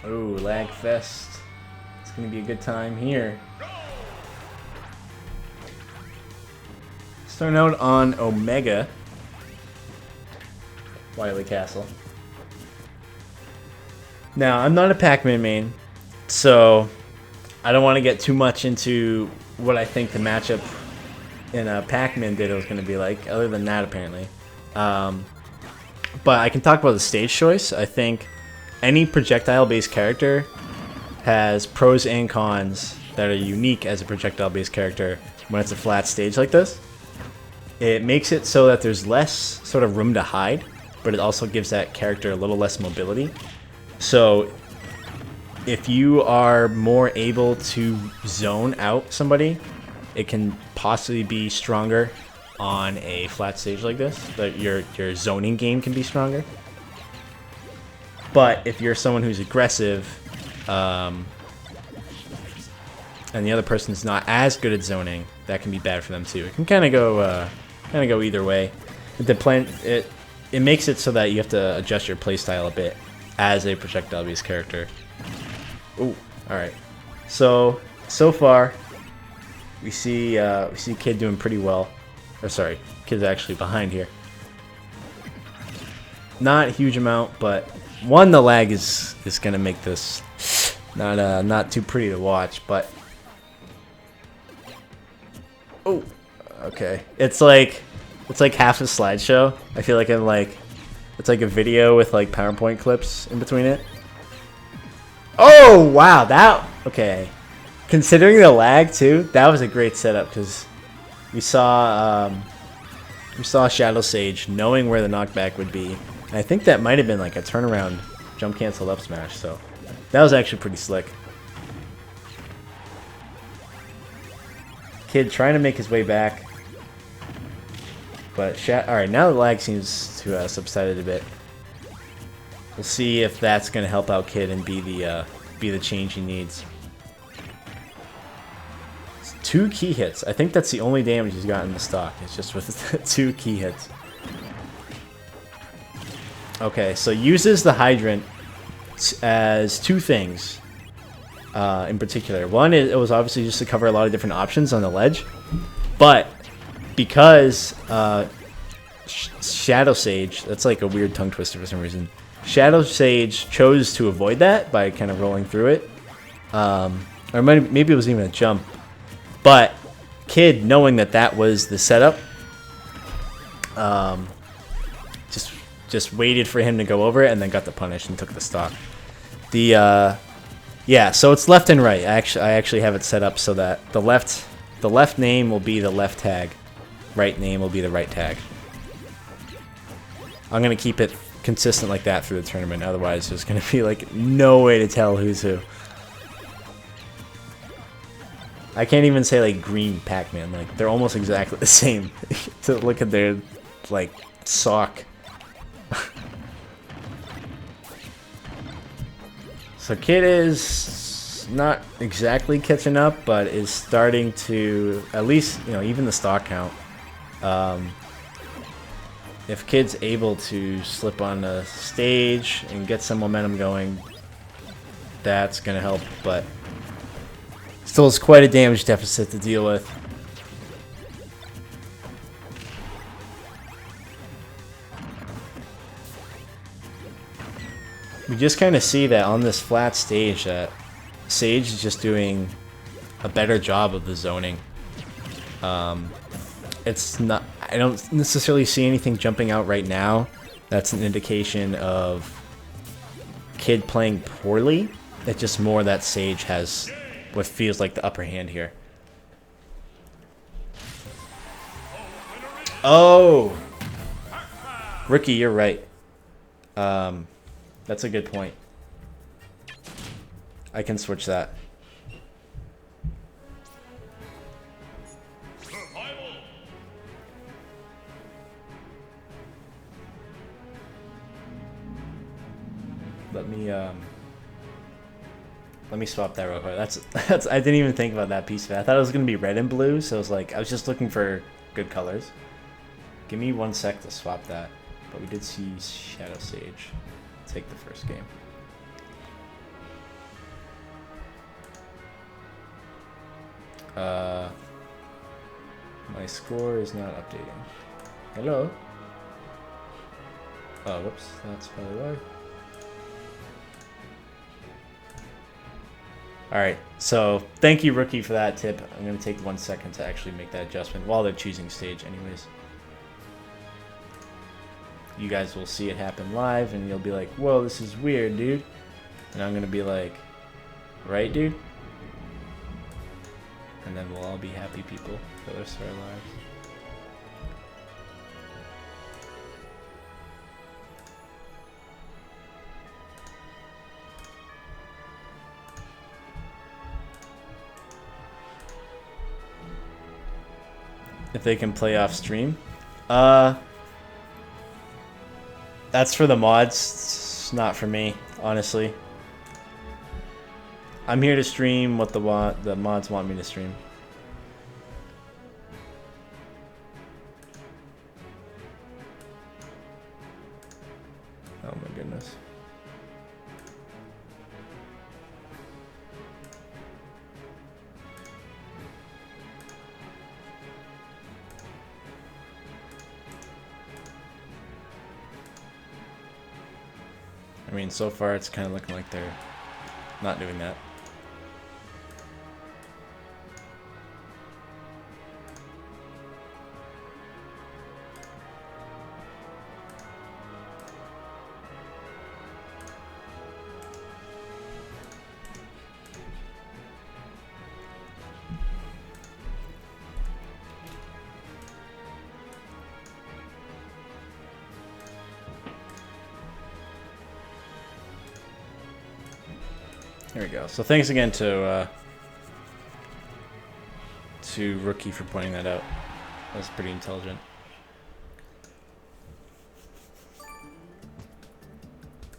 Oh, lag fest. It's gonna be a good time here. Starting out on Omega. Wily Castle. Now, I'm not a Pac-Man main, so I don't want to get too much into what I think the matchup in Pac-Man Ditto is going to be like, other than that, apparently. But I can talk about the stage choice. I think any projectile-based character has pros and cons that are unique as a projectile-based character when it's a flat stage like this. It makes it so that there's less sort of room to hide, but it also gives that character a little less mobility. So if you are more able to zone out somebody, it can possibly be stronger on a flat stage like this. That your zoning game can be stronger. But if you're someone who's aggressive, and the other person's not as good at zoning, that can be bad for them too. It can kind of go either way. It makes it so that you have to adjust your playstyle a bit as a projectile-based character. Ooh, all right. So far, we see Kid doing pretty well. Or sorry, Kid's actually behind here. Not a huge amount, but the lag is gonna make this not too pretty to watch. But oh, okay. It's like half a slideshow. I feel like it's like a video with like PowerPoint clips in between it. Oh wow, okay. Considering the lag too, that was a great setup because we saw Shadow Sage knowing where the knockback would be. And I think that might have been like a turnaround jump cancel up smash. So that was actually pretty slick. Kid trying to make his way back. But alright, now the lag seems to have subsided a bit. We'll see if that's going to help out Kid and be the change he needs. It's 2 key hits. I think that's the only damage he's got in the stock. It's just with 2 key hits. Okay, so uses the hydrant as 2 things in particular. One is it was obviously just to cover a lot of different options on the ledge, but because Shadow Sage, that's like a weird tongue twister for some reason. Shadow Sage chose to avoid that by kind of rolling through it. Or maybe it was even a jump. But Kid, knowing that was the setup, just waited for him to go over it and then got the punish and took the stock. Yeah, so it's left and right. I actually have it set up so that the left name will be the left tag. Right name will be the right tag. I'm going to keep it consistent like that through the tournament. Otherwise, there's going to be like no way to tell who's who. I can't even say like green Pac-Man. Like they're almost exactly the same. To look at their like sock. So Kid is not exactly catching up, but is starting to at least, even the stock count. If Kid's able to slip on the stage and get some momentum going, that's going to help, but still is quite a damage deficit to deal with. We just kind of see that on this flat stage that Sage is just doing a better job of the zoning. It's not. I don't necessarily see anything jumping out right now. That's an indication of Kid playing poorly. It's just more that Sage has what feels like the upper hand here. Oh, Rookie, you're right. That's a good point. I can switch that. Let me swap that real quick. That's I didn't even think about that piece of it. I thought it was gonna be red and blue, so I was just looking for good colors. Give me 1 sec to swap that. But we did see Shadow Sage take the first game. My score is not updating. Hello? Oh, whoops. That's probably why. Alright, so thank you, Rookie, for that tip. I'm going to take 1 second to actually make that adjustment while they're choosing stage anyways. You guys will see it happen live, and you'll be like, whoa, this is weird, dude. And I'm going to be like, right, dude? And then we'll all be happy people for the rest of our lives. If they can play off stream. That's for the mods. It's not for me, honestly. I'm here to stream what the mods want me to stream. Oh my goodness. I mean, so far it's kind of looking like they're not doing that. There we go. So thanks again to Rookie for pointing that out. That was pretty intelligent.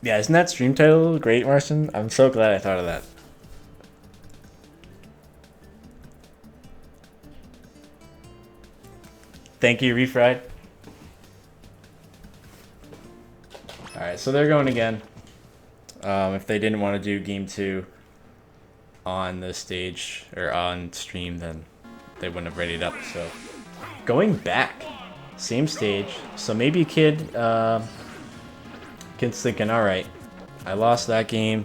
Yeah, isn't that stream title great, Marcin? I'm so glad I thought of that. Thank you, Refried. Alright, so they're going again. If they didn't want to do game 2 on the stage or on stream, then they wouldn't have readied up. So going back, same stage. So maybe kid's thinking, all right, I lost that game.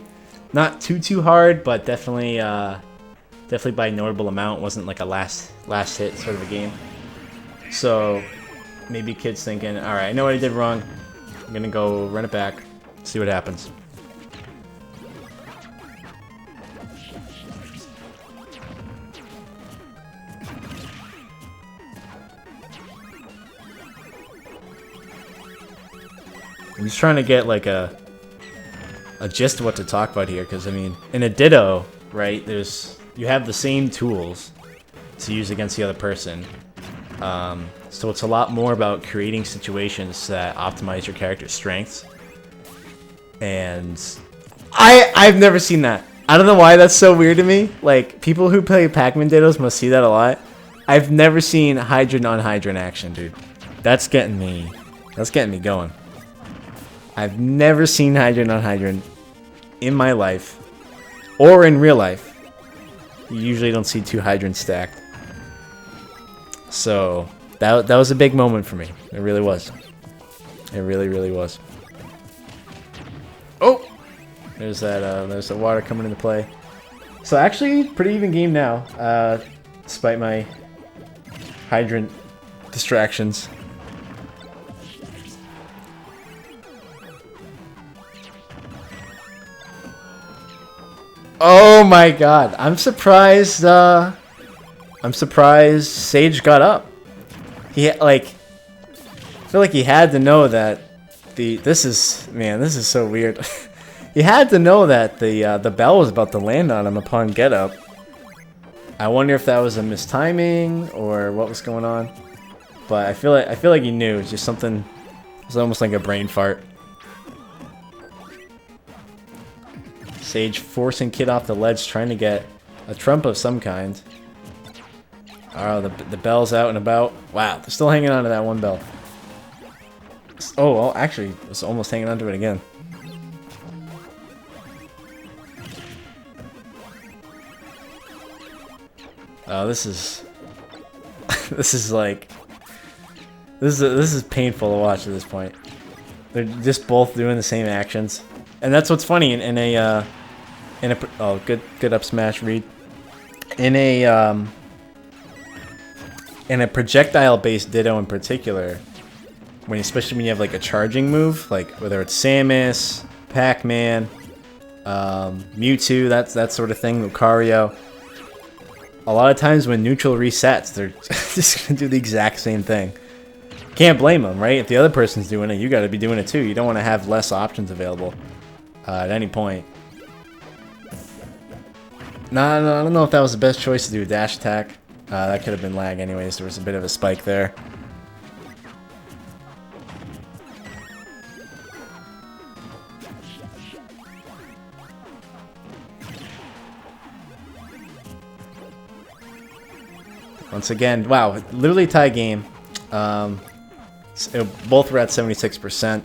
Not too hard, but definitely by a notable amount. Wasn't like a last hit sort of a game. So maybe kid's thinking, all right, I know what I did wrong. I'm gonna go run it back, see what happens. I'm just trying to get like a gist of what to talk about here, because I mean, in a Ditto, right? You have the same tools to use against the other person, so it's a lot more about creating situations that optimize your character's strengths. And I've never seen that. I don't know why that's so weird to me. Like, people who play Pac-Man Dittos must see that a lot. I've never seen Hydrant on Hydrant action, dude. That's getting me going. I've never seen Hydrant on Hydrant in my life, or in real life. You usually don't see 2 hydrants stacked. So that was a big moment for me. It really was. It really was. Oh, there's the water coming into play. So actually, pretty even game now, despite my hydrant distractions. Oh my god, I'm surprised Sage got up. I feel like he had to know that this is so weird. He had to know that the bell was about to land on him upon get up. I wonder if that was a mistiming or what was going on. But I feel like he knew. It's just something. It was almost like a brain fart. Sage forcing Kid off the ledge, trying to get a trump of some kind. Oh, the bell's out and about. Wow, they're still hanging on to that one bell. Oh, well, actually, it's almost hanging on to it again. Oh, this is this is like this is painful to watch at this point. They're just both doing the same actions, and that's what's funny in a oh good up smash read in a projectile based Ditto in particular. Especially when you have like a charging move, like whether it's Samus, Pac-Man, Mewtwo, that sort of thing, Lucario. A lot of times when neutral resets, they're just gonna do the exact same thing. Can't blame them, right? If the other person's doing it, you gotta be doing it too. You don't want to have less options available at any point. No, I don't know if that was the best choice to do a dash attack. That could have been lag anyways. There was a bit of a spike there. Once again, wow, literally tie game. Both were at 76%.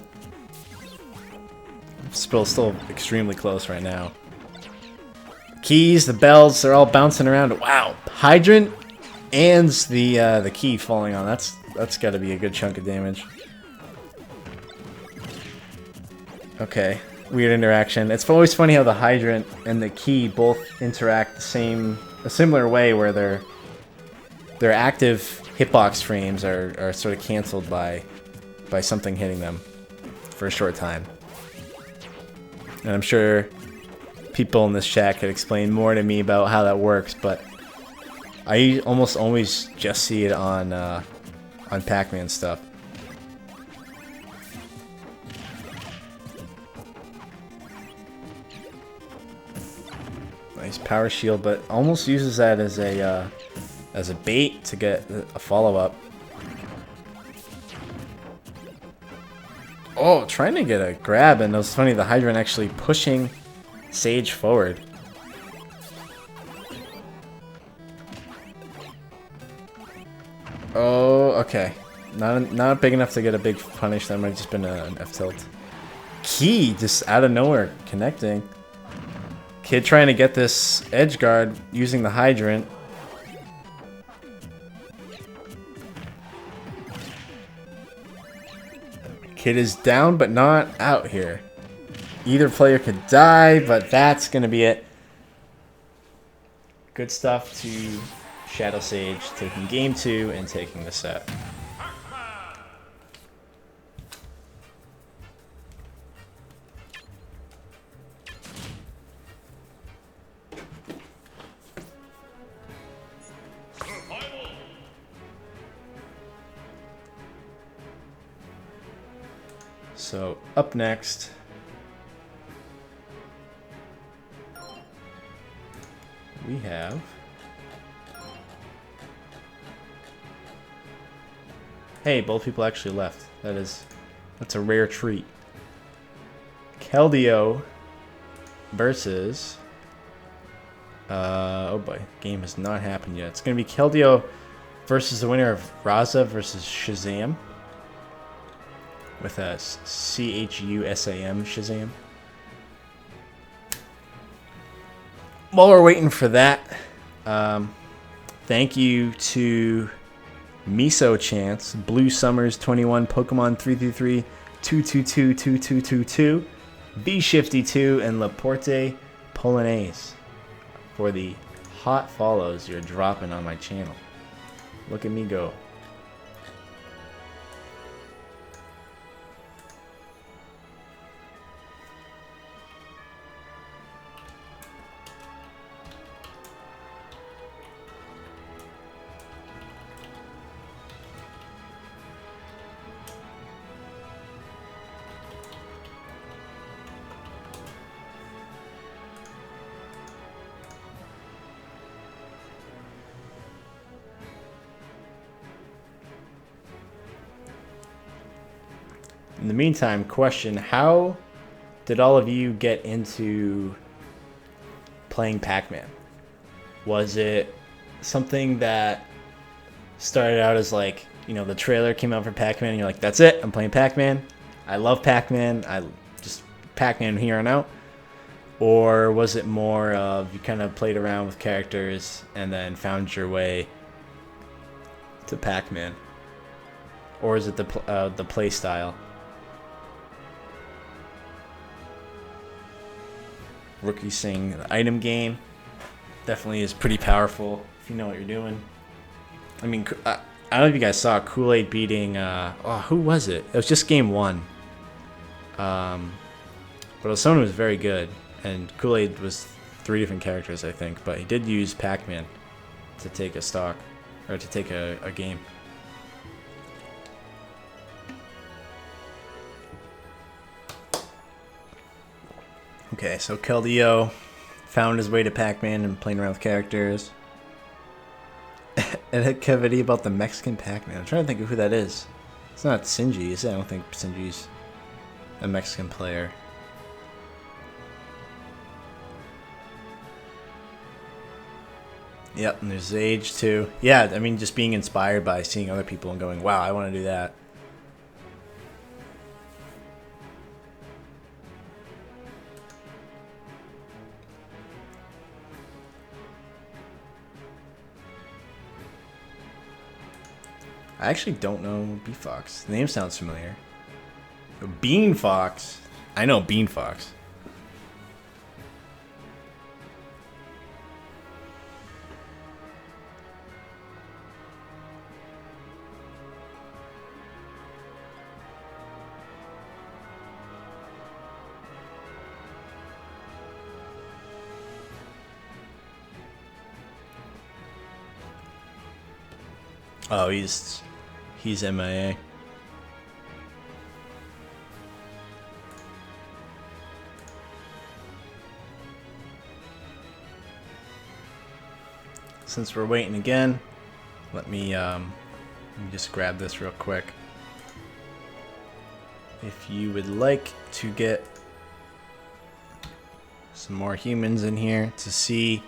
Still extremely close right now. Keys, the bells, they're all bouncing around. Wow, hydrant and the key falling on. That's got to be a good chunk of damage. Okay, weird interaction. It's always funny how the hydrant and the key both interact a similar way, where their active hitbox frames are sort of canceled by something hitting them for a short time. And I'm sure people in this chat could explain more to me about how that works, but I almost always just see it on Pac-Man stuff. Nice power shield, but almost uses that as a bait to get a follow-up. Oh, trying to get a grab, and it was funny, the hydrant actually pushing Sage forward. Oh, okay. Not big enough to get a big punish. That might have just been an F tilt. Key just out of nowhere connecting. Kid trying to get this edge guard using the hydrant. Kid is down but not out here. Either player could die, but that's gonna be it. Good stuff to Shadow Sage, taking game 2 and taking the set. So up next, we have hey, both people actually left. That's a rare treat. Keldeo versus oh boy, game has not happened yet. It's gonna be Keldeo versus the winner of Raza versus Shazam. With a CHUSAM, Shazam. While we're waiting for that, thank you to Miso Chance, Blue Summers 21, Pokemon 333, 222, 2222, B Shifty 2, and Laporte Polonaise for the hot follows you're dropping on my channel. Look at me go. In the meantime, question, how did all of you get into playing Pac-Man? Was it something that started out as like, you know, the trailer came out for Pac-Man and you're like, that's it, I'm playing Pac-Man. I love Pac-Man. I just Pac-Man here on out. Or was it more of you kind of played around with characters and then found your way to Pac-Man? Or is it the play style? Rookie Sing, the item game, definitely is pretty powerful if you know what you're doing. I mean, I don't know if you guys saw Kool-Aid beating, who was it? It was just game 1. But it was someone who was very good. And Kool-Aid was 3 different characters, I think. But he did use Pac-Man to take a stock, or to take a game. Okay, so Keldeo found his way to Pac-Man and playing around with characters. And had Kevity about the Mexican Pac-Man. I'm trying to think of who that is. It's not Sinji, is it? I don't think Sinji's a Mexican player. Yep, and there's Age too. Yeah, I mean, just being inspired by seeing other people and going, wow, I want to do that. I actually don't know Bee Fox. The name sounds familiar. Bean Fox. I know Bean Fox. Oh, he's MIA. Since we're waiting again, let me just grab this real quick. If you would like to get some more humans in here to see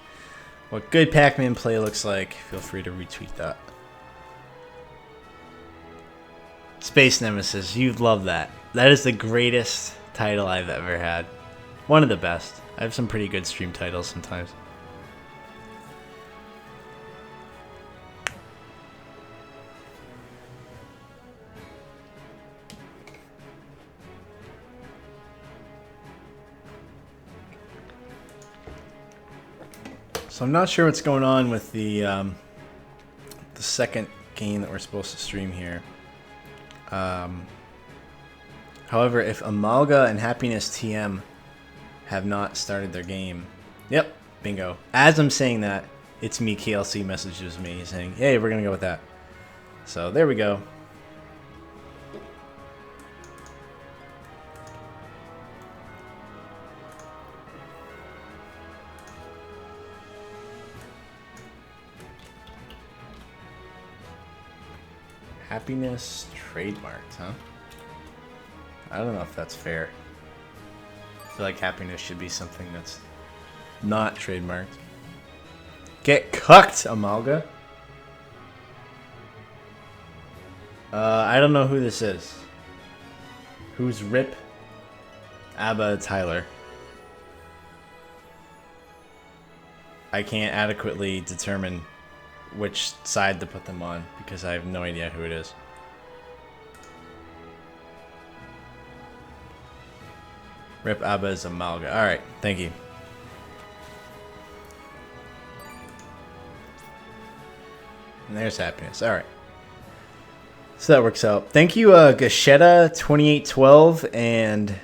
what good Pac-Man play looks like, feel free to retweet that. Space Nemesis, you'd love that. That is the greatest title I've ever had. One of the best. I have some pretty good stream titles sometimes. So I'm not sure what's going on with the second game that we're supposed to stream here. However, if Amalga and Happiness TM have not started their game, yep, bingo. As I'm saying that, it's me, KLC messages me saying, hey, we're gonna go with that. So there we go. Happiness trademarked, huh? I don't know if that's fair. I feel like happiness should be something that's not trademarked. Get cucked, Amalga. I don't know who this is. Who's Rip? Abba Tyler. I can't adequately determine which side to put them on because I have no idea who it is. Rip Abba is Amalga. Alright, thank you. And there's happiness. Alright. So that works out. Thank you, Gashetta2812 and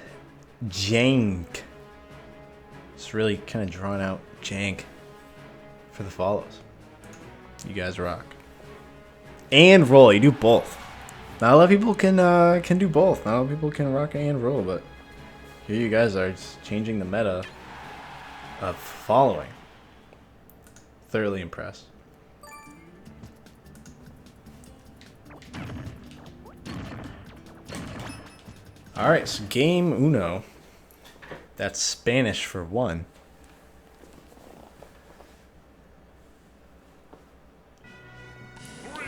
Jank. It's really kind of drawn out Jank for the follows. You guys rock. And roll. You do both. Not a lot of people can do both. Not a lot of people can rock and roll, but here you guys are just changing the meta of following. Thoroughly impressed. Alright, so game uno. That's Spanish for 1.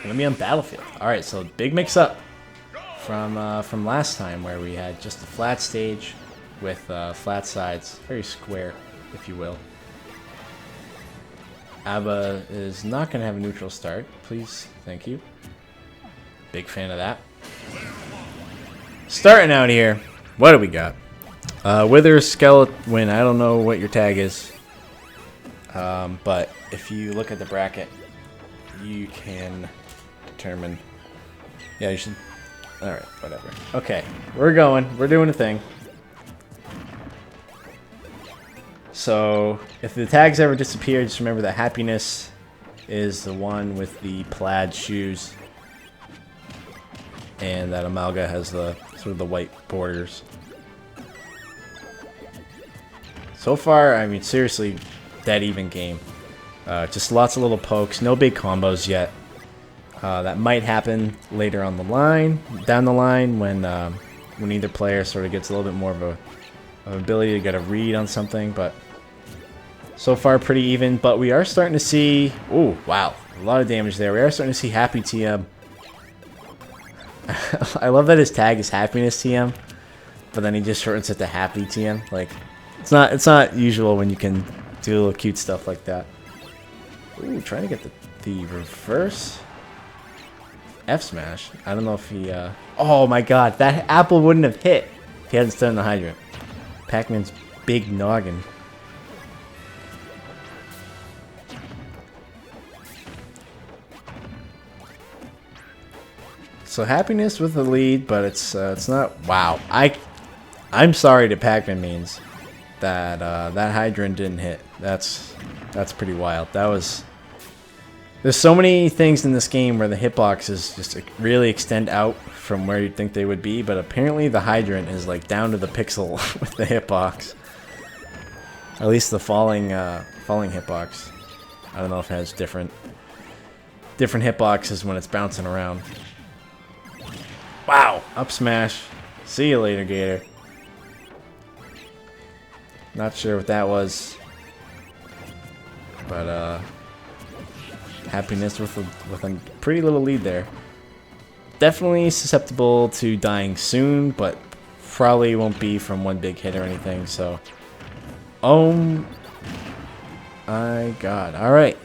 Let me on Battlefield. Alright, so big mix up from last time where we had just a flat stage with flat sides, very square. if you will. Abba is not going to have a neutral start. Please, thank you. Big fan of that. Starting out here, what do we got? Wither, Skeleton, I don't know what your tag is. But if you look at the bracket, you can determine. Yeah, you should. Alright, whatever. Okay, we're going. We're doing a thing. So, if the tags ever disappear, just remember that Happiness is the one with the plaid shoes. And that Amalga has the sort of the white borders. So far, I mean, seriously, dead even game. Just lots of little pokes, no big combos yet. That might happen later on the line, down the line, when either player sort of gets a little bit more of an ability to get a read on something. But so far, pretty even. But we are starting to see, ooh, wow, a lot of damage there. We are starting to see Happy TM. I love that his tag is Happiness TM, but then he just shortens it to Happy TM. Like, it's not usual when you can do little cute stuff like that. Ooh, trying to get the reverse F smash. I don't know if he. Oh my God, that apple wouldn't have hit if he hadn't stood in the hydrant. Pac-Man's big noggin. So Happiness with the lead, but it's not. Wow, I'm sorry to Pac-Man means that that hydrant didn't hit. That's pretty wild. That was. There's so many things in this game where the hitboxes just really extend out from where you'd think they would be, but apparently the hydrant is like down to the pixel with the hitbox. At least the falling hitbox. I don't know if it has different hitboxes when it's bouncing around. Wow! Up smash. See you later, Gator. Not sure what that was. But, Happiness with a pretty little lead there. Definitely susceptible to dying soon, but probably won't be from one big hit or anything, so. Oh my God. Alright.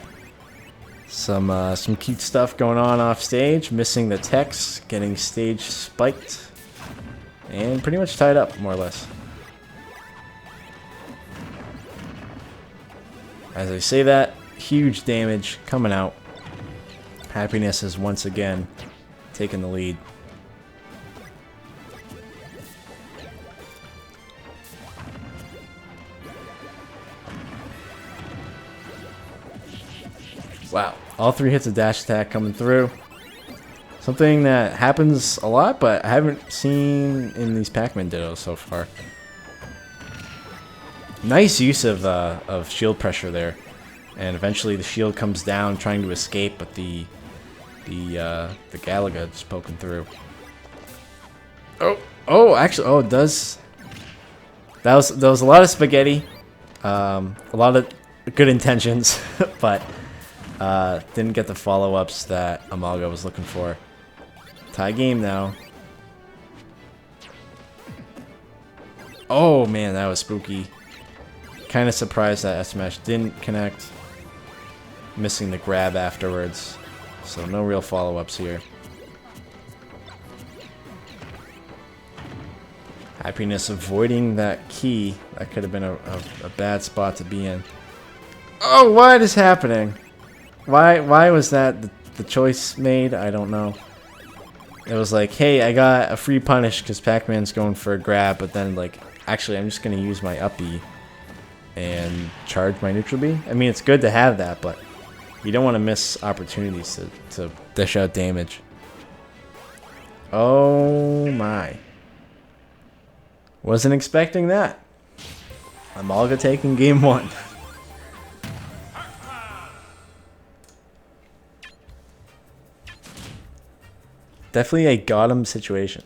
Some cute stuff going on off stage. Missing the text, getting stage spiked, and pretty much tied up, more or less. As I say that, huge damage coming out. Happiness has once again taken the lead. Wow, all three hits of dash attack coming through. Something that happens a lot, but I haven't seen in these Pac-Man dittos so far. Nice use of shield pressure there, and eventually the shield comes down, trying to escape, but the Galaga is poking through. Actually, it does. That was a lot of spaghetti, a lot of good intentions, but didn't get the follow-ups that Amalga was looking for. Tie game now. Oh man, that was spooky. Kind of surprised that S-Smash didn't connect. Missing the grab afterwards. So no real follow-ups here. Happiness avoiding that key. That could have been a bad spot to be in. Oh, what is happening? Why was that the choice made? I don't know. It was like, hey, I got a free punish because Pac-Man's going for a grab, but then like, actually I'm just going to use my up B and charge my neutral B. I mean, it's good to have that, but you don't want to miss opportunities to dish out damage. Oh my. Wasn't expecting that. Amalga taking game one. Definitely a got him situation.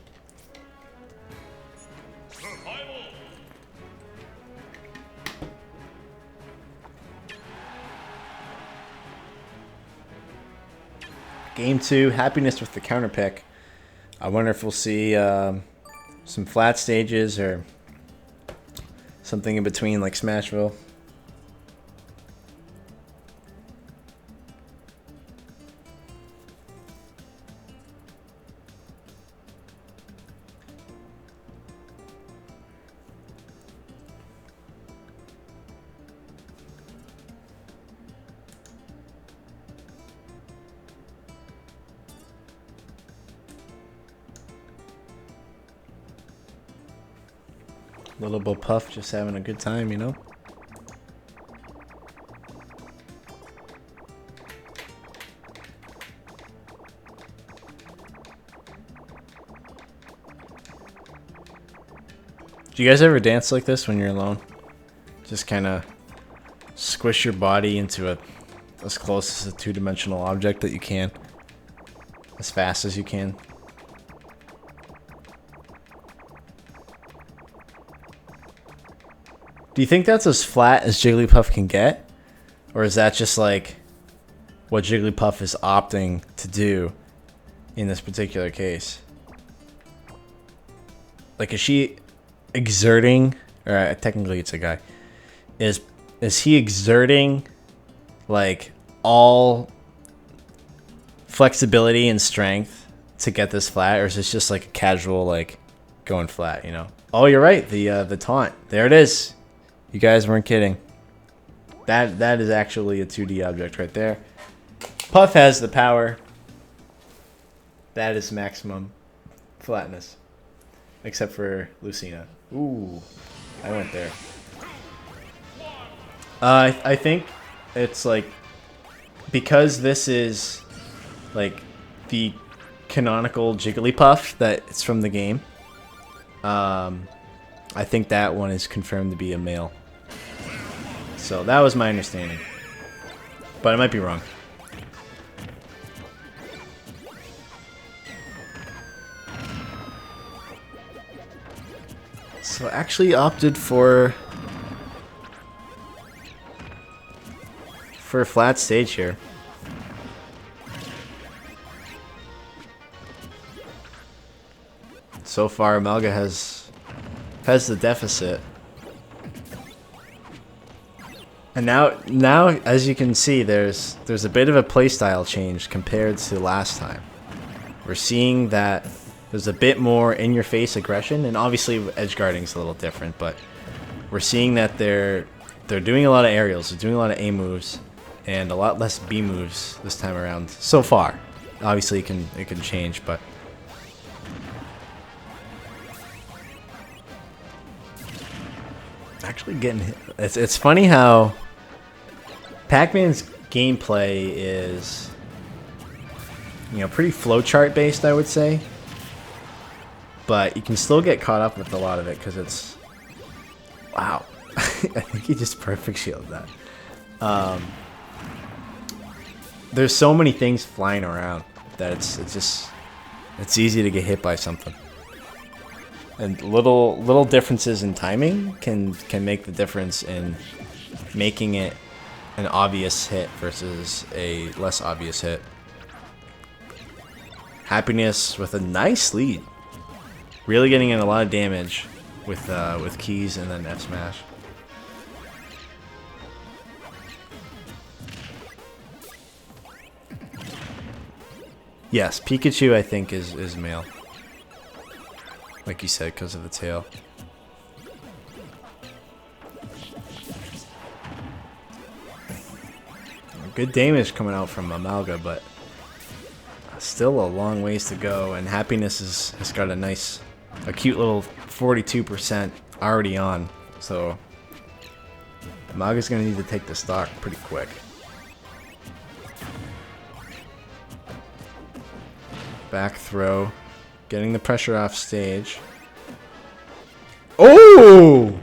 Game 2, Happiness with the counter pick. I wonder if we'll see some flat stages or something in between like Smashville. Little Bo Puff just having a good time, you know? Do you guys ever dance like this when you're alone? Just kind of squish your body into as close as a two-dimensional object that you can. As fast as you can. Do you think that's as flat as Jigglypuff can get? Or is that just like what Jigglypuff is opting to do in this particular case? Like, is she exerting, or technically it's a guy, is he exerting like all flexibility and strength to get this flat, or is this just like a casual like going flat, you know? Oh, you're right, the taunt. There it is. You guys weren't kidding. That is actually a 2D object right there. Puff has the power. That is maximum flatness. Except for Lucina. Ooh, I went there. I think it's like, because this is like the canonical Jigglypuff that it's from the game. I think that one is confirmed to be a male. So that was my understanding, but I might be wrong. So I actually opted for a flat stage here. So far, Amalga has the deficit. And now, as you can see, there's a bit of a playstyle change compared to last time. We're seeing that there's a bit more in-your-face aggression, and obviously edge guarding's a little different, but we're seeing that they're doing a lot of aerials, they're doing a lot of A moves, and a lot less B moves this time around so far. Obviously, it can change, but actually getting hit. It's funny how Pac-Man's gameplay is, you know, pretty flowchart based, I would say. But you can still get caught up with a lot of it because it's, wow. I think he just perfect shielded that. There's so many things flying around that it's easy to get hit by something. And little differences in timing can make the difference in making it an obvious hit versus a less obvious hit. Happiness with a nice lead. Really getting in a lot of damage with keys and then F smash. Yes, Pikachu I think is male. Like you said, because of the tail. Good damage coming out from Amalga, but still a long ways to go. And Happiness has got a cute little 42% already on. So Amalga's going to need to take the stock pretty quick. Back throw. Getting the pressure off stage. Oh!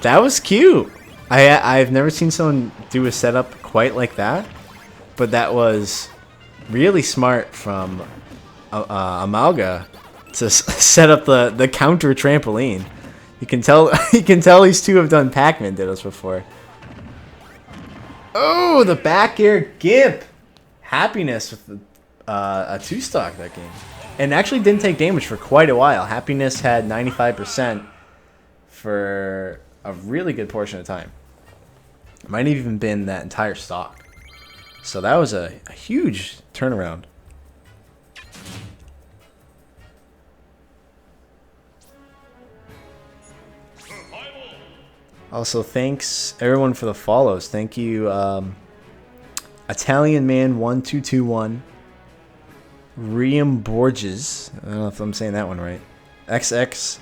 That was cute. I've never seen someone do a setup quite like that. But that was really smart from Amalga to set up the counter trampoline. You can tell these two have done Pac-Man dittos before. Oh, the back air gimp. Happiness with a 2-stock that game. And actually didn't take damage for quite a while. Happiness had 95% for a really good portion of time. Might have even been that entire stock. So that was a huge turnaround. Also, thanks everyone for the follows. Thank you, Italian Man 1221. Riam Borges, I don't know if I'm saying that one right. XX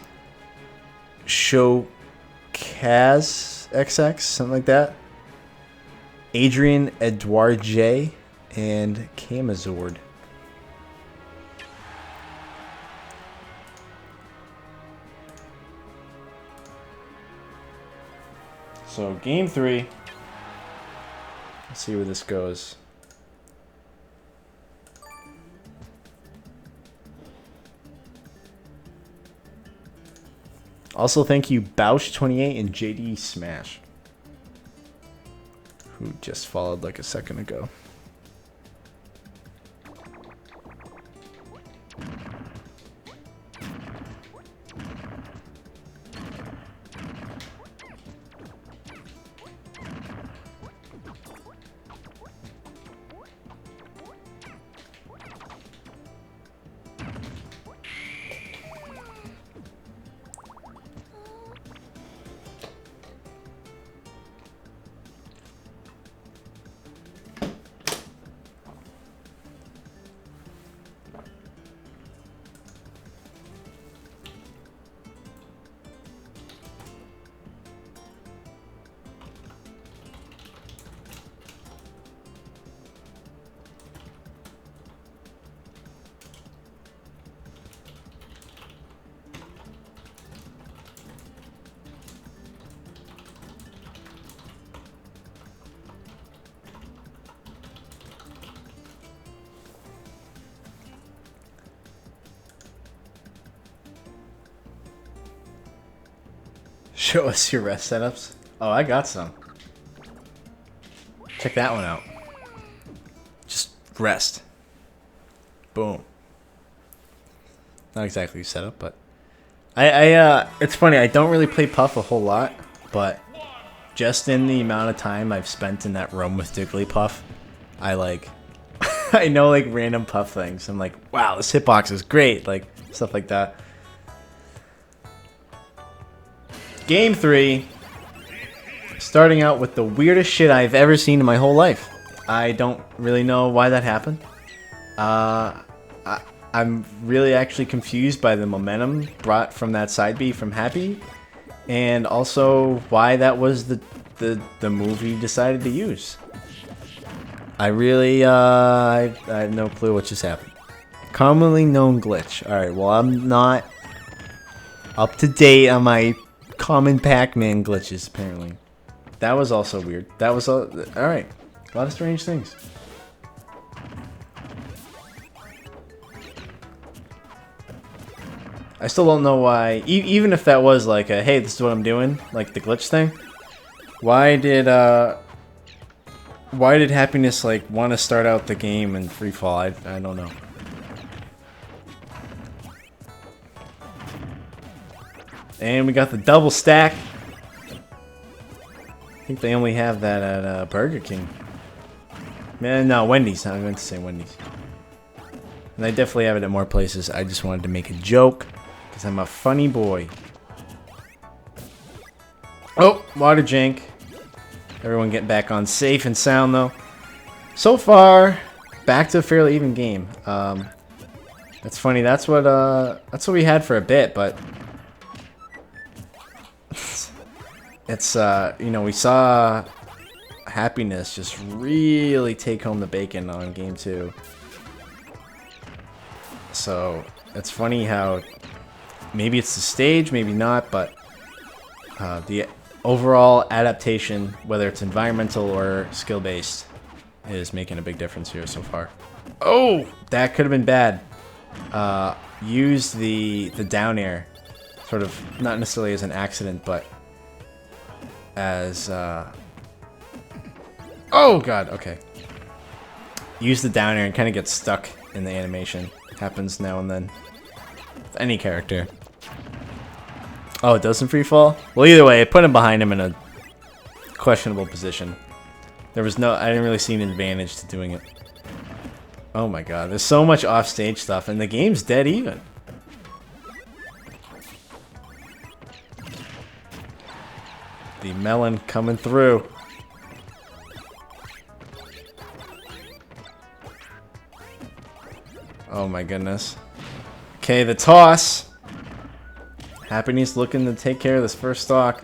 Kaz XX, something like that. Adrian Edouard J. And Camazord. So game 3. Let's see where this goes. Also, thank you, Bausch28 and JD Smash, who just followed like a second ago. Show us your rest setups. Oh, I got some. Check that one out. Just rest. Boom. Not exactly setup, but it's funny. I don't really play Puff a whole lot, but just in the amount of time I've spent in that room with Jigglypuff, I like I know like random Puff things. I'm like, wow, this hitbox is great, like stuff like that. Game 3, starting out with the weirdest shit I've ever seen in my whole life. I don't really know why that happened. I'm really actually confused by the momentum brought from that side B from Happy, and also why that was the movie decided to use. I really I have no clue what just happened. Commonly known glitch. Alright, well, I'm not up to date on my common Pac-Man glitches, apparently. That was also weird. That was all. Alright. A lot of strange things. I still don't know why, even if that was like a, hey, this is what I'm doing, like the glitch thing. Why did Happiness like want to start out the game in free fall? I don't know. And we got the double stack. I think they only have that at Burger King. Man, no, Wendy's. I meant to say Wendy's. And I definitely have it at more places. I just wanted to make a joke because I'm a funny boy. Oh, water jank. Everyone getting back on safe and sound though. So far, back to a fairly even game. That's funny. That's what we had for a bit, but it's you know, we saw Happiness just really take home the bacon on game 2. So it's funny how maybe it's the stage, maybe not, but the overall adaptation, whether it's environmental or skill-based, is making a big difference here so far. Oh, that could have been bad. Use the down air, sort of not necessarily as an accident, but as oh god, okay. Use the down air and kind of get stuck in the animation. Happens now and then with any character. Oh, it doesn't free fall? Well, either way, it put him behind him in a questionable position. There was no, I didn't really see an advantage to doing it. Oh my god, there's so much offstage stuff, and the game's dead even. The melon coming through. Oh my goodness. Okay, the toss. Happiness looking to take care of this first stock.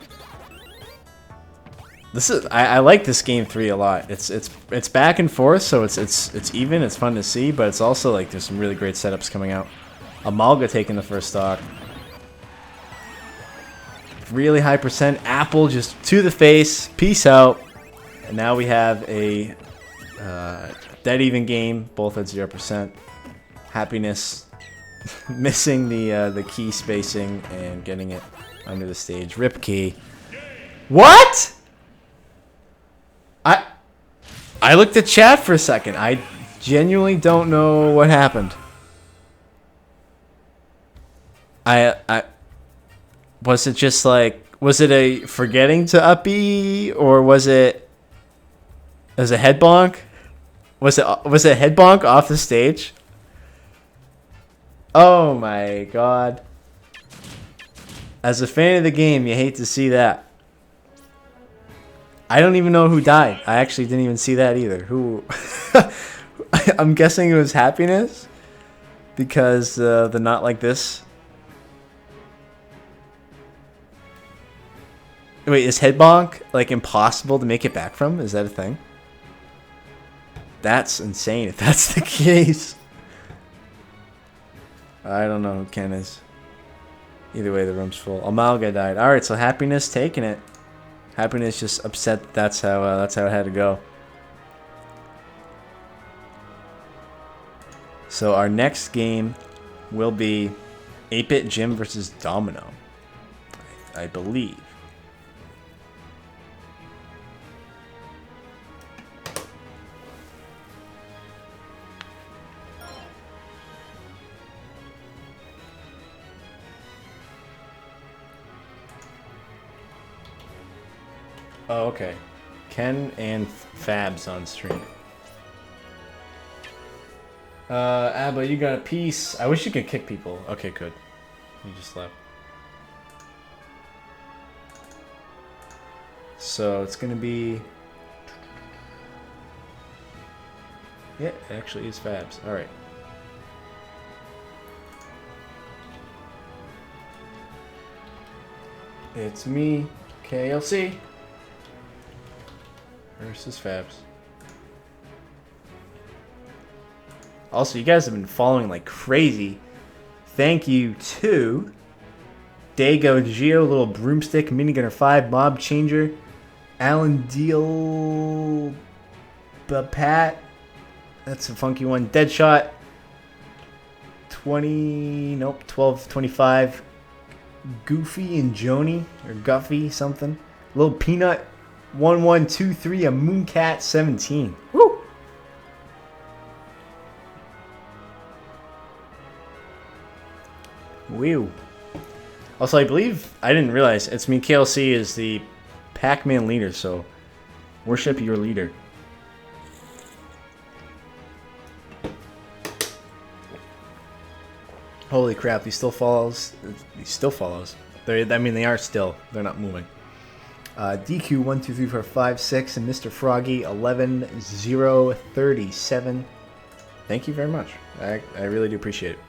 This is I like this game 3 a lot. It's back and forth, so it's even. It's fun to see, but it's also like there's some really great setups coming out. Amalga taking the first stock. Really high percent. Apple just to the face. Peace out. And now we have a dead even game, both at 0%. Happiness missing the key spacing and getting it under the stage. Rip key. What? I looked at chat for a second. I genuinely don't know what happened. Was it just like, was it a forgetting to up B, or was it a head bonk? Was it a head bonk off the stage? Oh my god. As a fan of the game, you hate to see that. I don't even know who died. I actually didn't even see that either. Who? I'm guessing it was Happiness, because the not like this. Wait, is head bonk like impossible to make it back from? Is that a thing? That's insane if that's the case. I don't know who Ken is. Either way, the room's full. Amalga died. All right, so Happiness taking it. Happiness just upset. That's how it had to go. So our next game will be 8-Bit Jim versus Domino, I believe. Oh, okay. Ken and Fabs on stream. Abba, you got a piece. I wish you could kick people. Okay, good. You just left. So it's gonna be... Yeah, it actually is Fabs. Alright. It's me, KLC. Versus Fabs. Also, you guys have been following like crazy. Thank you to Dago Geo, Little Broomstick, Minigunner 5, Mob Changer, Alan Deal, Pat. That's a funky one. Deadshot 20, nope, 1225. Goofy and Joni, or Guffy something. Little Peanut 1123, a Mooncat 17. Woo! Woo. Also, I believe, I didn't realize, it's me, KLC is the Pac-Man leader, so worship your leader. Holy crap, he still follows. He still follows. I mean, they are still. They're not moving. DQ 1 2 3 4 5 6 and Mr. Froggy 11 0 37. Thank you very much. I really do appreciate it.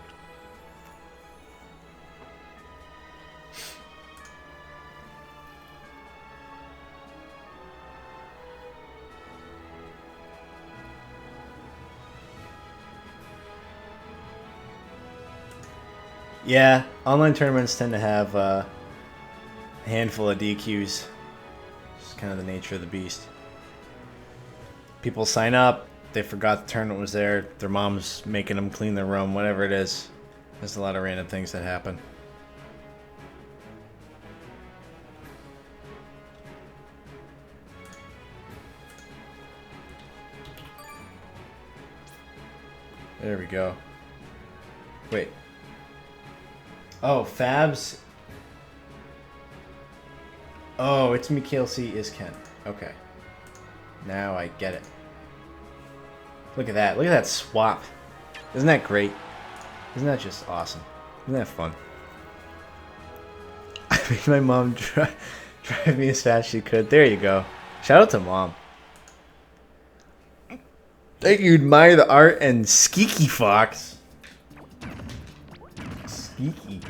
Yeah, online tournaments tend to have a handful of DQs. It's kind of the nature of the beast. People sign up, they forgot the tournament was there, their mom's making them clean their room, whatever it is. There's a lot of random things that happen. There we go. Wait. Oh, Fabs. Oh, it's me, KLC is Ken. Okay. Now I get it. Look at that. Look at that swap. Isn't that great? Isn't that just awesome? Isn't that fun? I made my mom drive me as fast as she could. There you go. Shout out to Mom. Thank you, admire the art and Skeeky Fox. Skeeky.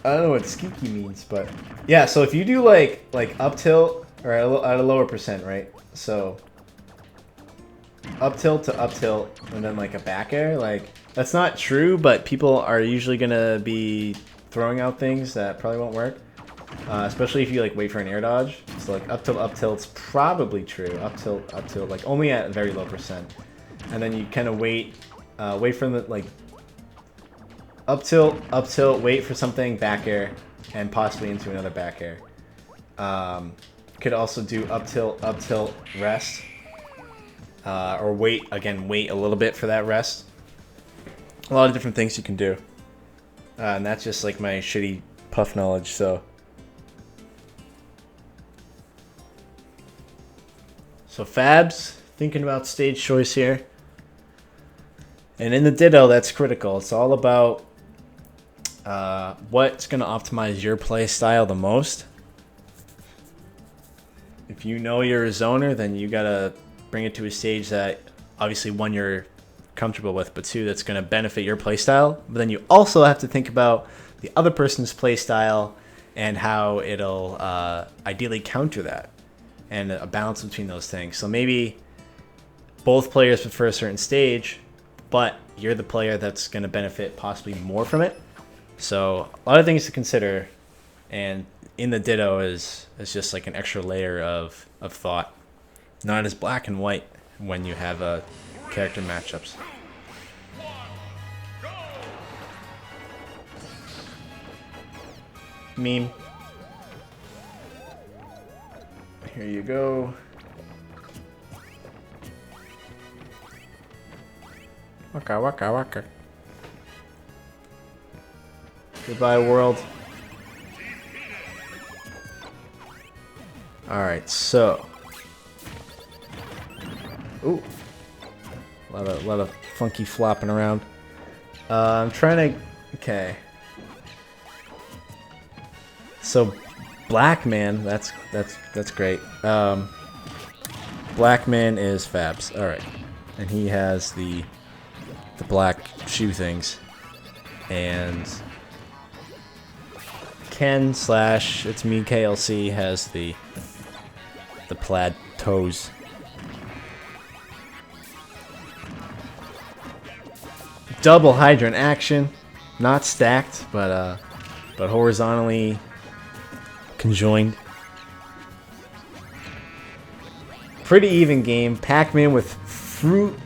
I don't know what skeeky means, but yeah. So if you do like up tilt or at a lower percent, right? So up tilt to up tilt and then like a back air, like that's not true, but people are usually gonna be throwing out things that probably won't work, especially if you like wait for an air dodge. So like up tilt's probably true. Up tilt, like only at a very low percent, and then you kind of wait for the like up tilt, wait for something back air, and possibly into another back air. Could also do up tilt, rest, or wait a little bit for that rest. A lot of different things you can do, and that's just like my shitty puff knowledge. So Fabs, thinking about stage choice here. And in the Ditto, that's critical. It's all about what's going to optimize your play style the most. If you know you're a zoner, then you got to bring it to a stage that, obviously, one, you're comfortable with, but two, that's going to benefit your play style. But then you also have to think about the other person's play style and how it'll ideally counter that, and a balance between those things. So maybe both players prefer a certain stage, but you're the player that's going to benefit possibly more from it. So a lot of things to consider, and in the Ditto is just like an extra layer of thought. Not as black and white when you have character matchups. Meme. Here you go. Waka waka waka. Goodbye, world. Alright, so. Ooh. A lot of funky flopping around. I'm trying to. Okay. So, Black-Man, that's great. Black-Man is Fabs. Alright. And he has the black shoe things. And Ken / it's me KLC has the plaid toes. Double hydrant action, not stacked, but horizontally conjoined. Pretty even game. Pac-Man with fruit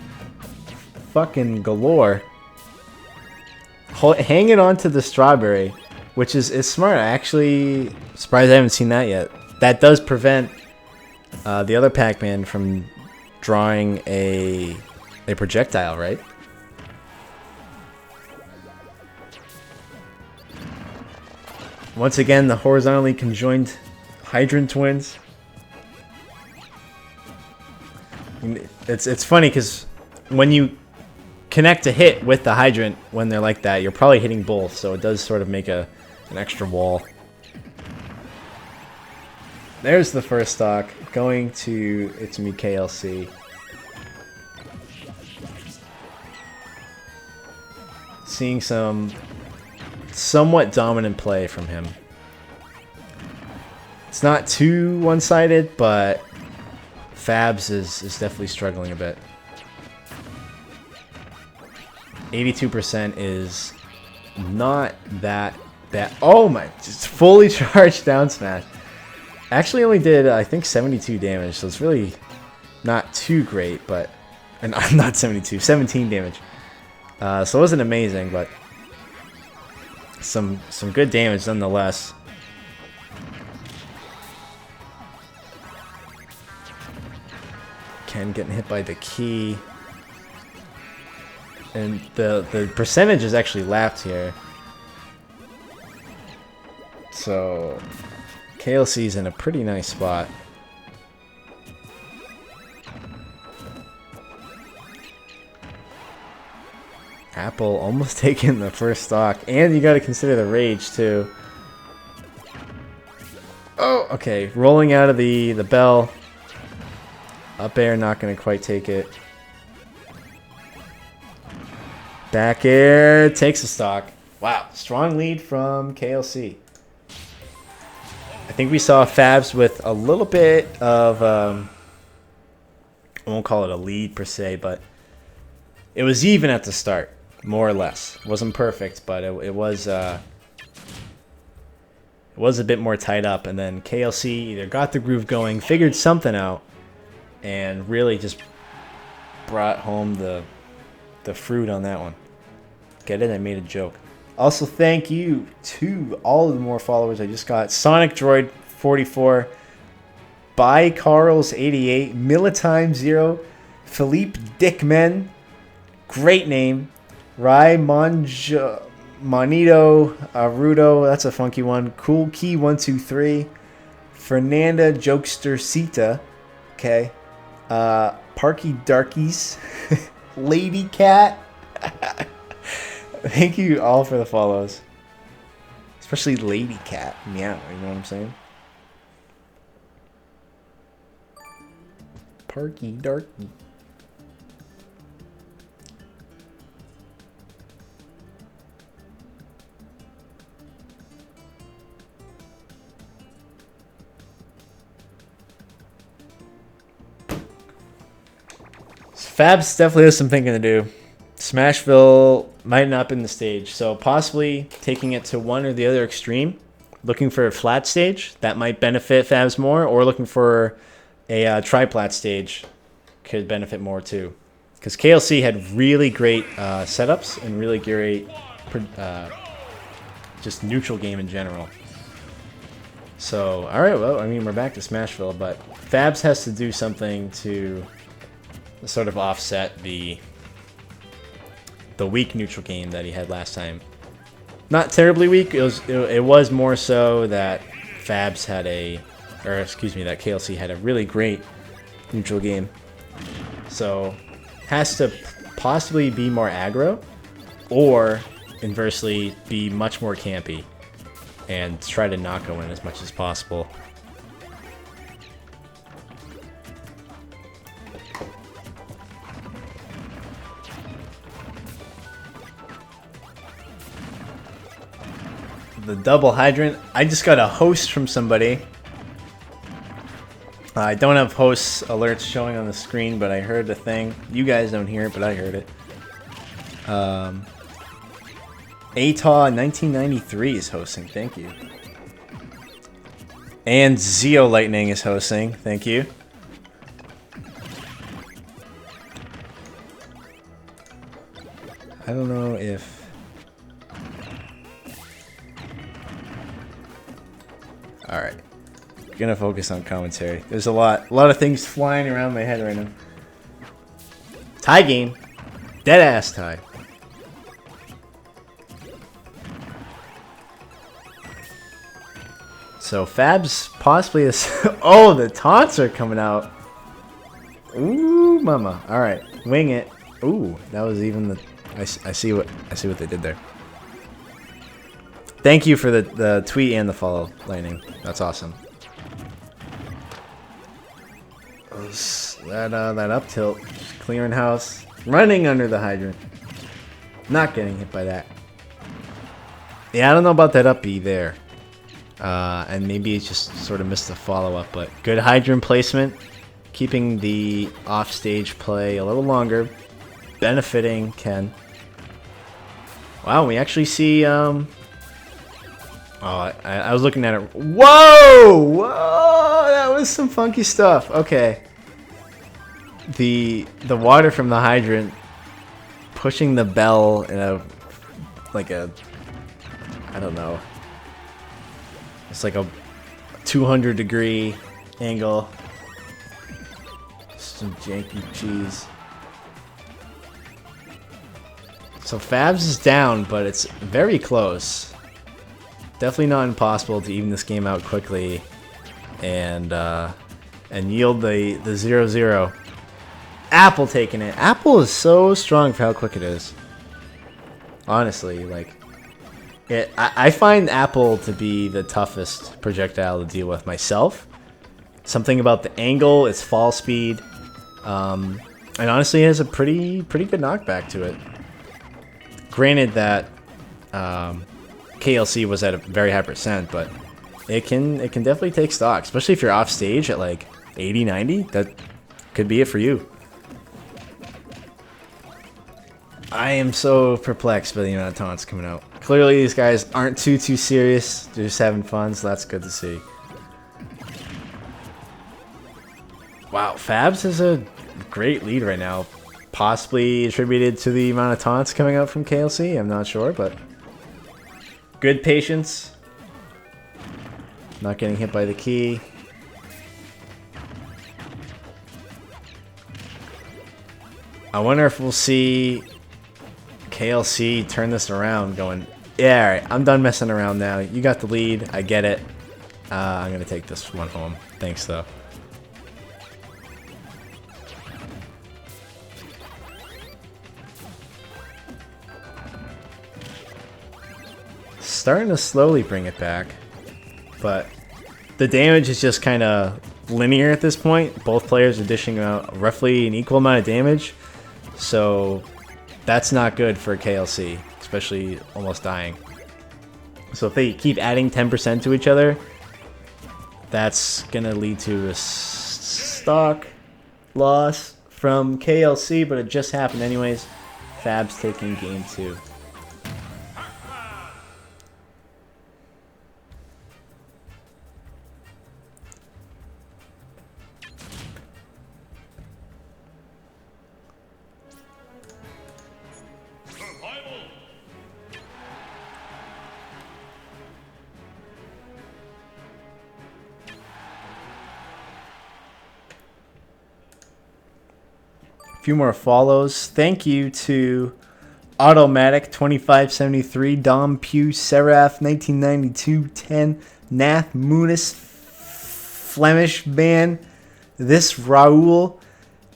fucking galore. Hanging on to the strawberry, which is smart. I actually surprised I haven't seen that yet. That does prevent the other Pac-Man from drawing a projectile, right? Once again, the horizontally conjoined hydrant twins. It's funny because when you connect a hit with the hydrant when they're like that, you're probably hitting both, so it does sort of make an extra wall. There's the first stock going to It's Me KLC. Seeing some somewhat dominant play from him. It's not too one-sided, but Fabs is definitely struggling a bit. 82% is not that bad. Oh my, just fully charged down smash. Actually only did, I think, 72 damage, so it's really not too great, but... And not 72, 17 damage. So it wasn't amazing, but... Some good damage nonetheless. Ken getting hit by the key. And the percentage is actually lapped here. So KLC's in a pretty nice spot. Apple almost taking the first stock, and you got to consider the rage too. Oh, okay, rolling out of the bell. Up air, not going to quite take it. Back air takes a stock. Wow, strong lead from KLC. I think we saw Fabs with a little bit of, I won't call it a lead per se, but it was even at the start, more or less. It wasn't perfect, but it was a bit more tied up. And then KLC either got the groove going, figured something out, and really just brought home the fruit on that one. Get it? I made a joke. Also, thank you to all of the more followers I just got. Sonic Droid 44, By Carl's 88, Militime 0, Philippe Dickman, great name, Rai Monito Arudo, that's a funky one, Cool Key 123, Fernanda Jokester Sita, okay, Parky Darkies, Lady Cat. Thank you all for the follows. Especially Lady Cat. Meow, you know what I'm saying? Parky Darky. Fabs definitely has some thinking to do. Smashville might not be in the stage, so possibly taking it to one or the other extreme. Looking for a flat stage, that might benefit Fabs more, or looking for a tri-plat stage could benefit more too. Because KLC had really great setups and really great just neutral game in general. So, alright, well, I mean, we're back to Smashville, but Fabs has to do something to sort of offset the weak neutral game that he had last time. Not terribly weak. It was more so that Fabs had that KLC had a really great neutral game. So has to possibly be more aggro, or inversely be much more campy and try to not go in as much as possible. The double hydrant. I just got a host from somebody. I don't have hosts alerts showing on the screen, but I heard the thing. You guys don't hear it, but I heard it. ATAW 1993 is hosting. Thank you. And Zeo Lightning is hosting. Thank you. I don't know if... Alright. Gonna focus on commentary. There's a lot of things flying around my head right now. Tie game. Dead ass tie. So Fabs possibly is... Oh, the taunts are coming out. Ooh, mama. Alright. Wing it. Ooh, that was even the... I see what they did there. Thank you for the tweet and the follow, Lightning. That's awesome. That up tilt, clearing house, running under the hydrant, not getting hit by that. Yeah, I don't know about that up B there, and maybe it's just sort of missed the follow up. But good hydrant placement, keeping the offstage play a little longer, benefiting Ken. Wow, we actually see. Oh, I was looking at it. Whoa! Whoa! That was some funky stuff. Okay. The water from the hydrant pushing the bell in a I don't know. It's like a 200-degree angle. Some janky cheese. So Fabs is down, but it's very close. Definitely not impossible to even this game out quickly and yield the 0-0. Apple taking it. Apple is so strong for how quick it is. Honestly, like I find Apple to be the toughest projectile to deal with myself. Something about the angle, its fall speed, and honestly it has a pretty good knockback to it. Granted that KLC was at a very high percent, but it can definitely take stock, especially if you're off stage at like 80, 90. That could be it for you. I am so perplexed by the amount of taunts coming out. Clearly, these guys aren't too serious. They're just having fun, so that's good to see. Wow, Fabs has a great lead right now. Possibly attributed to the amount of taunts coming out from KLC. I'm not sure, but good patience. Not getting hit by the key. I wonder if we'll see KLC turn this around going, yeah, alright, I'm done messing around now. You got the lead. I get it. I'm going to take this one home. Thanks, though. Starting to slowly bring it back, but the damage is just kind of linear at this point. Both players are dishing out roughly an equal amount of damage, so that's not good for KLC, especially almost dying. So if they keep adding 10% to each other, that's gonna lead to a stock loss from KLC, but it just happened anyways. Fab's taking game 2. Few more follows. Thank you to Automatic 2573, Dom Pugh, Seraph 1992, 10, Nath Munis, Flemish Man, This Raul,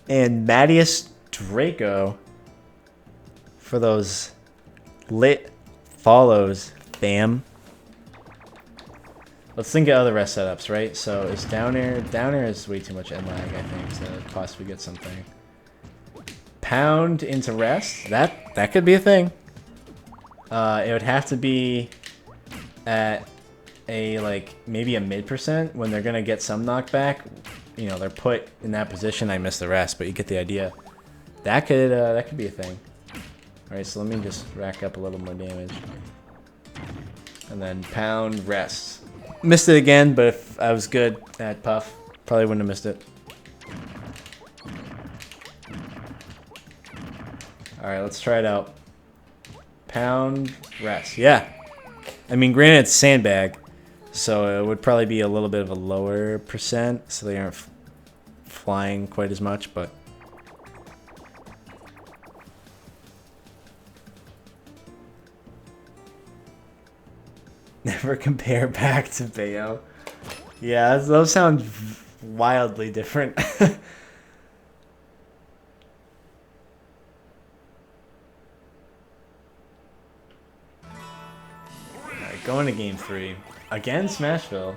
and Mattias Draco for those lit follows. Bam. Let's think of other rest setups, right? So is down air is way too much end lag, I think, to possibly get something. Pound into rest, that could be a thing. It would have to be at a like maybe a mid percent when they're gonna get some knockback. You know, they're put in that position. I missed the rest, but you get the idea. That could be a thing. All right, so let me just rack up a little more damage, and then pound rest. Missed it again, but if I was good at Puff, probably wouldn't have missed it. Alright, let's try it out. Pound, rest. Yeah. I mean, granted, it's sandbag, so it would probably be a little bit of a lower percent, so they aren't flying quite as much, but... Never compare back to Bayo. Yeah, those sound wildly different. Going to game 3 again, Smashville.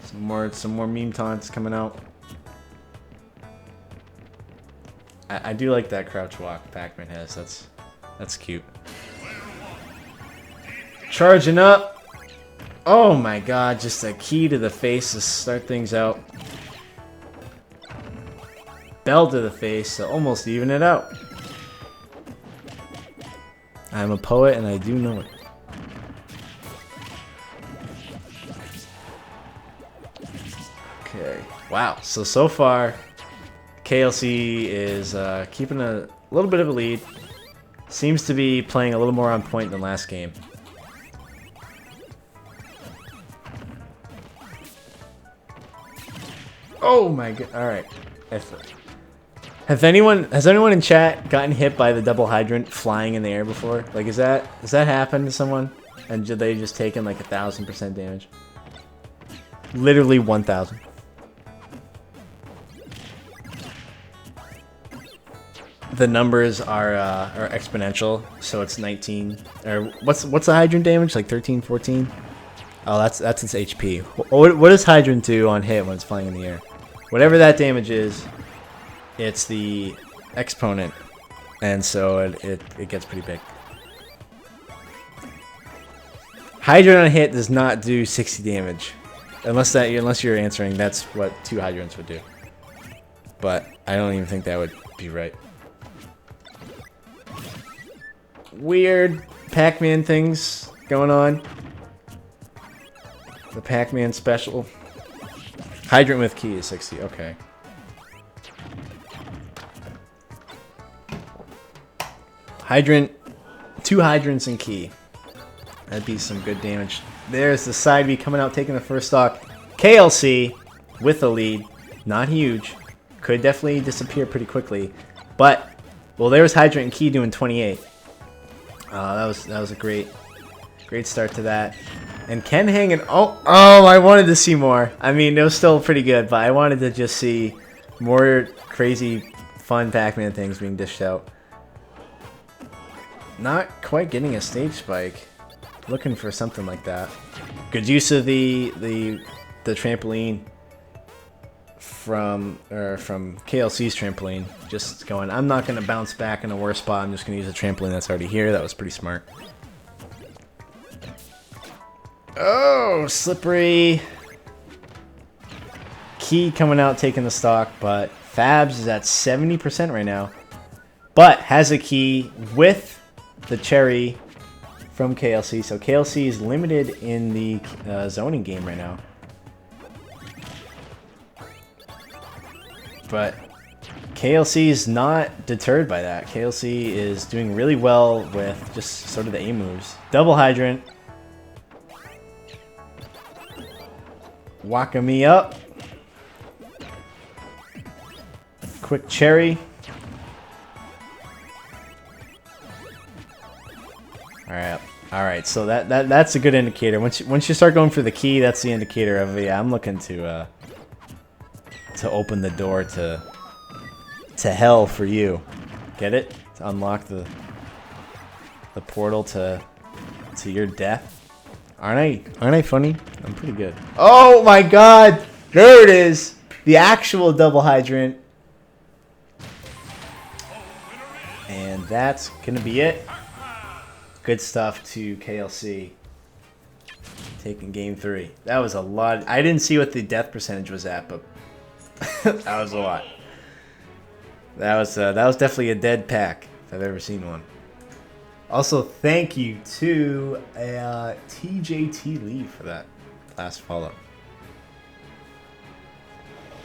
Some more meme taunts coming out. I do like that crouch walk Pac-Man has. That's cute. Charging up. Oh my god, just a key to the face to start things out. Bell to the face to almost even it out. I'm a poet and I do know it. Okay. Wow. So far, KLC is keeping a little bit of a lead. Seems to be playing a little more on point than last game. Oh my god. Alright. Has anyone in chat gotten hit by the double hydrant flying in the air before? Like, has that happened to someone? And did they just taken like 1000% damage? Literally 1000. The numbers are exponential, so it's 19. Or what's the hydrant damage? Like 13, 14? Oh, that's its HP. What does hydrant do on hit when it's flying in the air? Whatever that damage is. It's the exponent, and so it gets pretty big. Hydrant on a hit does not do 60 damage, unless you're answering that's what 2 hydrants would do. But I don't even think that would be right. Weird Pac-Man things going on. The Pac-Man special. Hydrant with key is 60. Okay. Hydrant, 2 hydrants and key. That'd be some good damage. There's the side B coming out, taking the first stock. KLC with the lead. Not huge. Could definitely disappear pretty quickly. But, well, there was Hydrant and Key doing 28. That was a great start to that. And Ken hanging. Oh, I wanted to see more. I mean, it was still pretty good, but I wanted to just see more crazy, fun Pac-Man things being dished out. Not quite getting a stage spike. Looking for something like that. Good use of the trampoline from KLC's trampoline. Just going, I'm not gonna bounce back in a worse spot. I'm just gonna use a trampoline that's already here. That was pretty smart. Oh, slippery. Key coming out, taking the stock, but Fabs is at 70% right now. But has a key with the cherry from KLC, so KLC is limited in the zoning game right now. But KLC is not deterred by that. KLC is doing really well with just sort of the A moves. Double Hydrant. Waka me up. Quick cherry. Alright, so that's a good indicator. Once you start going for the key, that's the indicator of, yeah, I'm looking to open the door to hell for you. Get it? To unlock the portal to your death. Aren't I funny? I'm pretty good. Oh my god! There it is! The actual double hydrant. And that's gonna be it. Good stuff to KLC. Taking game 3. That was a lot. I didn't see what the death percentage was at, but that was a lot. That was definitely a dead pack if I've ever seen one. Also, thank you to TJT Lee for that last follow.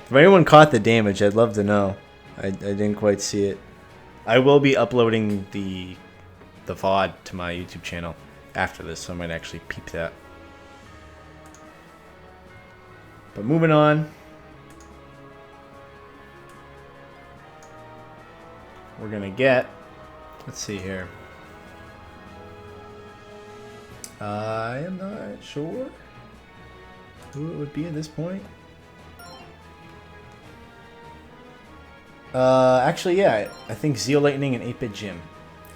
If anyone caught the damage, I'd love to know. I didn't quite see it. I will be uploading the VOD to my YouTube channel after this, so I might actually peep that. But moving on. We're gonna get, let's see here. I am not sure who it would be at this point. Actually, yeah, I think Zeo Lightning and 8-Bit Jim.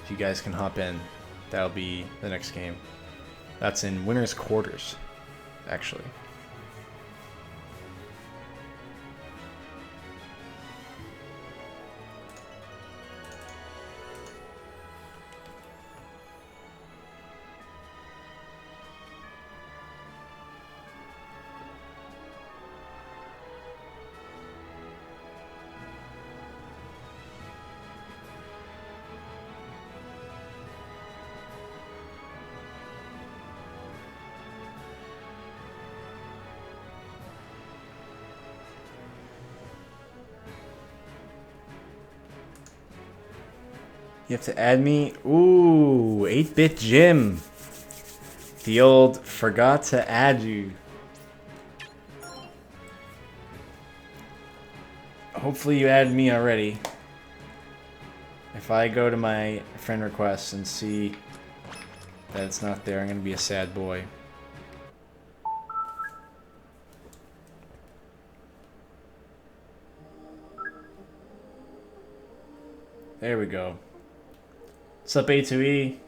If you guys can hop in, that'll be the next game. That's in winner's quarters, actually. You have to add me. Ooh, 8-Bit Jim. The old forgot to add you. Hopefully you added me already. If I go to my friend requests and see that it's not there, I'm going to be a sad boy. There we go. What's up, A2E?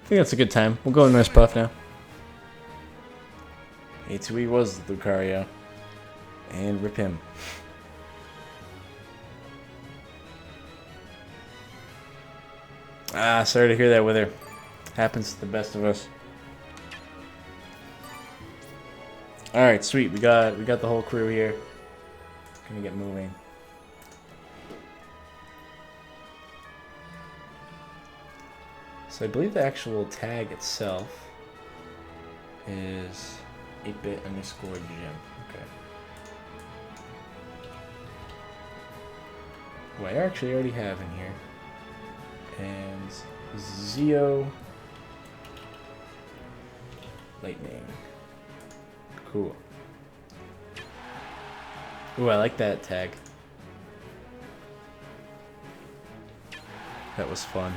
think that's a good time. We'll go with Nurse Puff now. A2E was Lucario. And rip him. Ah, sorry to hear that, Wither. Happens to the best of us. Alright, sweet. We got the whole crew here. Gonna get moving. So I believe the actual tag itself is 8-bit underscore Jim. Okay. Who I actually already have in here. And Zeo Lightning. Cool. Ooh, I like that tag. That was fun.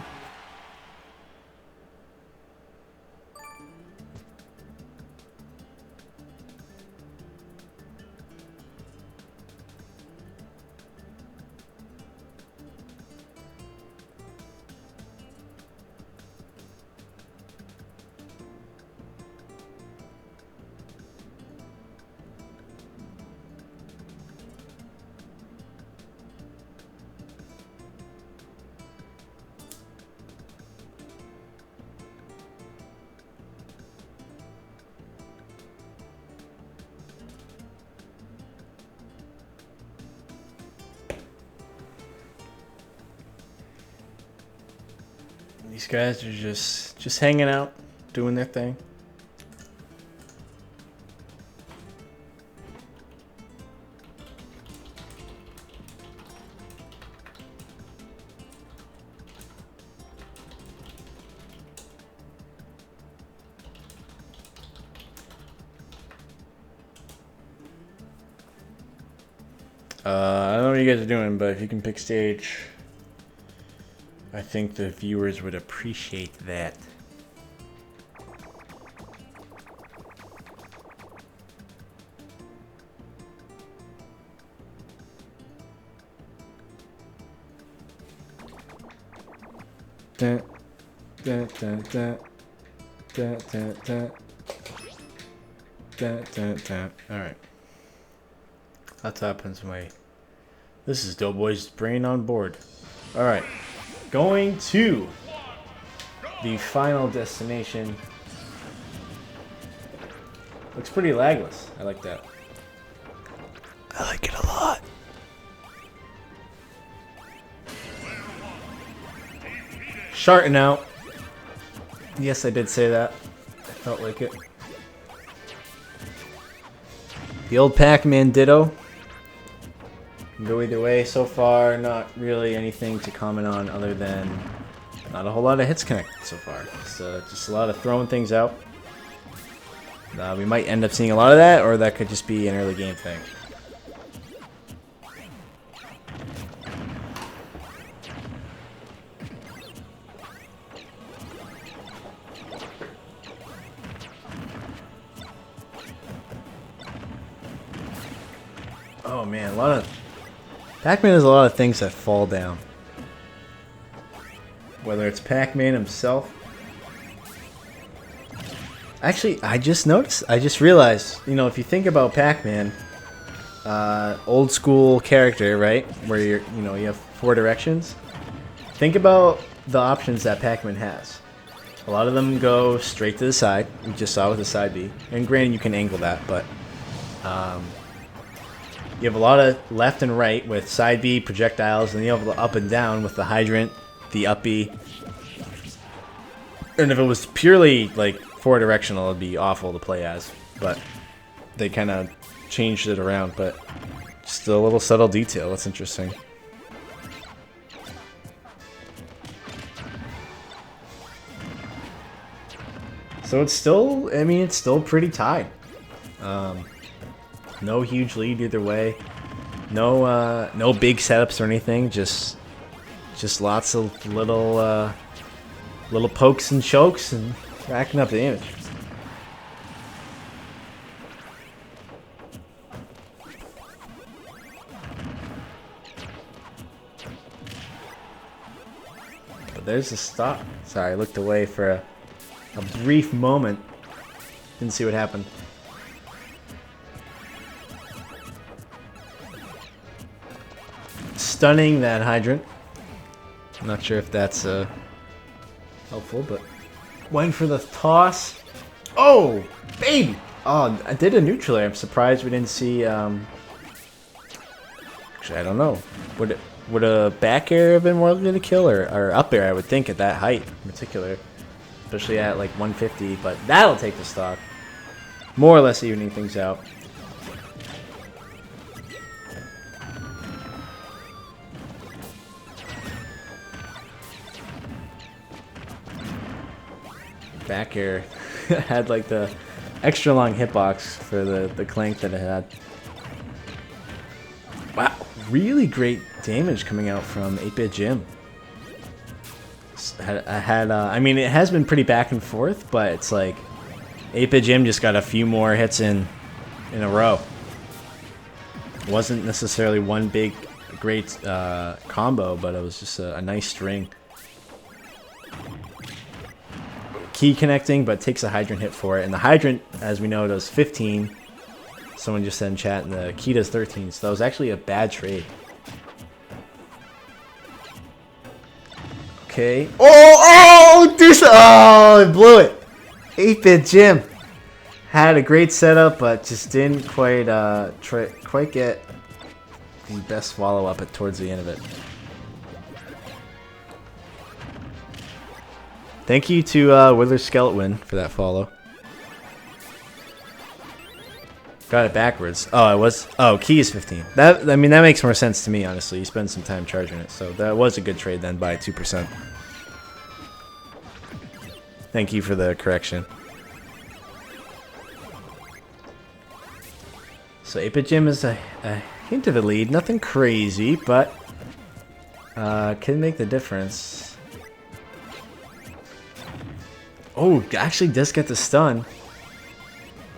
These guys are just hanging out, doing their thing. I don't know what you guys are doing, but if you can pick stage, I think the viewers would appreciate that. Dun, dun, dun, dun, dun, dun, dun. Dun, dun, dun. Alright. That's what happens when this is Doeboy's brain on board. Alright. Going to the final destination. Looks pretty lagless. I like that. I like it a lot. Sharting out. Yes, I did say that. I felt like it. The old Pac-Man ditto. Can go either way so far. Not really anything to comment on other than not a whole lot of hits connected so far. So just a lot of throwing things out. We might end up seeing a lot of that, or that could just be an early game thing. Oh man, a lot of Pac-Man has a lot of things that fall down. Whether it's Pac-Man himself. Actually, I just realized, you know, if you think about Pac-Man, old school character, right? Where you have 4 directions. Think about the options that Pac-Man has. A lot of them go straight to the side. We just saw with the side B. And granted, you can angle that, but you have a lot of left and right with side B projectiles, and you have the up and down with the hydrant, the up B. And if it was purely like 4 directional, it'd be awful to play as. But they kind of changed it around. But just a little subtle detail. That's interesting. So it's still, I mean, it's still pretty tied. No huge lead either way. No big setups or anything. Just lots of little pokes and chokes and racking up damage. But there's a stop. Sorry, I looked away for a brief moment. Didn't see what happened. Stunning that hydrant. I'm not sure if that's helpful, but went for the toss. Oh, baby! Oh, I did a neutral air. I'm surprised we didn't see. Actually, I don't know. Would a back air have been more likely to kill, or up air? I would think at that height in particular, especially at like 150. But that'll take the stock. More or less evening things out. Back air had like the extra long hitbox for the clank that it had. Wow, really damage coming out from 8-Bit Jim. I mean, it has been pretty back and forth, but it's like 8-Bit Jim just got a few more hits in a row. It wasn't necessarily one big great combo, but it was just a nice string. Key connecting, but takes a hydrant hit for it. And the hydrant, as we know, does 15. Someone just said in chat, and the key does 13. So that was actually a bad trade. Okay. Oh, it blew it. 8-Bit Jim had a great setup, but just didn't quite get the best follow up towards the end of it. Thank you to Wither Skeleton for that follow. Got it backwards. Oh, I was. Oh, key is 15. That makes more sense to me, honestly. You spend some time charging it, so that was a good trade then by 2%. Thank you for the correction. So 8-Bit Jim is a hint of a lead. Nothing crazy, but can make the difference. Oh, actually does get the stun.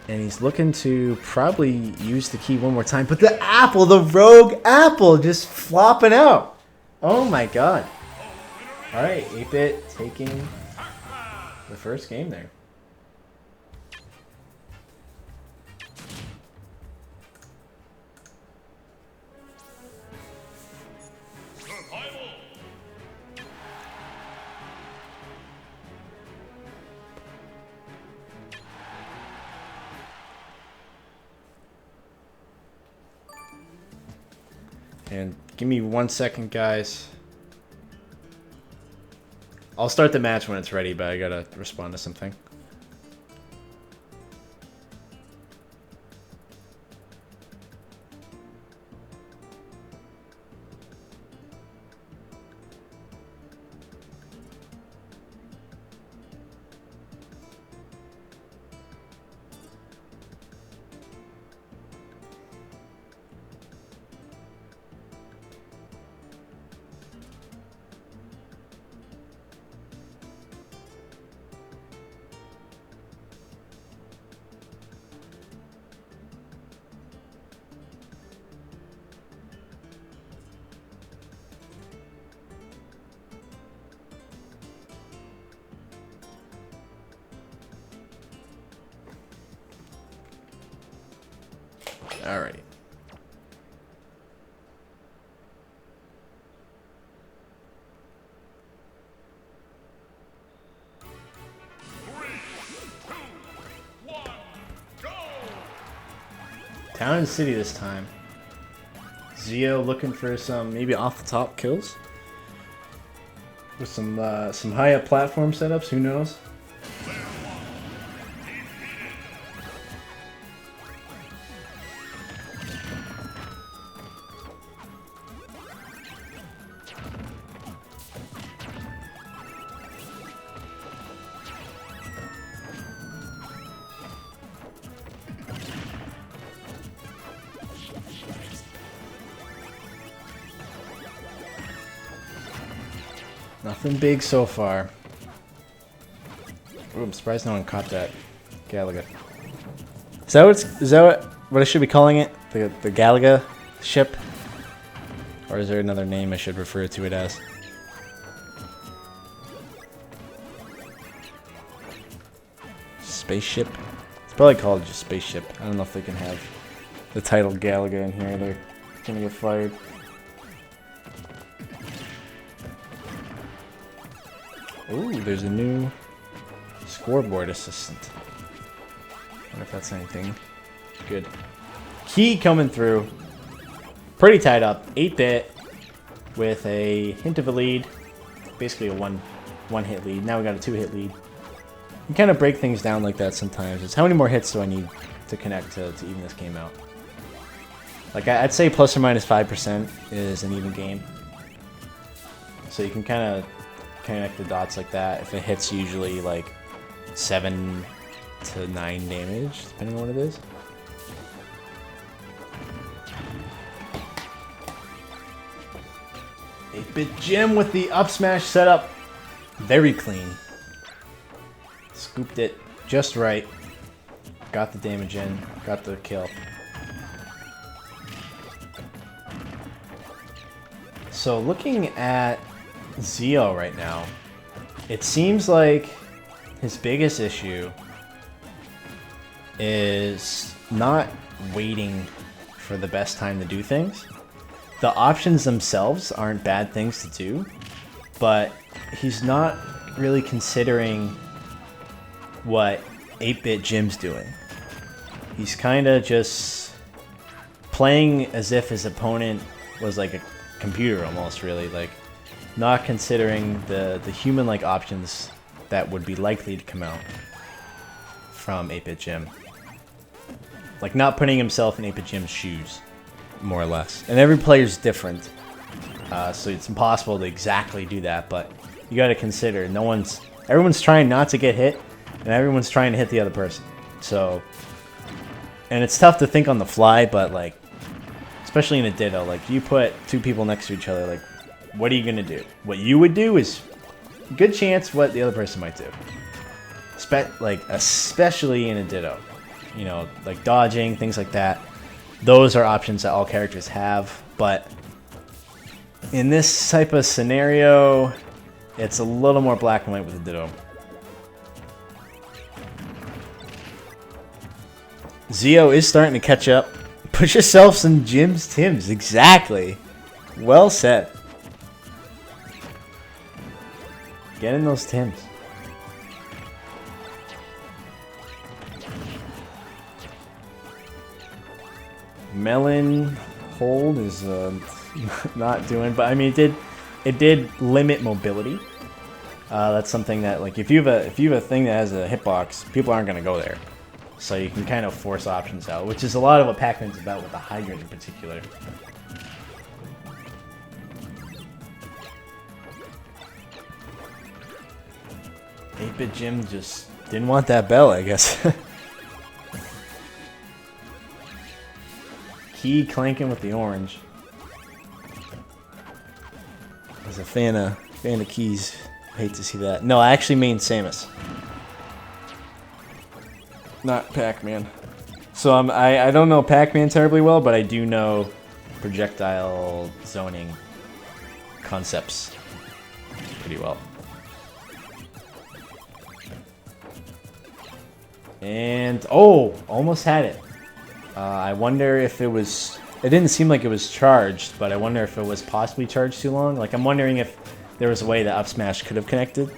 And he's looking to probably use the key one more time. But the apple, the rogue apple, just flopping out. Oh my god. Alright, 8-Bit taking the first game there. And give me 1 second, guys. I'll start the match when it's ready, but I gotta respond to something. Alright. Town and City this time. Zio looking for some maybe off the top kills with some high up platform setups. Who knows? Nothing big so far. Ooh, I'm surprised no one caught that Galaga. Is that what I should be calling it? The Galaga ship? Or is there another name I should refer to it as? spaceship. It's probably called just spaceship. I don't know if they can have the title Galaga in here. They're gonna get fired. Ooh, there's a new scoreboard assistant. Wonder if that's anything good. Key coming through. Pretty tied up. 8-bit with a hint of a lead. Basically a one hit lead. Now we got a 2-hit lead. You kind of break things down like that sometimes. It's how many more hits do I need to connect to even this game out? Like I'd say plus or minus 5% is an even game. So you can kind of connect the dots like that. If it hits usually like 7 to 9 damage, depending on what it is. Bit Jim with the up smash setup. Very clean. Scooped it just right. Got the damage in. Got the kill. So looking at Zio right now, it seems like his biggest issue is not waiting for the best time to do things. The options themselves aren't bad things to do, but he's not really considering what 8-bit Jim's doing. He's kind of just playing as if his opponent was like a computer almost, really, like not considering the human-like options that would be likely to come out from 8-bit Jim. Like not putting himself in 8-bit Jim's shoes, more or less. And every player's different, so it's impossible to exactly do that, but you got to consider everyone's trying not to get hit, and everyone's trying to hit the other person. So, and it's tough to think on the fly, but like, especially in a Ditto, like you put two people next to each other, like, what are you gonna do? What you would do is a good chance what the other person might do. Especially in a Ditto, you know, like dodging, things like that. Those are options that all characters have, but in this type of scenario, it's a little more black and white with the Ditto. Zio is starting to catch up. Put yourselves in Jim's Tims. Exactly. Well said. Get in those Tims. Melon hold is not doing, but I mean it did limit mobility. That's something that, like, if you have a thing that has a hitbox, people aren't gonna go there. So you can kind of force options out, which is a lot of what Pac-Man's about with the hydrant in particular. Eight-bit Jim just didn't want that bell, I guess. Key clanking with the orange. As a fan of Keys, I hate to see that. No, I actually mean Samus. Not Pac-Man. So I don't know Pac-Man terribly well, but I do know projectile zoning concepts pretty well. And, oh, almost had it. I wonder if it was... It didn't seem like it was charged, but I wonder if it was possibly charged too long. Like, I'm wondering if there was a way that up smash could have connected.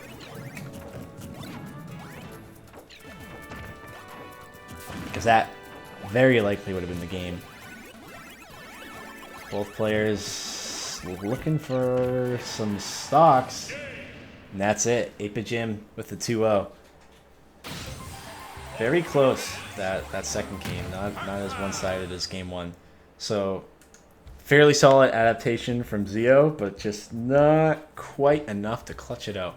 Because that very likely would have been the game. Both players looking for some stocks. And that's it. 8-bit Jim with the 2-0. Very close, that second game. Not as one-sided as game one. So, fairly solid adaptation from Zio, but just not quite enough to clutch it out.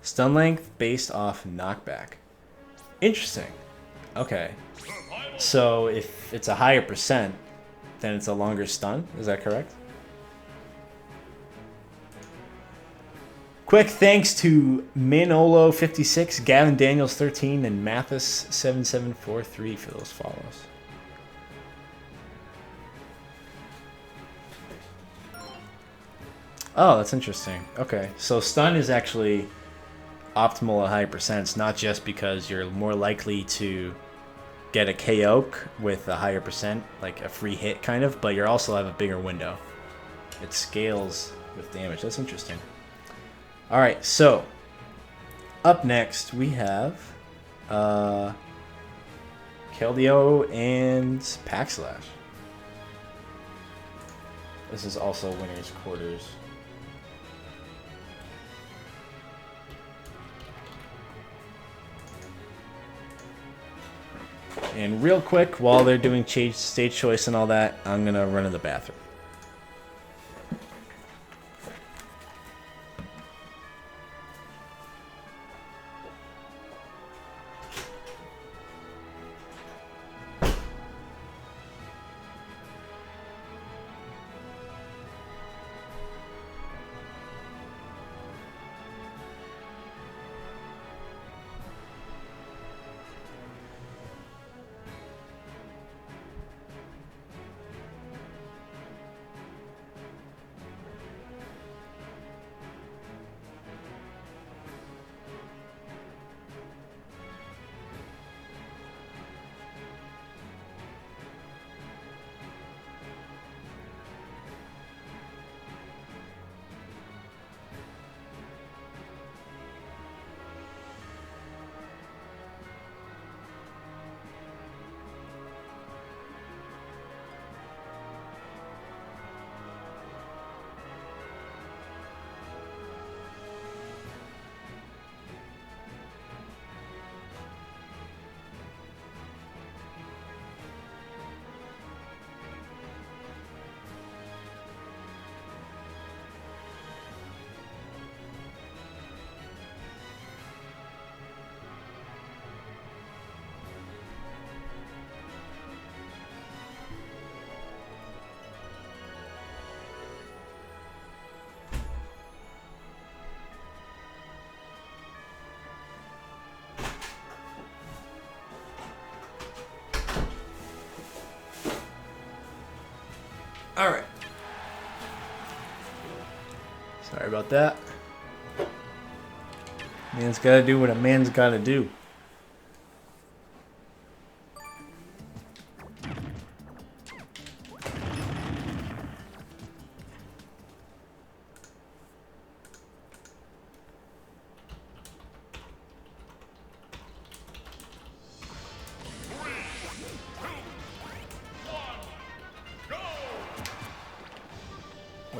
Stun length based off knockback. Interesting. Okay. So if it's a higher percent, then it's a longer stun. Is that correct? Quick thanks to Manolo56, Gavin Daniels 13, and Mathis 7743 for those follows. Oh, that's interesting. Okay, so stun is actually optimal at higher percents, not just because you're more likely to get a KO with a higher percent, like a free hit kind of, but you also have a bigger window. It scales with damage. That's interesting. Alright, so up next we have Keldeo and Pac-slash. This is also winner's quarters. And real quick, while they're doing stage choice and all that, I'm gonna run to the bathroom. Alright. Sorry about that. Man's gotta do what a man's gotta do.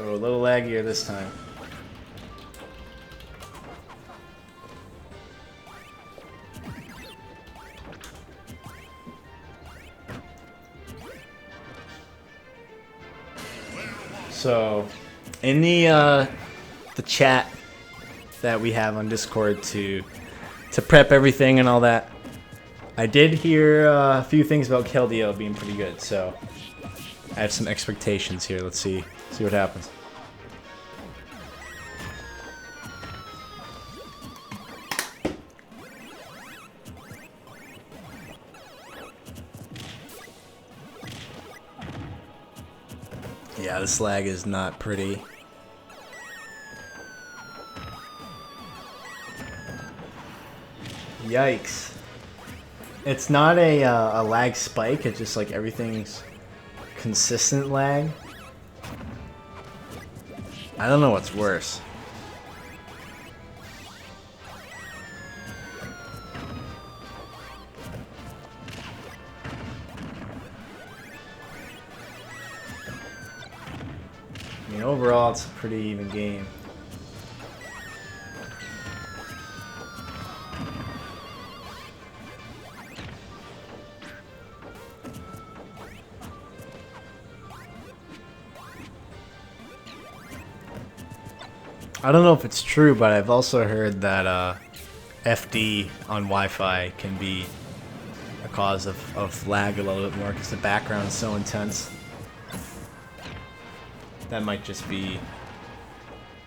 Oh, a little laggier this time. So, in the chat that we have on Discord to prep everything and all that, I did hear a few things about Keldeo being pretty good. So, I have some expectations here. Let's see what happens. Yeah, this lag is not pretty. Yikes. It's not a lag spike, it's just like everything's consistent lag. I don't know what's worse. I mean, overall, it's a pretty even game. I don't know if it's true, but I've also heard that FD on Wi-Fi can be a cause of lag a little bit more because the background is so intense. That might just be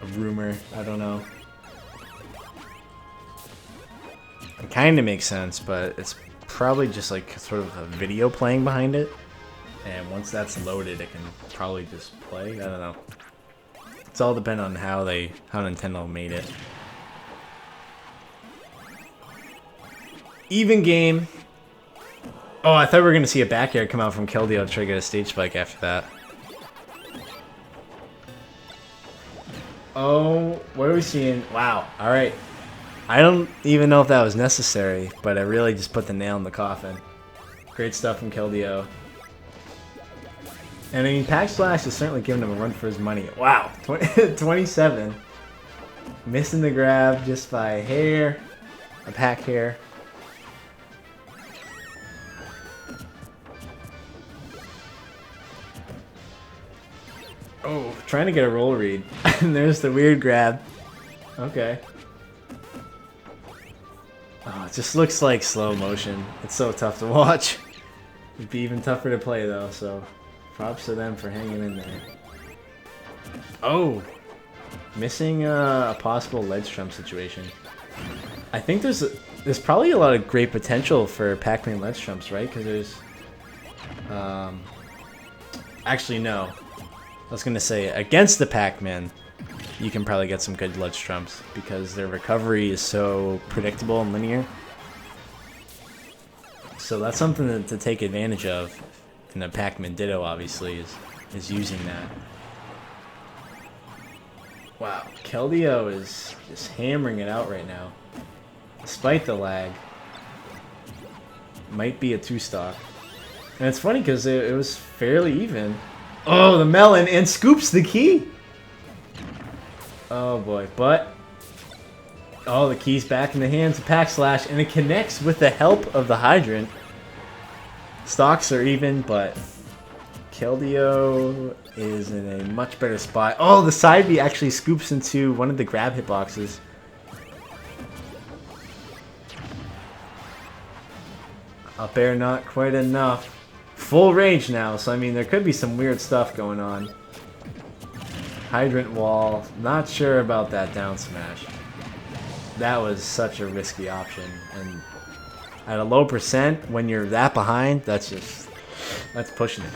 a rumor. I don't know. It kind of makes sense, but it's probably just like sort of a video playing behind it. And once that's loaded, it can probably just play. I don't know. It's all dependent on how Nintendo made it. Even game. Oh, I thought we were going to see a back air come out from Keldeo to try to get a stage spike after that. Oh, what are we seeing? Wow. All right. I don't even know if that was necessary, but I really just put the nail in the coffin. Great stuff from Keldeo. And I mean, pac-slash is certainly giving him a run for his money. Wow. 27. Missing the grab just by a hair. A pack hair. Oh, trying to get a roll read. And there's the weird grab. Okay. Oh, it just looks like slow motion. It's so tough to watch. It'd be even tougher to play though, so props to them for hanging in there. Oh! Missing a possible ledge trump situation. I think there's probably a lot of great potential for Pac-Man ledge trumps, right? Because there's... actually, no. I was going to say, against the Pac-Man, you can probably get some good ledge trumps because their recovery is so predictable and linear. So that's something to take advantage of. And the Pac-Man Ditto, obviously, is using that. Wow, Keldeo is just hammering it out right now. Despite the lag. Might be a 2-stock. And it's funny because it was fairly even. Oh, the melon, and scoops the key! Oh boy, but... oh, the key's back in the hands of pac-slash, and it connects with the help of the hydrant. Stocks are even, but... Keldeo is in a much better spot. Oh, the side B actually scoops into one of the grab hitboxes. Up air not quite enough. Full range now, so I mean there could be some weird stuff going on. Hydrant wall, not sure about that down smash. That was such a risky option, and at a low percent, when you're that behind, that's pushing it.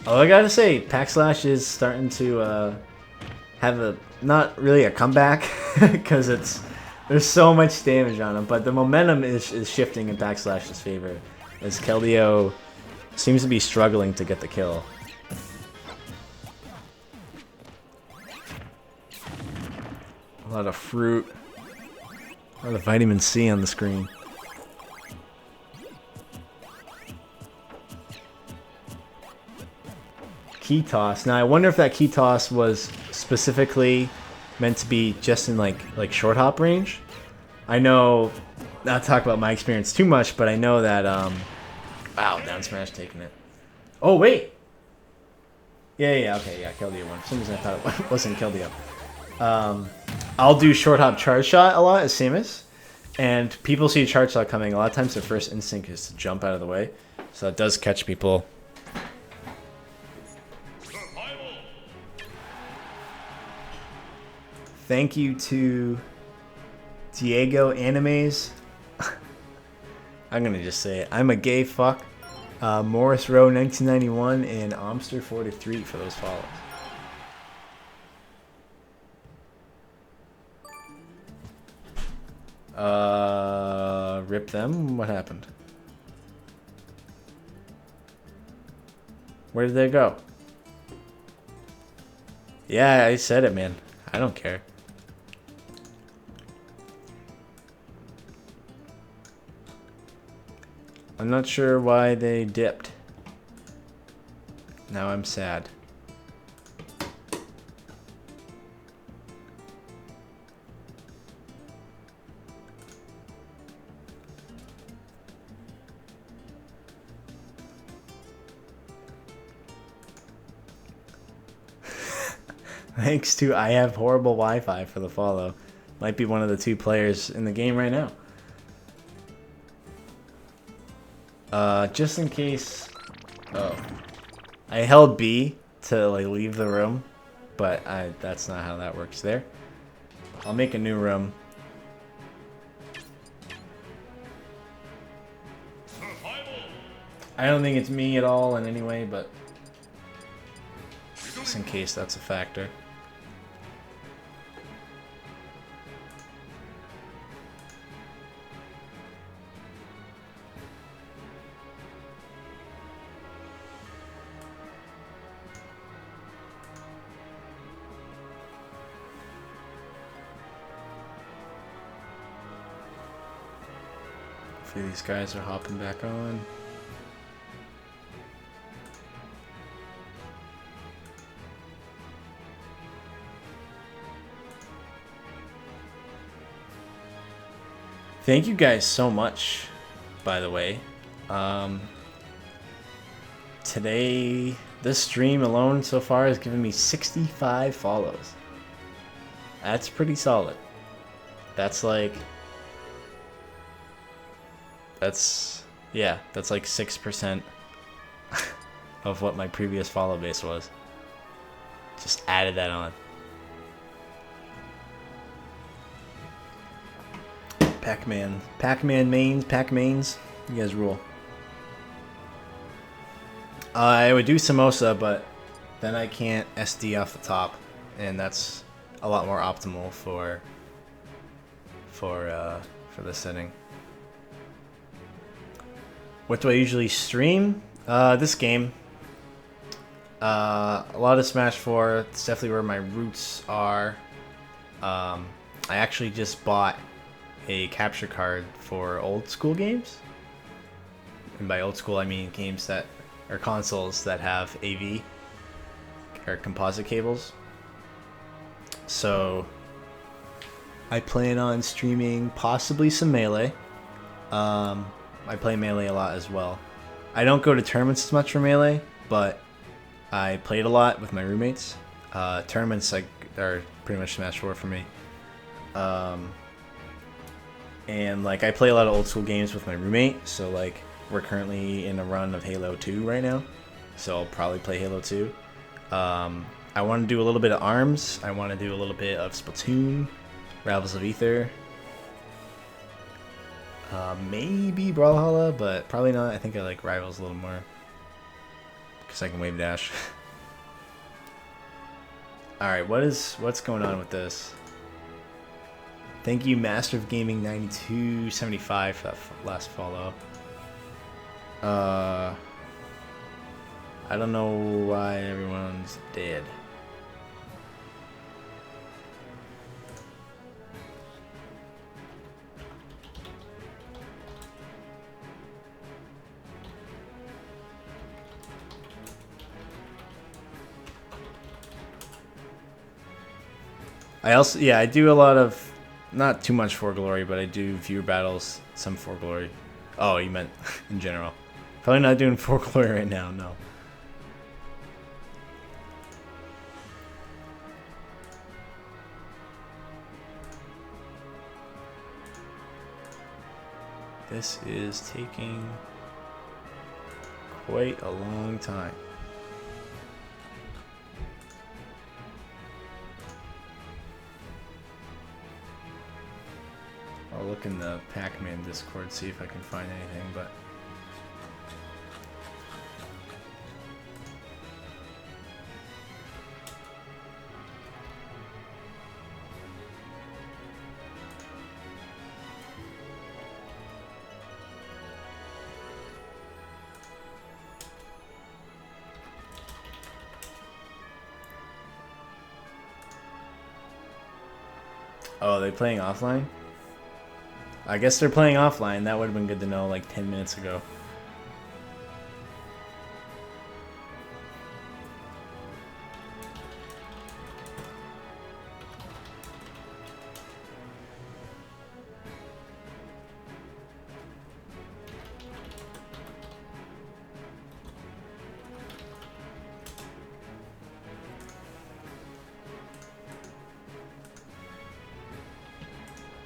Oh, I gotta say, pac-slash is starting to have not really a comeback, because there's so much damage on him, but the momentum is shifting in pac-slash's favor, as Keldeo seems to be struggling to get the kill. A lot of fruit, a lot of vitamin C on the screen. Key toss. Now I wonder if that key toss was specifically meant to be just in like short hop range. I know, not to talk about my experience too much, but I know that wow, down smash taking it. Oh wait. Yeah, okay, yeah, Keldeo won. For some reason I thought it wasn't Keldeo. I'll do short hop charge shot a lot as Samus, and people see a charge shot coming. A lot of times their first instinct is to jump out of the way, so that does catch people. Thank you to Diego Animes. I'm gonna just say it. I'm a gay fuck. Morris Rowe 1991 and Omster 43 for those follows. Rip them? What happened? Where did they go? Yeah, I said it, man. I don't care. I'm not sure why they dipped. Now I'm sad. Thanks to I Have Horrible Wi-Fi for the follow. Might be one of the 2 players in the game right now. Just in case... oh. I held B to like leave the room, but that's not how that works there. I'll make a new room. I don't think it's me at all in any way, but just in case that's a factor. Hopefully these guys are hopping back on. Thank you guys so much, by the way. Today, this stream alone so far has given me 65 follows. That's pretty solid. That's like... That's like 6% of what my previous follow base was. Just added that on. Pac-Man. Pac-Man mains, Pac-Mains. You guys rule. I would do Samosa, but then I can't SD off the top. And that's a lot more optimal for this setting. What do I usually stream? This game. A lot of Smash 4. It's definitely where my roots are. I actually just bought a capture card for old school games. And by old school, I mean games that are consoles that have AV or composite cables. So I plan on streaming possibly some Melee. I play Melee a lot as well. I don't go to tournaments as much for Melee, but I played a lot with my roommates. Tournaments are pretty much Smash 4 for me. And like I play a lot of old school games with my roommate, so like we're currently in a run of Halo 2 right now, so I'll probably play Halo 2. I want to do a little bit of ARMS. I want to do a little bit of Splatoon, Rivals of Ether. Maybe Brawlhalla, but probably not. I think I like Rivals a little more because I can wave dash. All right, what's going on with this? Thank you, Master of Gaming 9275 for that last follow. I don't know why everyone's dead. I do a lot of, not too much For Glory, but I do viewer battles, some For Glory. Oh, you meant in general. Probably not doing For Glory right now, no. This is taking quite a long time. I'll look in the Pac-Man Discord, see if I can find anything, but... Oh, they're playing offline? I guess they're playing offline. That would have been good to know like 10 minutes ago.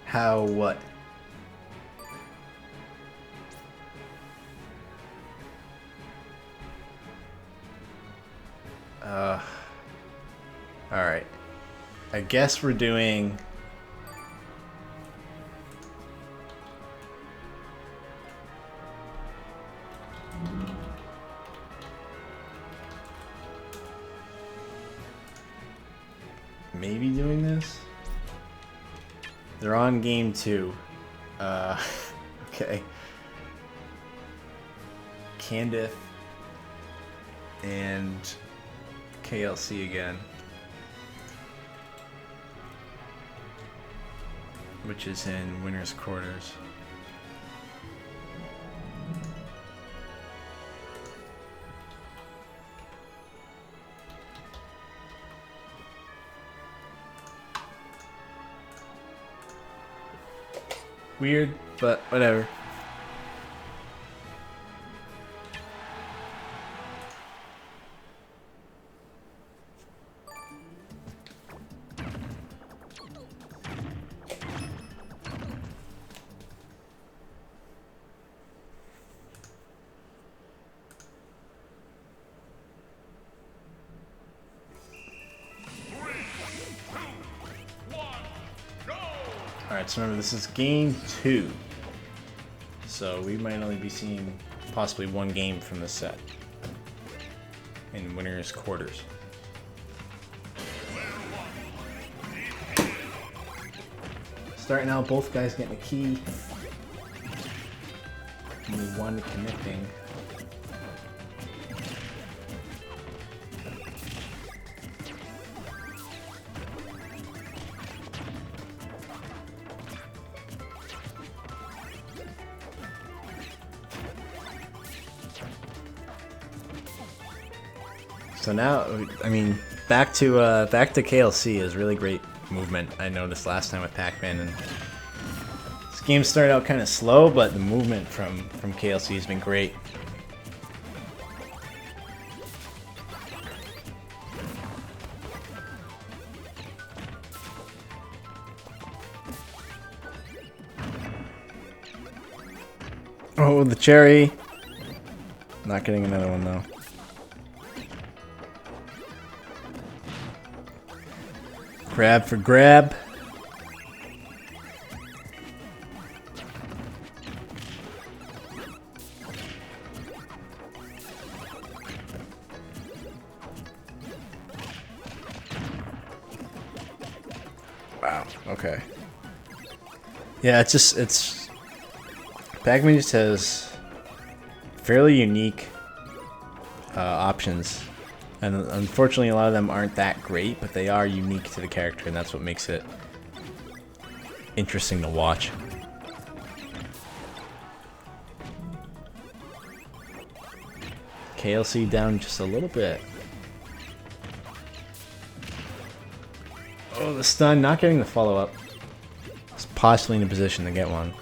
How what? Alright. I guess we're doing... maybe doing this? They're on game 2. Okay. Candiff and KLC again. Which is in winner's quarters. Weird, but whatever. Alright, so remember this is game 2. So we might only be seeing possibly one game from this set. In winner's quarters. Starting out, both guys getting a key. Only one connecting. So now, I mean, back to KLC is really great movement. I noticed last time with Pac-Man, and this game started out kind of slow, but the movement from KLC has been great. Oh, the cherry! Not getting another one though. Grab for grab. Wow, okay. Yeah, it's Pac-Man just has fairly unique options. And unfortunately, a lot of them aren't that great, but they are unique to the character, and that's what makes it interesting to watch. KLC down just a little bit. Oh, the stun, not getting the follow-up. It's possibly in a position to get one.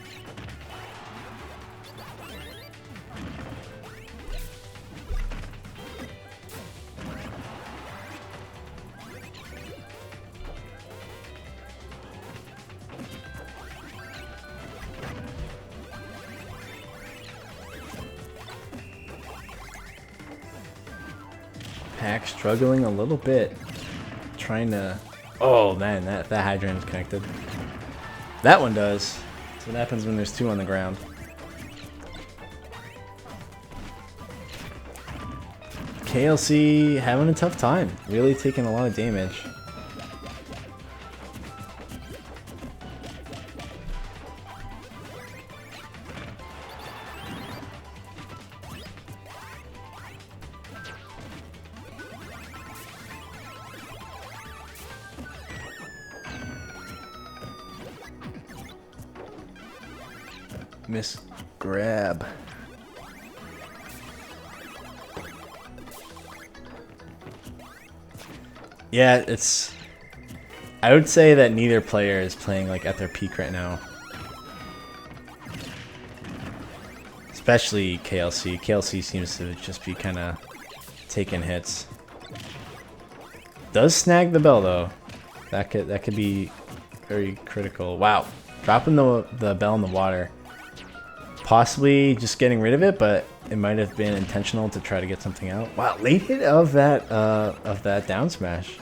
Pac struggling a little bit, trying to. Oh man, that hydrant is connected. That one does. That's what happens when there's two on the ground. KLC having a tough time, really taking a lot of damage. Miss grab. Yeah, it's. I would say that neither player is playing like at their peak right now. Especially KLC. KLC seems to just be kind of taking hits. Does snag the bell though. That could be very critical. Wow, dropping the bell in the water. Possibly just getting rid of it, but it might have been intentional to try to get something out. Wow, late hit of that down smash.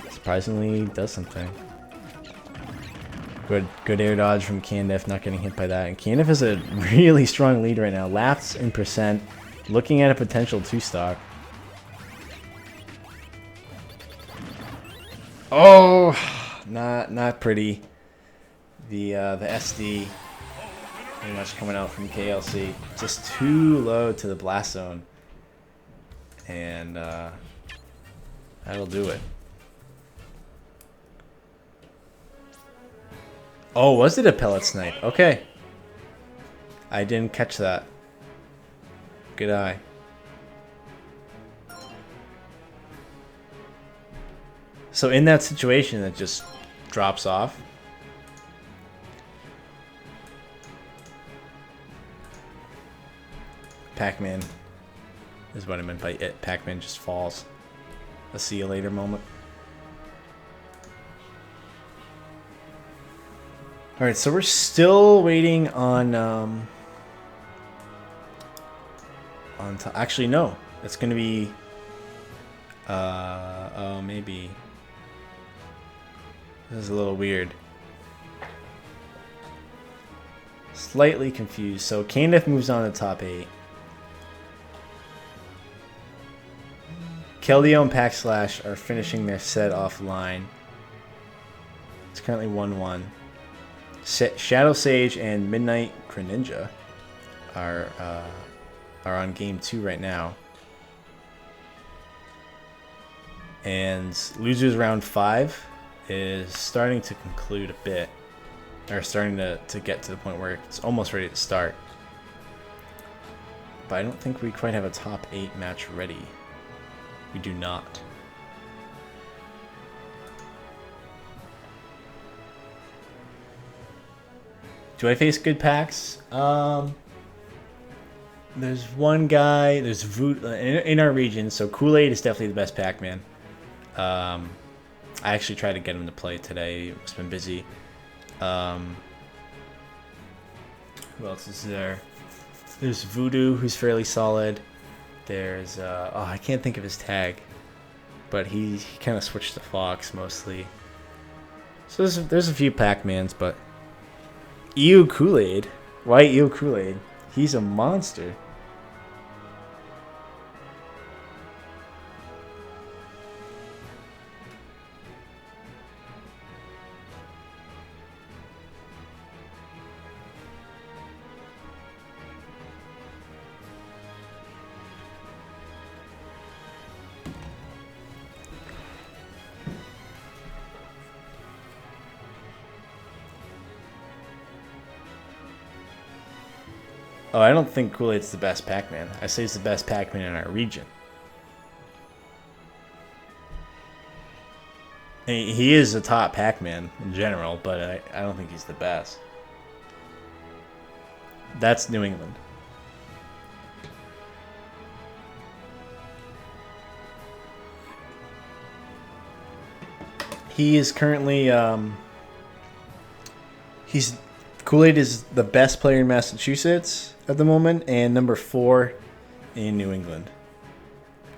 Surprisingly does something. Good air dodge from Candiff, not getting hit by that. And Candiff has a really strong lead right now. Laps in percent, looking at a potential 2-stock. Oh, not pretty. The SD. Pretty much coming out from KLC. Just too low to the blast zone. And that'll do it. Oh, was it a pellet snipe? Okay. I didn't catch that. Good eye. So in that situation, it just drops off. Pac-Man is what I meant by it. Pac-Man just falls. A see you later moment. Alright, so we're still waiting on actually, no. It's going to be... oh, maybe... This is a little weird. Slightly confused. So, Kandith moves on to top 8. Keldeo and pac-slash are finishing their set offline. It's currently 1-1. Shadow Sage and Midnight Greninja are on game 2 right now. And losers round 5 is starting to conclude a bit. Or starting to get to the point where it's almost ready to start. But I don't think we quite have a top 8 match ready. We do not. Do I face good packs? There's one guy. There's in our region. So Kool-Aid is definitely the best Pac-Man. I actually tried to get him to play today. It's been busy. Who else is there? There's Voodoo, who's fairly solid. There's oh, I can't think of his tag, but he kind of switched to Fox mostly. So there's a few Pac-Mans, but Ew Kool-Aid, White Ew Kool-Aid, he's a monster. Oh, I don't think Kool-Aid's the best Pac-Man. I say he's the best Pac-Man in our region. He is a top Pac-Man in general, but I don't think he's the best. That's New England. He is currently Kool-Aid is the best player in Massachusetts at the moment and number 4 in New England.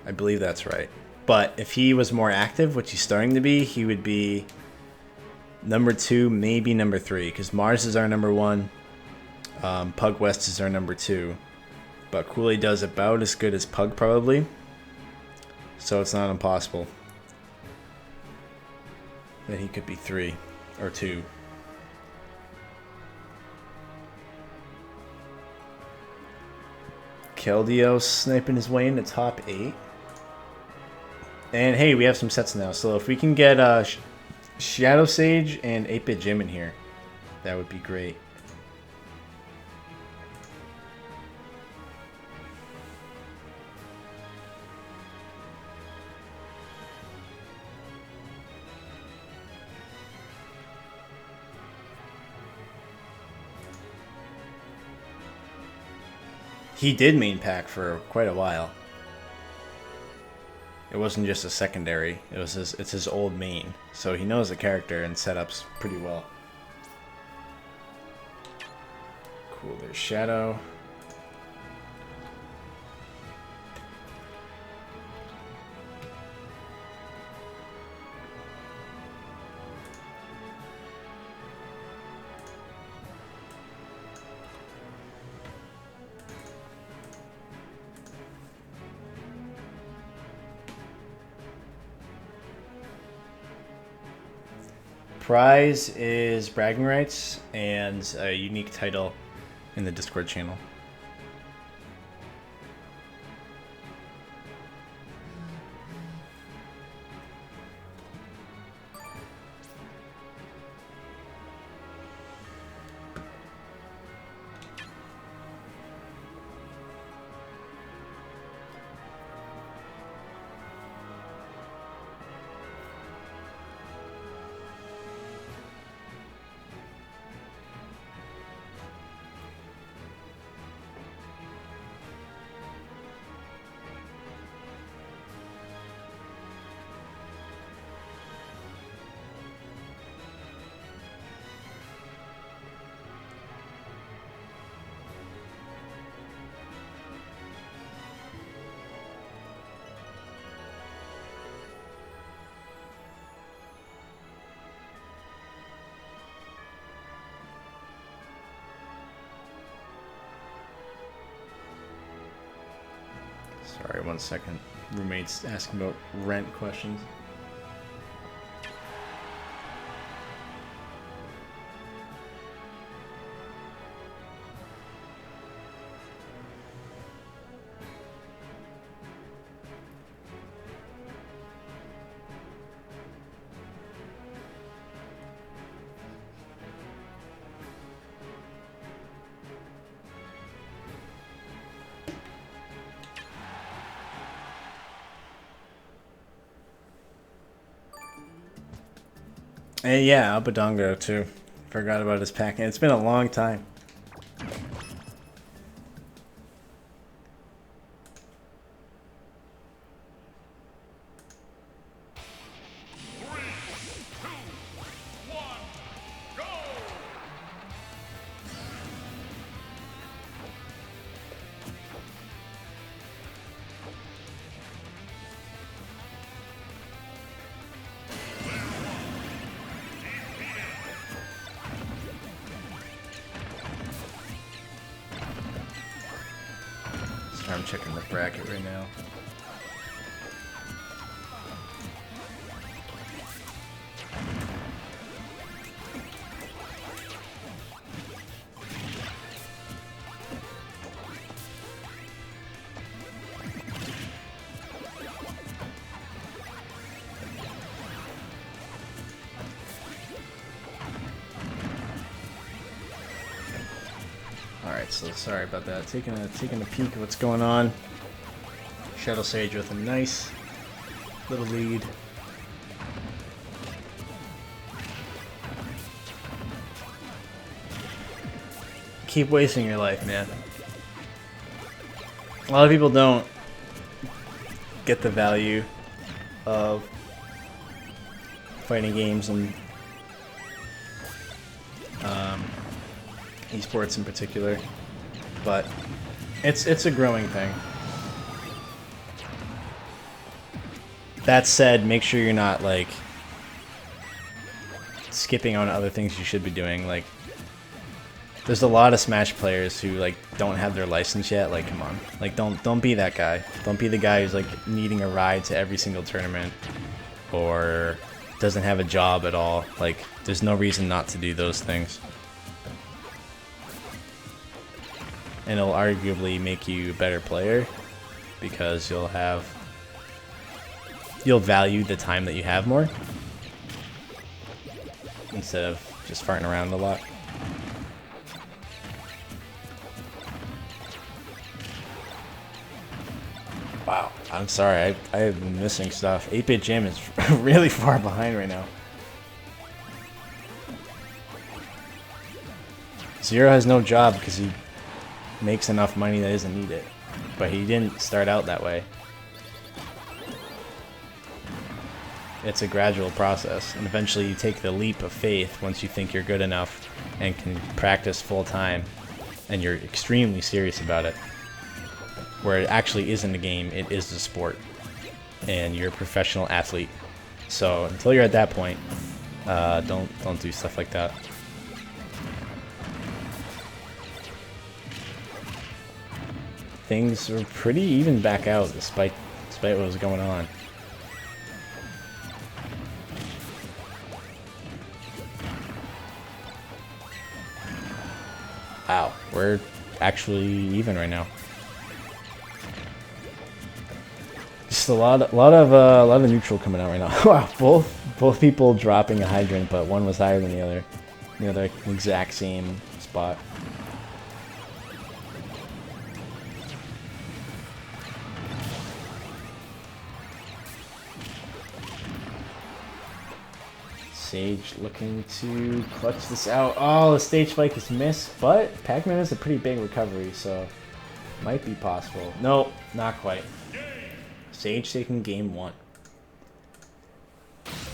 I believe that's right. But if he was more active, which he's starting to be, he would be number 2, maybe number 3, because Mars is our number 1, Pug West is our number 2, but Kool-Aid does about as good as Pug probably, so it's not impossible that he could be 3 or 2. Keldeo sniping his way into top 8. And hey, we have some sets now. So if we can get Shadow Sage and 8-Bit Jim in here, that would be great. He did main pack for quite a while. It wasn't just a secondary. It's his old main, so he knows the character and setups pretty well. Cool. There's Shadow. Prize is bragging rights and a unique title in the Discord channel. Sorry, 1 second. Roommates asking about rent questions. And yeah, Abadongo too. Forgot about his Pac-Man. It's been a long time. I'm checking the bracket right now. Alright, so sorry about that. Taking a peek at what's going on. Shadow Sage with a nice little lead. Keep wasting your life, man. A lot of people don't get the value of fighting games and esports in particular, but it's a growing thing. That said, make sure you're not like skipping on other things you should be doing. Like, there's a lot of Smash players who like don't have their license yet. Like, come on, like don't be that guy. Don't be the guy who's like needing a ride to every single tournament or doesn't have a job at all. Like, there's no reason not to do those things. And it'll arguably make you a better player because you'll value the time that you have more instead of just farting around a lot. Wow, I'm sorry, I have been missing stuff. 8-Bit Jim is really far behind right now. Zero has no job because he makes enough money that doesn't need it, but he didn't start out that way. It's a gradual process, and eventually you take the leap of faith once you think you're good enough and can practice full time and you're extremely serious about it, where it actually isn't a game, it is a sport and you're a professional athlete. So until you're at that point, don't do stuff like that. Things were pretty even back out despite what was going on. Wow, we're actually even right now. Just a lot of neutral coming out right now. Wow, both people dropping a hydrant, but one was higher than the other. The other exact same spot. Sage looking to clutch this out. Oh, the stage spike is missed, but Pac-Man has a pretty big recovery, so might be possible. Nope, not quite. Sage taking game 1.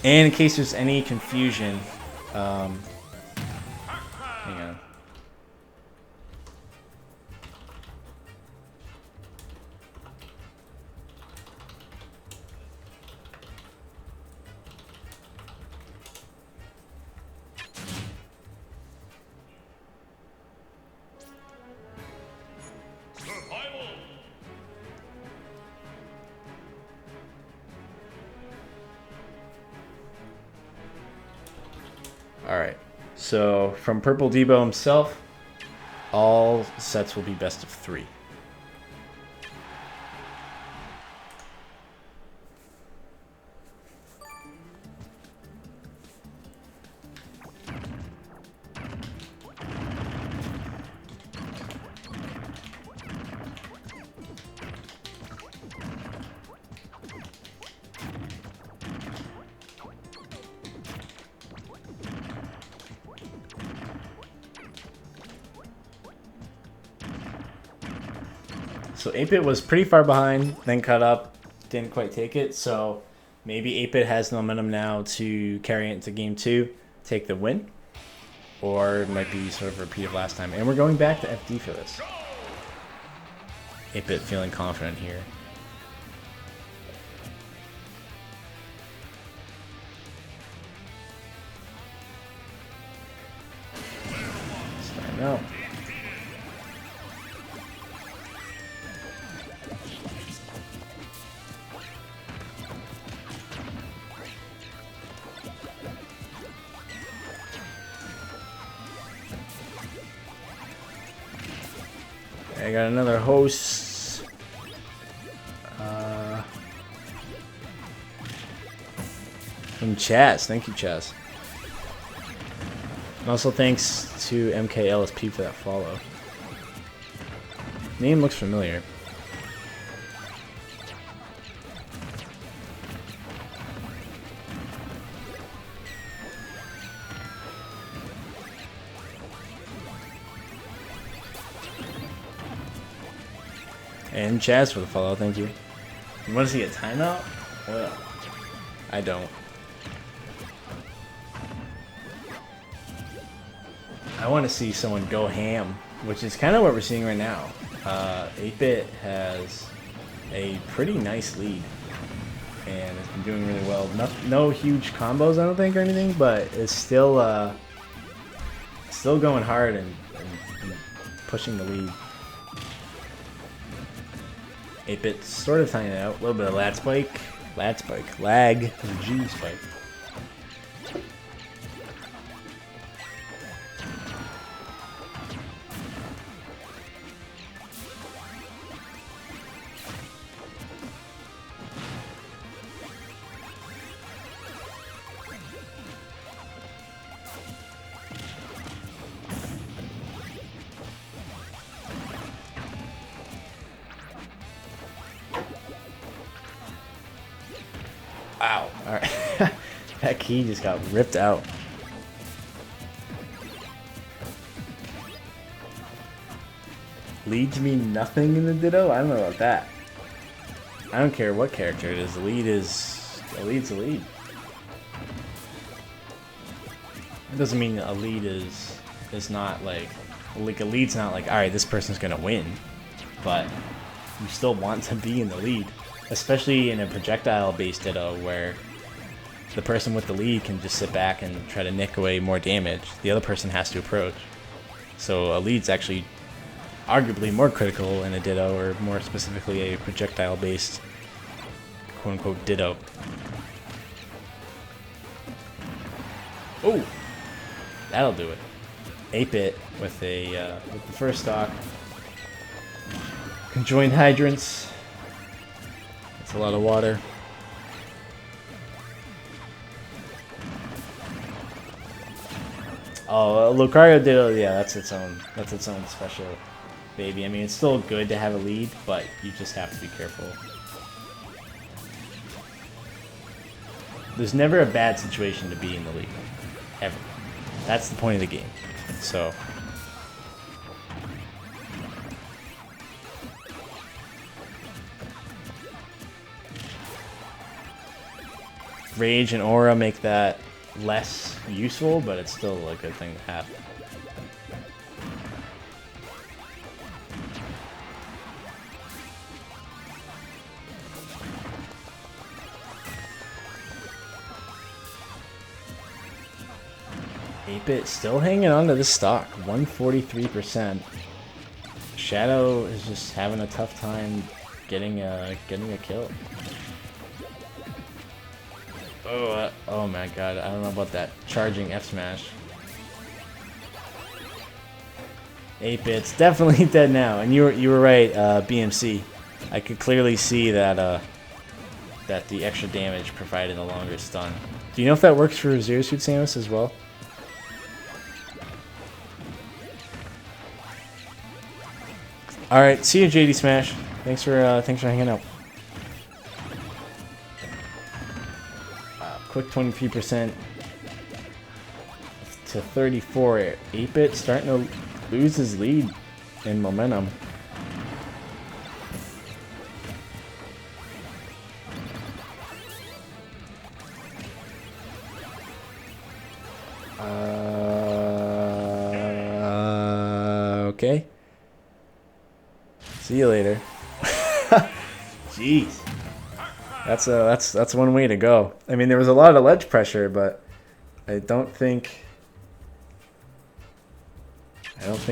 And in case there's any confusion, hang on. Alright, so from Purple Debo himself, all sets will be best of 3. So 8-Bit was pretty far behind, then cut up, didn't quite take it. So maybe 8-Bit has the momentum now to carry it into game 2, take the win. Or it might be sort of a repeat of last time. And we're going back to FD for this. 8-Bit feeling confident here. Starting out. I got another host. From Chaz. Thank you, Chaz. And also thanks to MKLSP for that follow. Name looks familiar. And Chaz for the follow, thank you. You want to see a timeout? Well, I don't. I want to see someone go ham, which is kind of what we're seeing right now. 8-Bit has a pretty nice lead and has been doing really well. No huge combos, I don't think, or anything, but it's still going hard and pushing the lead. 8-Bit sort of tying it out. A little bit of lag, the G spike. Wow. Alright. That key just got ripped out. Lead to mean nothing in the Ditto? I don't know about that. I don't care what character it is. The lead's a lead. It doesn't mean a lead is not like a lead's not like, alright, this person's gonna win. But you still want to be in the lead. Especially in a projectile-based Ditto where the person with the lead can just sit back and try to nick away more damage. The other person has to approach. So a lead's actually arguably more critical in a Ditto, or more specifically a projectile-based quote-unquote Ditto. Oh! That'll do it. 8-Bit with the first stock. Conjoined hydrants. That's a lot of water. Oh, Lucario Ditto, yeah, that's its own special baby. I mean, it's still good to have a lead, but you just have to be careful. There's never a bad situation to be in the lead. Ever. That's the point of the game. So Rage and Aura make that less useful, but it's still a good thing to have. Bit still hanging on to this stock, 143%. Shadow is just having a tough time getting a kill. Oh my god, I don't know about that charging F smash. 8-bit's definitely dead now, and you were right, BMC. I could clearly see that that the extra damage provided a longer stun. Do you know if that works for Zero Suit Samus as well? All right, see you, JD Smash. Thanks for hanging out. Quick 23% to 34. 8-bit starting to lose his lead in momentum. Okay. See you later. Jeez. That's one way to go. I mean, there was a lot of ledge pressure, but I don't think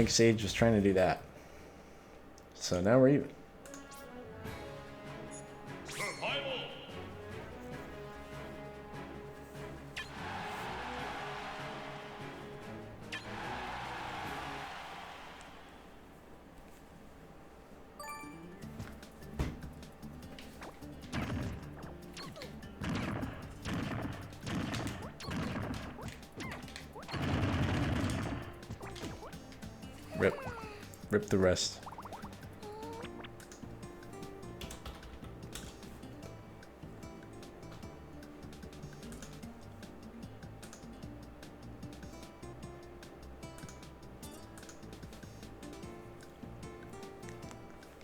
Sage was trying to do that. So now we're even. Rip the rest.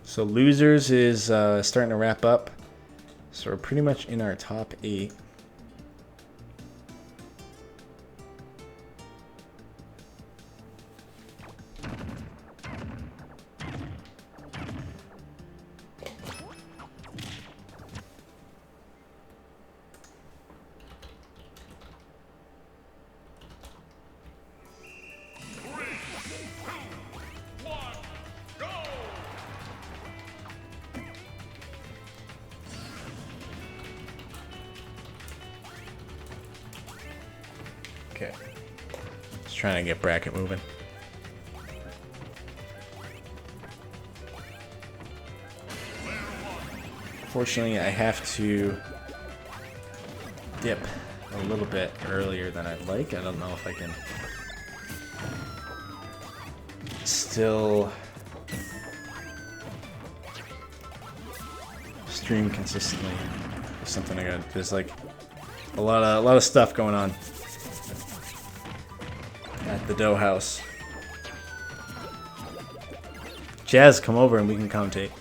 So losers is starting to wrap up. So we're pretty much in our top 8. Okay. Just trying to get bracket moving. Fortunately, I have to dip a little bit earlier than I'd like. I don't know if I can still stream consistently. It's something I got. There's like a lot of stuff going on at the Doe house. Jazz, come over and we can commentate.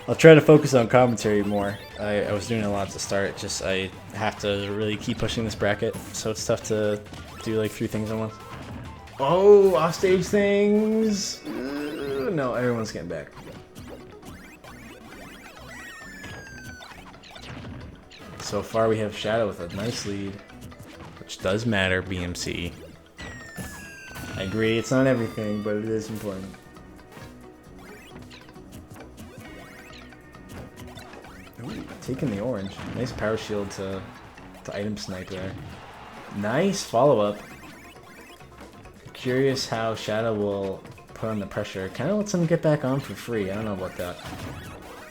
I'll try to focus on commentary more. I was doing a lot to start. Just I have to really keep pushing this bracket, so it's tough to do like 3 things at once. Oh, offstage things. No, everyone's getting back. So far we have Shadow with a nice lead, which does matter, BMC. I agree, it's not everything, but it is important. Ooh, taking the orange. Nice power shield to item snipe there. Nice follow-up. Curious how Shadow will put on the pressure. Kind of lets him get back on for free. I don't know about that.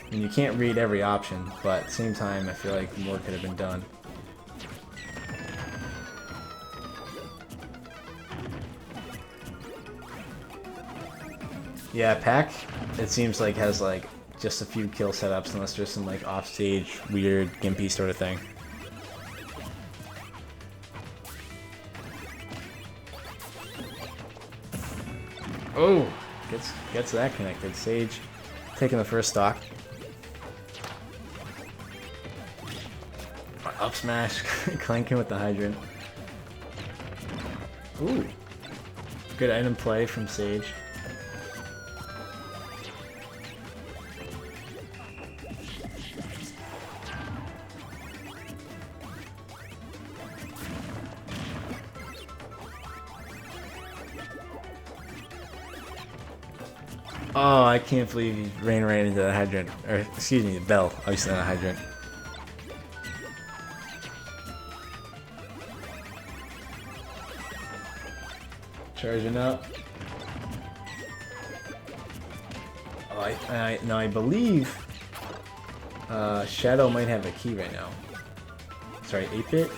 I mean, you can't read every option, but at the same time, I feel like more could have been done. Yeah, Pac, it seems like has like just a few kill setups unless there's some like offstage weird gimpy sort of thing. Oh, gets that connected. Sage taking the first stock. Up smash, clanking with the hydrant. Ooh, good item play from Sage. Oh, I can't believe he ran right into the hydrant. Or, excuse me, the bell. Obviously not a hydrant. Charging up. Oh, now I believe Shadow might have a key right now. Sorry, 8-bit?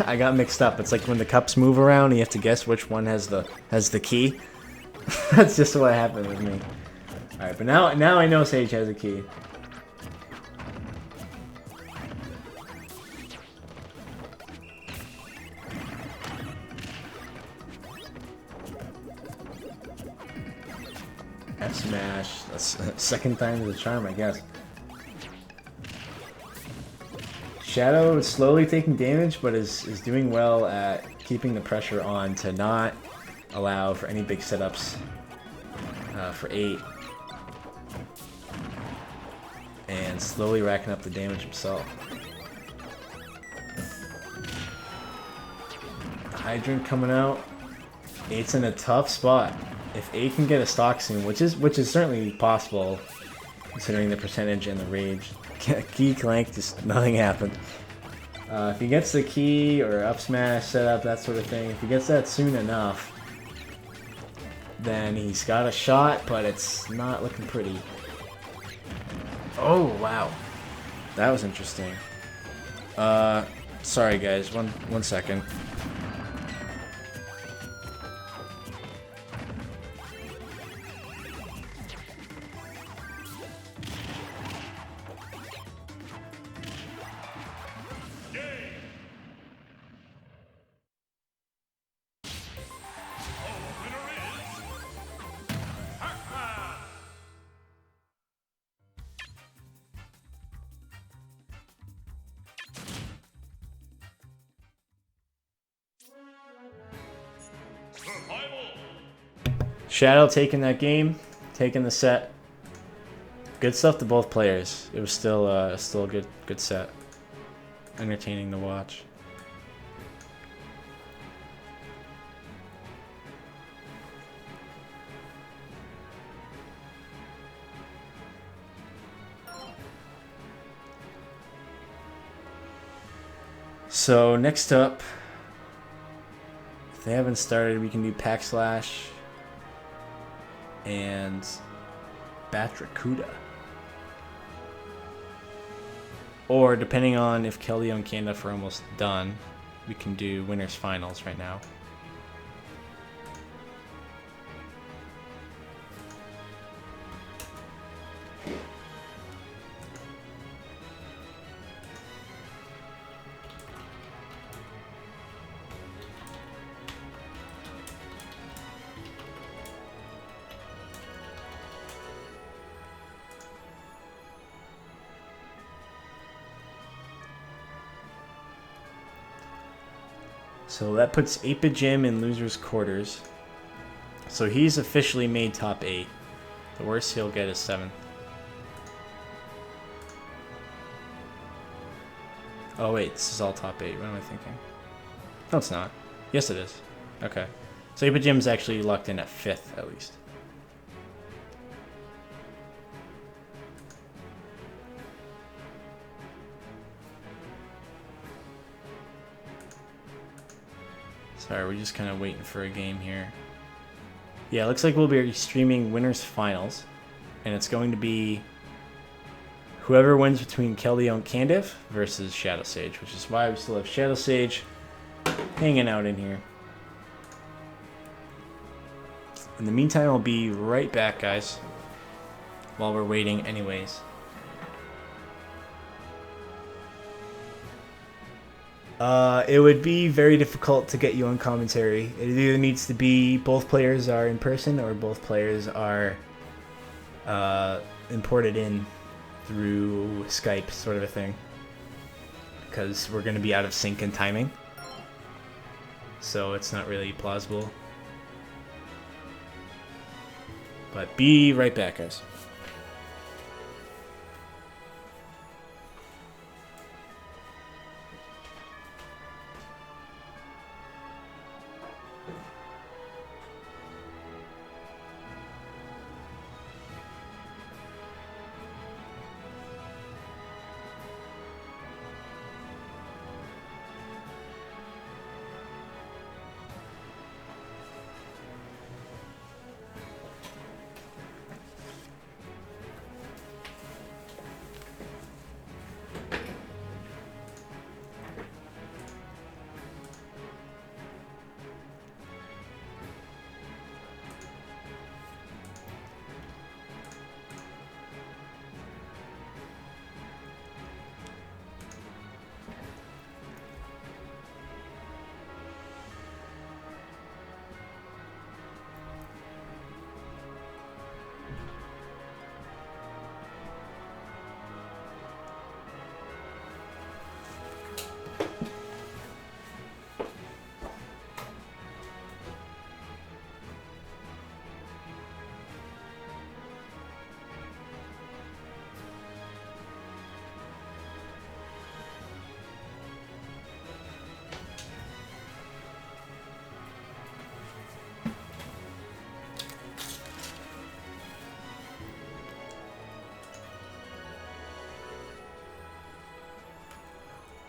I got mixed up. It's like when the cups move around, you have to guess which one has the key. That's just what happened with me. Alright, but now I know Sage has a key. F smash. That's second time to the charm, I guess. Shadow is slowly taking damage, but is doing well at keeping the pressure on to not allow for any big setups for 8. And slowly racking up the damage himself. Hydrant coming out. 8's in a tough spot. If 8 can get a stock soon, which is certainly possible, considering the percentage and the rage. Key clank, just nothing happened. If he gets the key or up smash setup, that sort of thing, if he gets that soon enough, then he's got a shot, but it's not looking pretty. Oh, wow. That was interesting. Sorry guys, one second. Shadow taking that game, taking the set. Good stuff to both players. It was still a good set. Entertaining to watch. So next up, if they haven't started, we can do Pac-slash and Batracuda. Or depending on if Kelly and Candiff are almost done, we can do winners finals right now. So that puts 8-Bit Jim in loser's quarters. So he's officially made top 8. The worst he'll get is 7th. Oh wait, this is all top 8. What am I thinking? No, it's not. Yes, it is. Okay. So 8-Bit Jim's actually locked in at 5th at least. Sorry, we're just kind of waiting for a game here. Yeah, it looks like we'll be streaming winners finals, and it's going to be whoever wins between Keldeo and Candiff versus Shadow Sage, which is why we still have Shadow Sage hanging out in here. In the meantime, I'll be right back, guys, while we're waiting anyways. It would be very difficult to get you on commentary. It either needs to be both players are in person or both players are imported in through Skype, sort of a thing. Because we're going to be out of sync in timing. So it's not really plausible. But be right back, guys.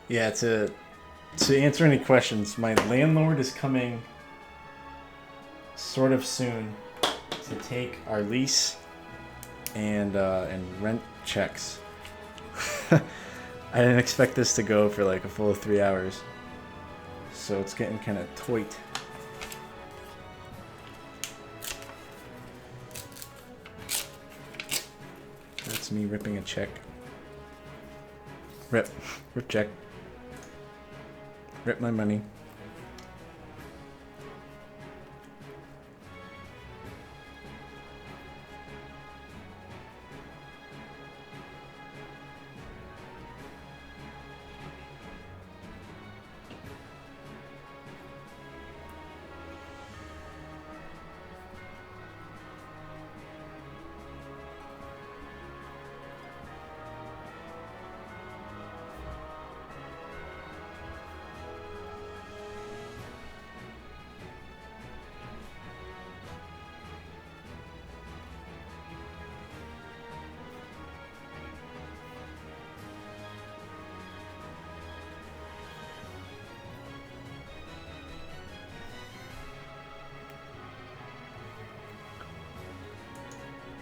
Yeah, to answer any questions, my landlord is coming sort of soon to take our lease and rent checks. I didn't expect this to go for like a full 3 hours, so it's getting kind of tight. That's me ripping a check. Rip check. Rip my money.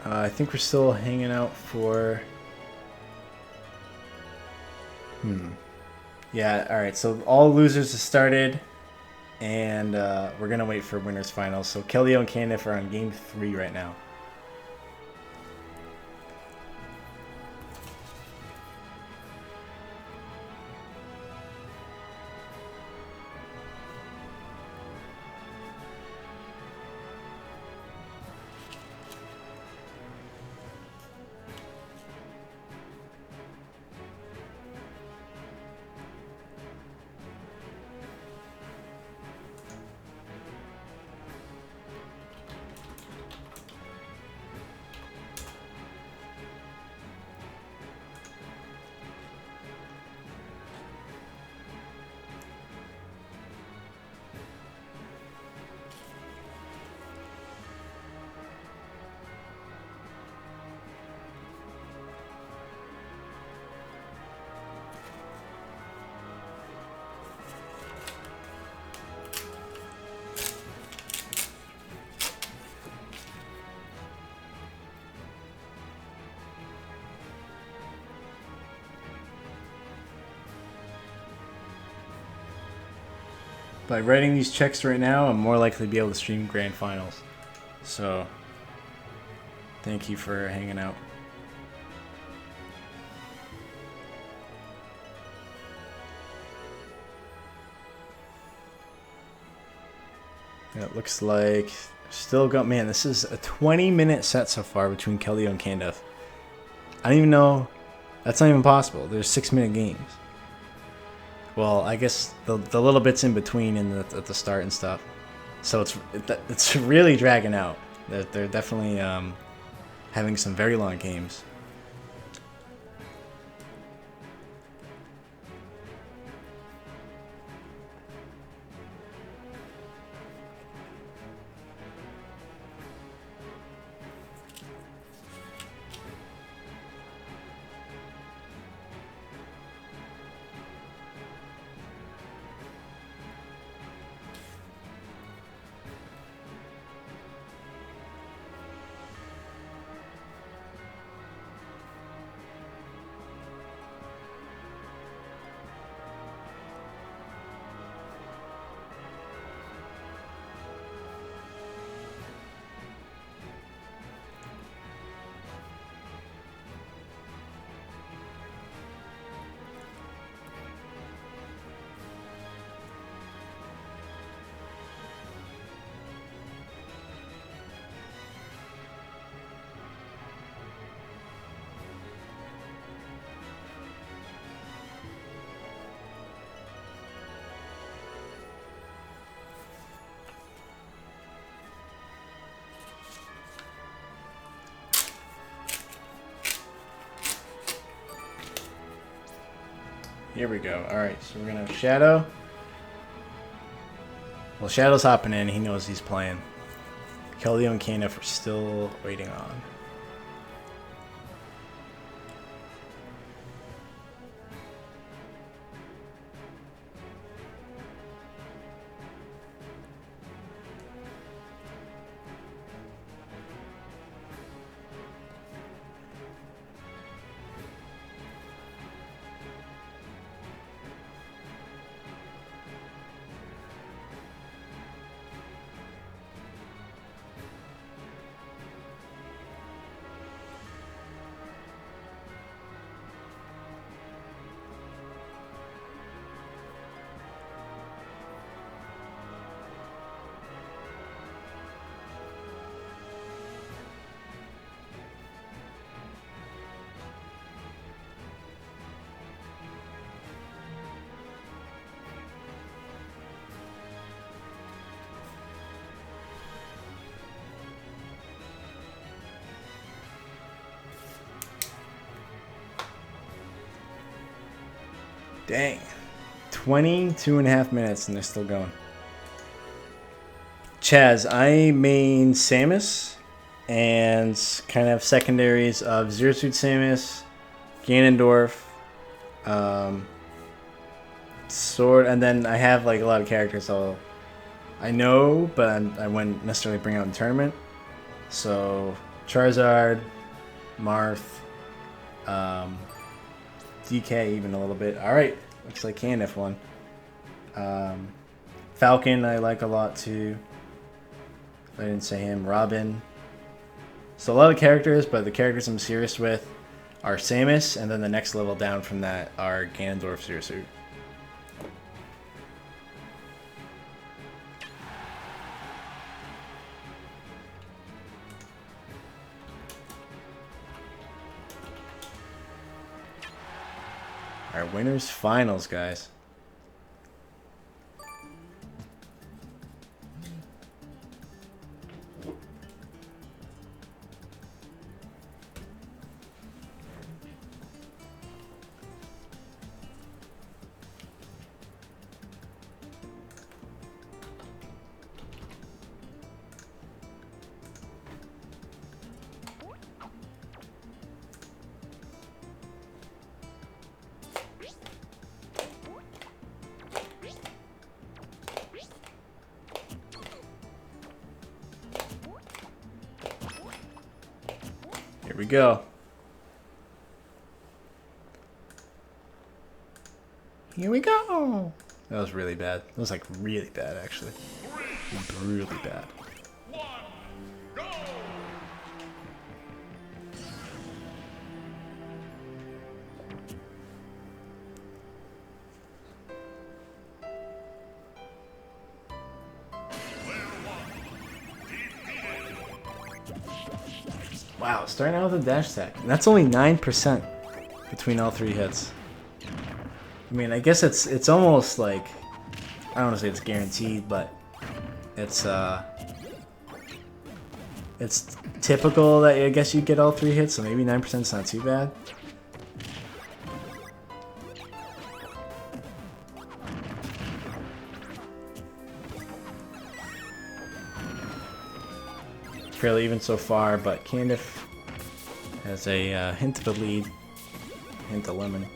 I think we're still hanging out for... Yeah, alright, so all losers have started, and we're going to wait for winners finals. So Kellyo and Candiff are on game 3 right now. By writing these checks right now, I'm more likely to be able to stream grand finals. So, thank you for hanging out. It looks like still got, man, this is a 20-minute set so far between Kellyo and Candiff. I don't even know, that's not even possible. There's 6-minute games. Well, I guess the little bits in between and at the start and stuff. So it's really dragging out. They're definitely having some very long games. Here we go. Alright, so we're gonna have Shadow. Well, Shadow's hopping in. He knows he's playing. Kellyo and Candiff are still waiting on. Dang. 22.5 minutes and they're still going. Chaz, I main Samus and kind of secondaries of Zero Suit Samus, Ganondorf, Sword, and then I have like a lot of characters I know, but I wouldn't necessarily bring out in the tournament. So Charizard, Marth, DK even a little bit. Alright, looks like Candiff won. Falcon I like a lot too. I didn't say him. Robin. So a lot of characters, but the characters I'm serious with are Samus, and then the next level down from that are Ganondorf, Zero Suit. Our winners finals, guys. Here we go. Here we go. That was really bad. That was like really bad, actually. Really bad. Wow, starting out with a dash attack. And that's only 9% between all three hits. I mean, I guess it's almost like, I don't want to say it's guaranteed, but it's typical that I guess you get all three hits, so maybe 9% is not too bad. Fairly even so far, but Candiff has a hint of a lead, hint of lemon.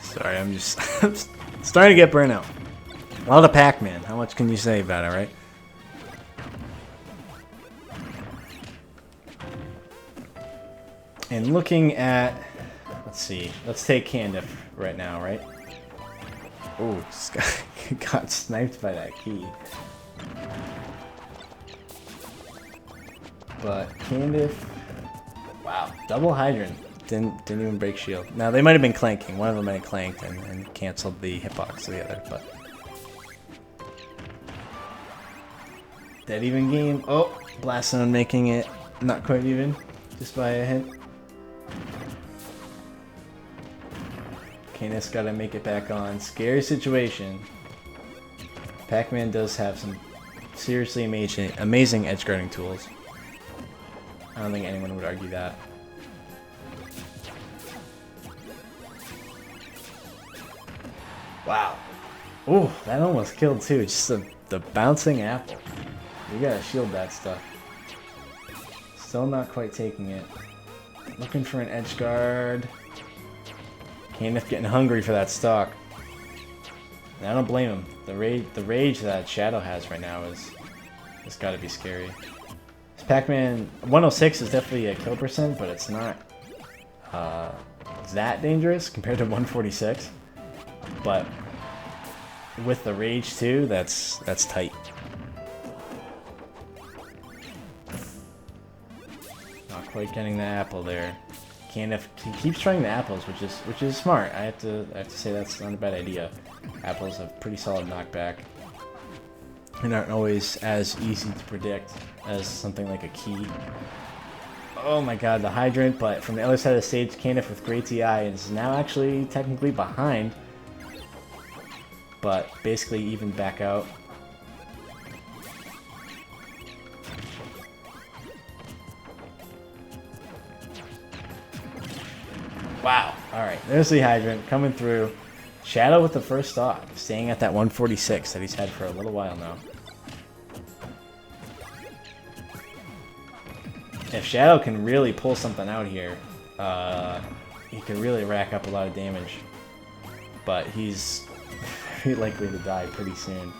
Sorry, I'm just starting to get burnt out. A lot of Pac-Man. How much can you say about it, right? And looking at, let's see, let's take Candiff right now, right? Oh, just got sniped by that key. But Candiff, wow, double hydrant. Didn't even break shield. Now they might have been clanking. One of them might have clanked and canceled the hitbox of the other, but dead even game. Oh, Blast Zone making it not quite even, just by a hint. Canis gotta make it back on. Scary situation. Pac-Man does have some seriously amazing edge guarding tools. I don't think anyone would argue that. Wow. Ooh, that almost killed too. Just the bouncing apple. You gotta shield that stuff. Still not quite taking it. Looking for an edge guard. Candiff getting hungry for that stock. And I don't blame him. The rage that Shadow has right now is gotta be scary. This Pac-Man 106 is definitely a kill percent, but it's not that dangerous compared to 146. But with the rage too, that's tight. Not quite getting the apple there. Candiff keeps trying the apples, which is smart. I have to say that's not a bad idea. Apples have pretty solid knockback. and aren't always as easy to predict as something like a key. Oh my god, the hydrant, but from the other side of the stage, Candiff with great DI is now actually technically behind, but basically even back out. Wow. Alright, there's the hydrant coming through. Shadow with the first stock, staying at that 146 that he's had for a little while now. If Shadow can really pull something out here, he can really rack up a lot of damage. But he's very likely to die pretty soon.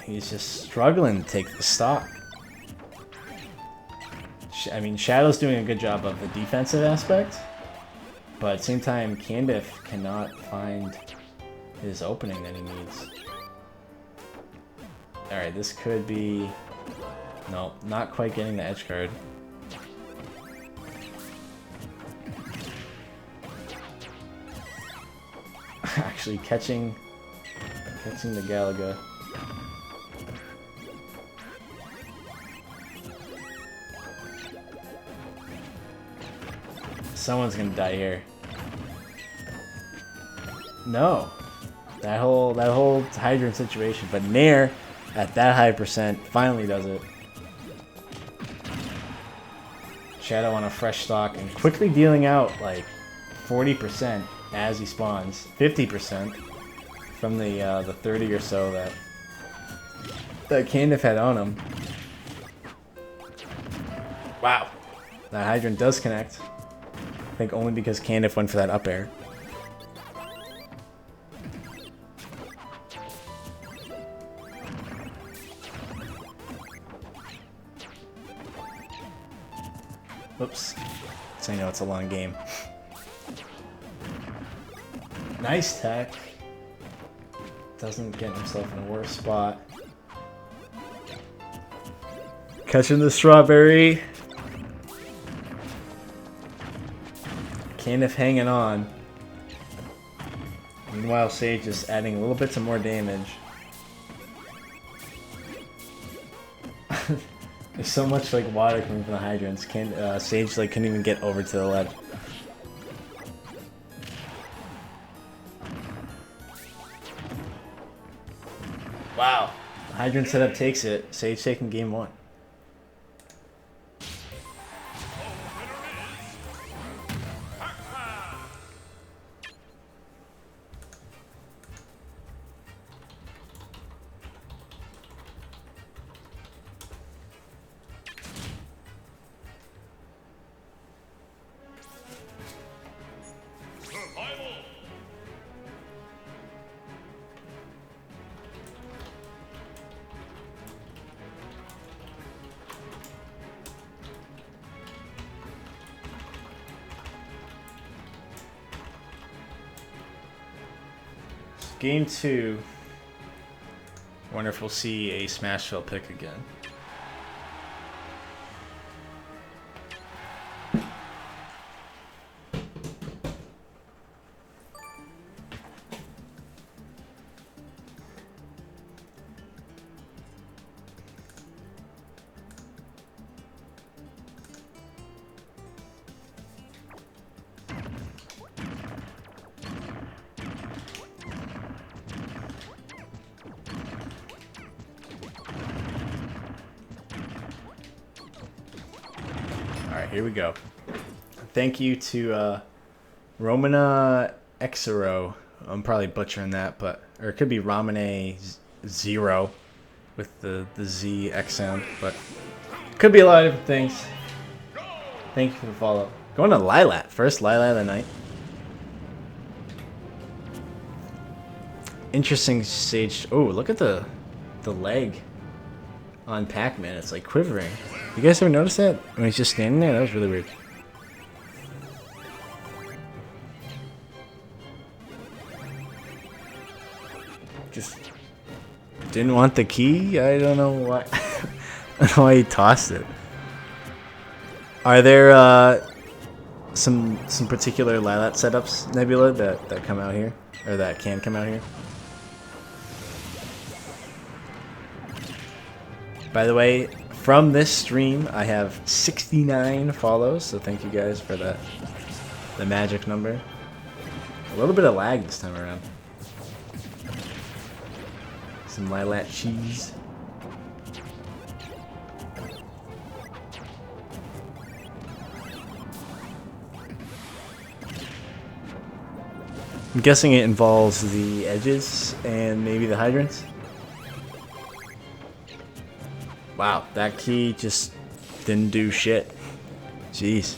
He's just struggling to take the stock. I mean, Shadow's doing a good job of the defensive aspect, but at the same time, Candiff cannot find his opening that he needs. Alright, this could be... No, not quite getting the edge guard. Actually catching the Galaga. Someone's gonna die here. No, that whole hydrant situation. But Nair, at that high percent, finally does it. Shadow on a fresh stock and quickly dealing out like 40% as he spawns, 50% from the 30 or so that Candiff had on him. Wow, that hydrant does connect. I think only because Candiff went for that up air. Oops. So I know it's a long game. Nice tech. Doesn't get himself in a worse spot. Catching the strawberry. Candiff hanging on. Meanwhile, Sage is adding a little bit of more damage. There's so much like water coming from the hydrants. Sage like couldn't even get over to the ledge. Wow. The hydrant setup takes it. Sage taking game 1. Game 2. I wonder if we'll see a Smashville pick again. Here we go. Thank you to Romana Exero. I'm probably butchering that, but or it could be Ramane Zero with the Z X sound, but could be a lot of different things. Thank you for the follow. Going to Lilat. First Lilat of the night. Interesting Sage. Oh, look at the leg on Pac-Man. It's like quivering. You guys ever notice that when he's just standing there? That was really weird. Just Didn't want the key? I don't know why. I don't know why he tossed it. Are there some particular Lilat setups, Nebula, that come out here? Or that can come out here? By the way, from this stream, I have 69 follows, so thank you guys for that. The magic number. A little bit of lag this time around. Some Lilat cheese. I'm guessing it involves the edges and maybe the hydrants. Wow, that key just didn't do shit. Jeez.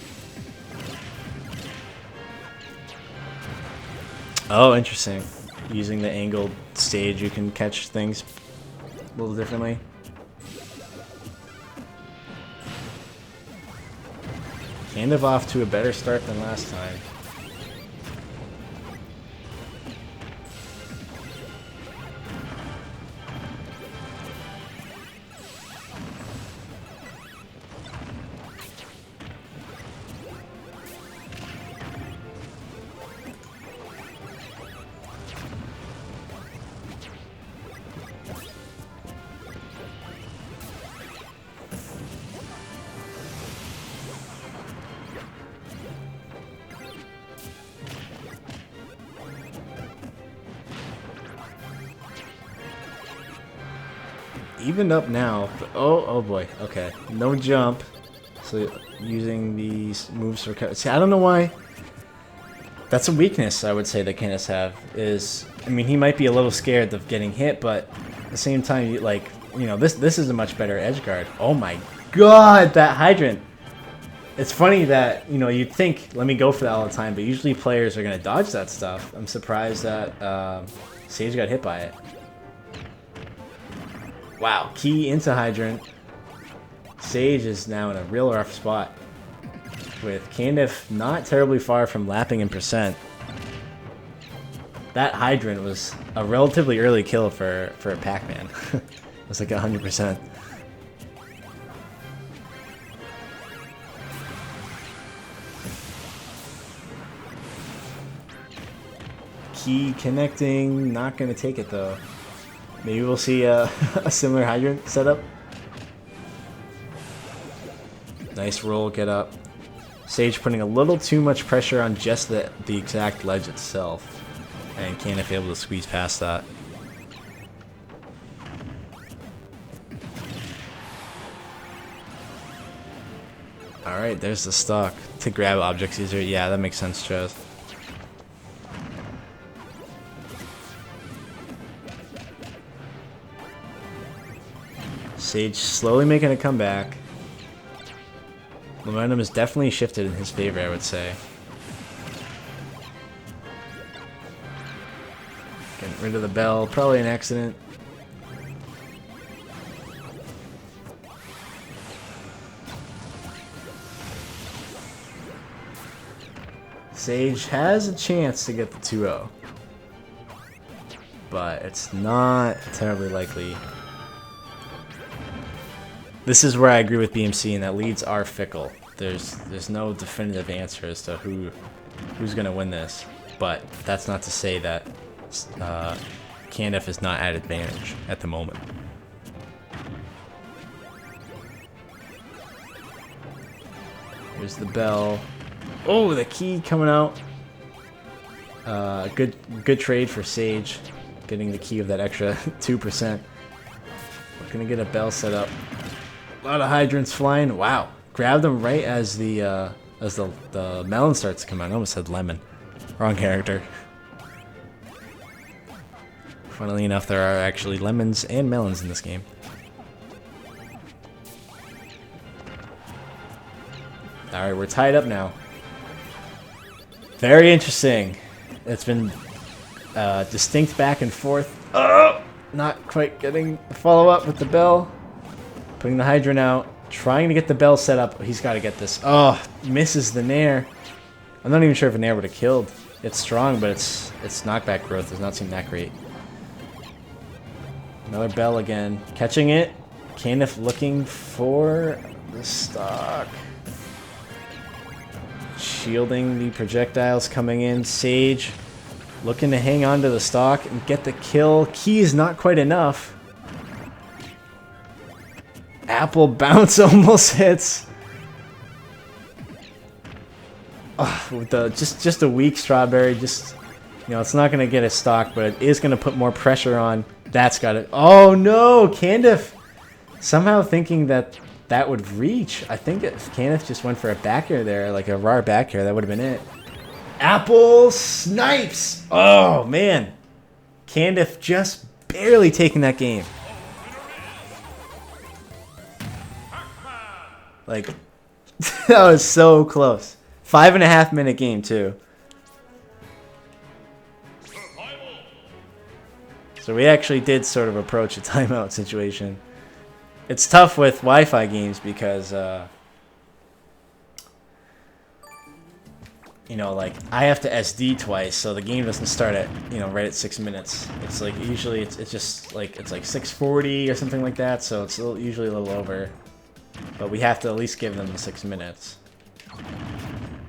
Oh, interesting. Using the angled stage, you can catch things a little differently. Kind of off to a better start than last time. Evened up now. Oh boy. Okay. No jump. So using these moves for... See, I don't know why. That's a weakness, I would say, that Candace have. Is, I mean, he might be a little scared of getting hit, but at the same time, like, you know, this is a much better edge guard. Oh my god, that hydrant. It's funny that, you know, you'd think, let me go for that all the time, but usually players are going to dodge that stuff. I'm surprised that Sage got hit by it. Wow, key into hydrant. Sage is now in a real rough spot. With Candif not terribly far from lapping in percent. That hydrant was a relatively early kill for a Pac-Man. It was like 100%. Key connecting, not gonna take it though. Maybe we'll see a similar hydrant setup. Nice roll, get up. Sage putting a little too much pressure on just the exact ledge itself. And Canif able to squeeze past that. Alright, there's the stock. To grab objects easier. Yeah, that makes sense, Chaz. Sage slowly making a comeback. Momentum is definitely shifted in his favor, I would say. Getting rid of the bell, probably an accident. Sage has a chance to get the 2-0. But it's not terribly likely. This is where I agree with BMC in that leads are fickle. There's no definitive answer as to who's gonna win this, but that's not to say that Candif is not at advantage at the moment. Here's the bell. Oh, the key coming out. Good trade for Sage, getting the key of that extra 2%. We're gonna get a bell set up. A lot of hydrants flying. Wow. Grabbed them right as the melon starts to come out. I almost said lemon. Wrong character. Funnily enough, there are actually lemons and melons in this game. Alright, we're tied up now. Very interesting. It's been distinct back and forth. Oh! Not quite getting the follow-up with the bell. Putting the hydrant out, trying to get the bell set up. He's got to get this. Oh, misses the nair. I'm not even sure if a nair would have killed. It's strong, but its knockback growth does not seem that great. Another bell again. Catching it. Caniff looking for the stock. Shielding the projectiles coming in. Sage looking to hang on to the stock and get the kill. Key is not quite enough. Apple bounce almost hits. With the just a weak strawberry, just it's not gonna get a stock, but it is gonna put more pressure on. That's got it. Oh no, Candiff somehow thinking that would reach. I think if Candiff just went for a back air there, like a raw back air, that would have been it. Apple snipes. Oh man, Candiff just barely taking that game. Like that was so close. 5.5 minute game too. So we actually did sort of approach a timeout situation. It's tough with Wi-Fi games because, like I have to SD twice, so the game doesn't start at, right at 6 minutes. It's like usually it's just like it's like 6:40 or something like that, so it's usually a little over. But we have to at least give them the 6 minutes.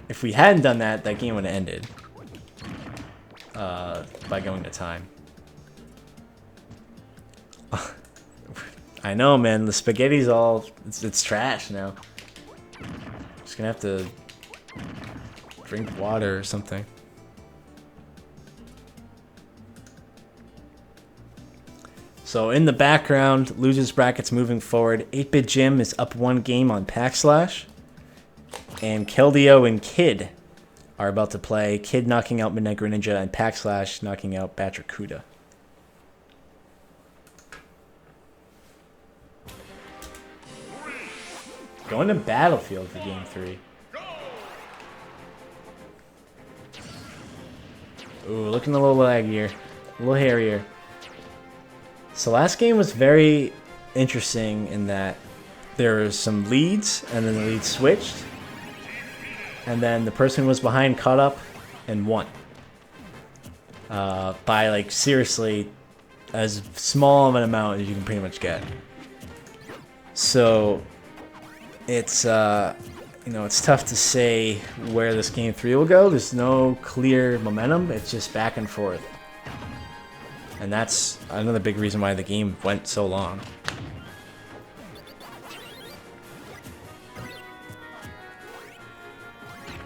If we hadn't done that, that game would have ended by going to time. I know, man. The spaghetti's all it's trash now. Just gonna have to drink water or something. So in the background, losers brackets moving forward. 8-Bit Jim is up 1 game on Pac-Slash. And Keldeo and Kid are about to play. Kid knocking out Midnight Greninja and Pac-Slash knocking out Batracuda. Going to Battlefield for Game 3. Ooh, looking a little laggier. A little hairier. So last game was very interesting in that there were some leads, and then the leads switched. And then the person who was behind caught up and won. By, like, seriously, as small of an amount as you can pretty much get. So it's, it's tough to say where this Game 3 will go. There's no clear momentum. It's just back and forth. And that's another big reason why the game went so long.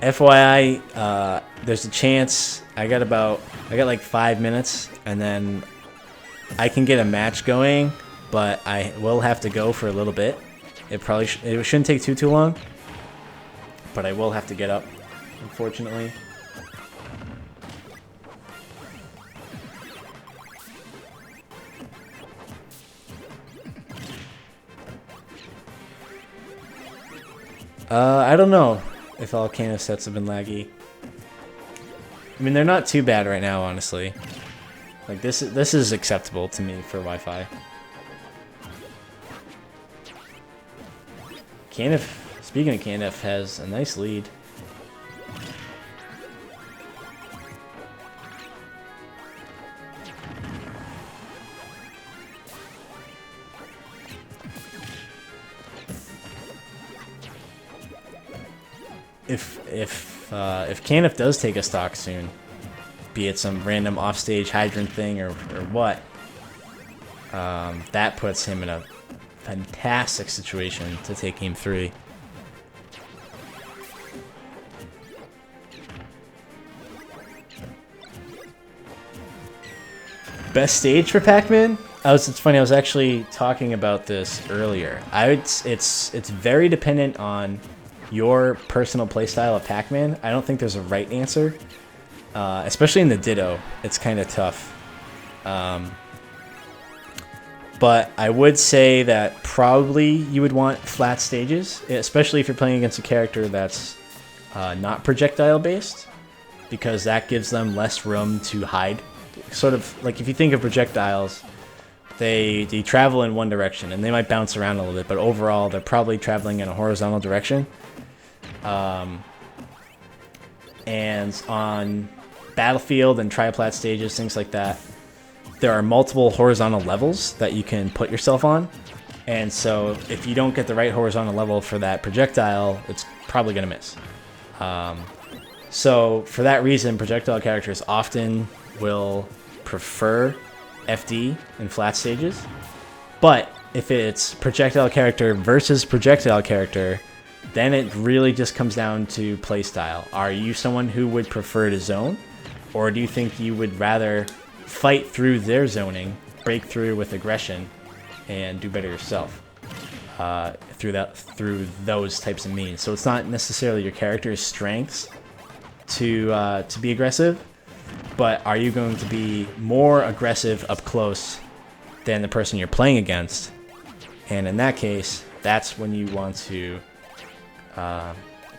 FYI, there's a chance I got like 5 minutes, and then I can get a match going, but I will have to go for a little bit. It shouldn't take too long, but I will have to get up, unfortunately. I don't know if all Kano sets have been laggy. I mean, they're not too bad right now, honestly. Like, this is acceptable to me for Wi-Fi. Caniff, speaking of Caniff, has a nice lead. If Caniff does take a stock soon, be it some random offstage hydrant thing or what, that puts him in a fantastic situation to take Game 3. Best stage for Pac-Man? It's funny, I was actually talking about this earlier. It's very dependent on your personal playstyle of Pac-Man. I don't think there's a right answer. Especially in the Ditto, it's kind of tough. But I would say that probably you would want flat stages, especially if you're playing against a character that's not projectile based, because that gives them less room to hide. Sort of like if you think of projectiles, they travel in one direction and they might bounce around a little bit, but overall they're probably traveling in a horizontal direction. And on Battlefield and Triplat stages, things like that, there are multiple horizontal levels that you can put yourself on. And so if you don't get the right horizontal level for that projectile, it's probably going to miss. So for that reason, projectile characters often will prefer FD in flat stages. But if it's projectile character versus projectile character, then it really just comes down to playstyle. Are you someone who would prefer to zone? Or do you think you would rather fight through their zoning, break through with aggression, and do better yourself through those types of means? So it's not necessarily your character's strengths to be aggressive, but are you going to be more aggressive up close than the person you're playing against? And in that case, that's when you want to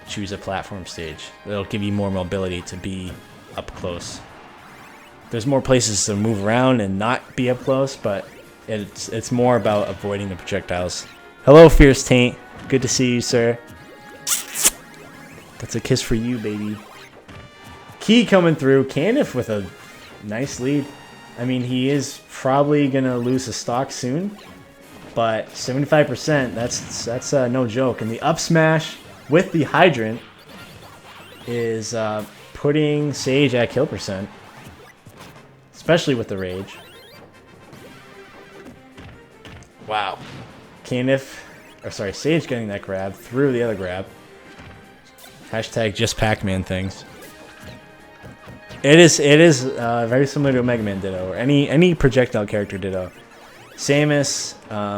choose a platform stage. It'll give you more mobility to be up close. There's more places to move around and not be up close, but it's more about avoiding the projectiles. Hello, Fierce Taint. Good to see you, sir. That's a kiss for you, baby. Key coming through. Caniff with a nice lead. I mean, he is probably going to lose his stock soon, but 75%, that's no joke. And the up smash with the Hydrant is putting Sage at kill percent, especially with the Rage. Wow. Sage getting that grab through the other grab. Hashtag just Pac-Man things. It is very similar to a Mega Man Ditto, or any projectile character Ditto. Samus,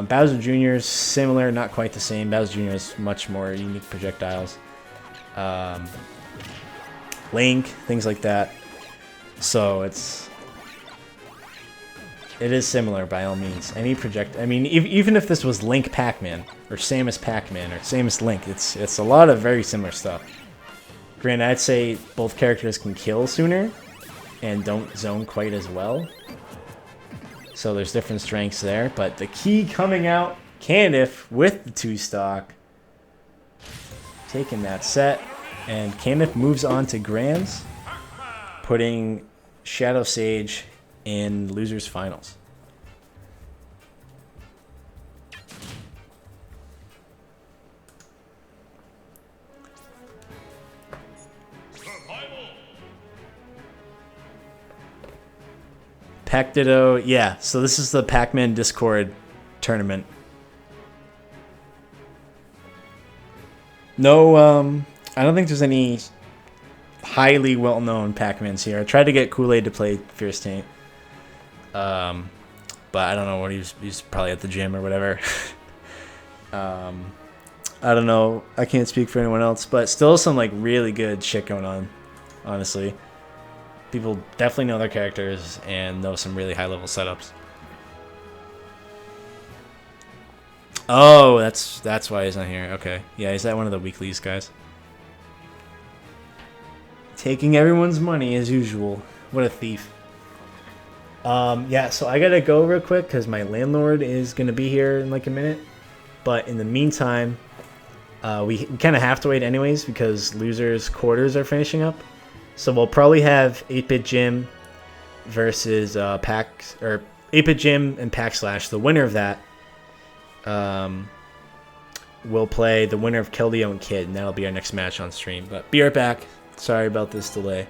Bowser Jr. is similar, not quite the same. Bowser Jr. has much more unique projectiles. Link, things like that. So it is similar by all means. I mean, even if this was Link Pac-Man, or Samus Pac-Man, or Samus Link, it's a lot of very similar stuff. Granted, I'd say both characters can kill sooner and don't zone quite as well. So there's different strengths there. But the key coming out, Caniff with the 2-stock. Taking that set. And Caniff moves on to Grands, putting Shadow Sage in Losers Finals. Pac Ditto, yeah. So this is the Pac-Man Discord tournament. No, I don't think there's any highly well-known Pac-Mans here. I tried to get Kool-Aid to play Fierce Taint, but I don't know what he's probably at the gym or whatever. I don't know. I can't speak for anyone else, but still some like really good shit going on, honestly. People definitely know their characters and know some really high-level setups. Oh, that's why he's not here. Okay. Yeah, he's at one of the weeklies, guys. Taking everyone's money as usual. What a thief. Yeah, so I gotta go real quick because my landlord is gonna be here in like a minute. But in the meantime, we kind of have to wait anyways because losers' quarters are finishing up. So we'll probably have 8-Bit Jim versus 8-Bit Jim and pac-slash. The winner of that will play the winner of Keldeo and Kid, and that'll be our next match on stream. But be right back. Sorry about this delay.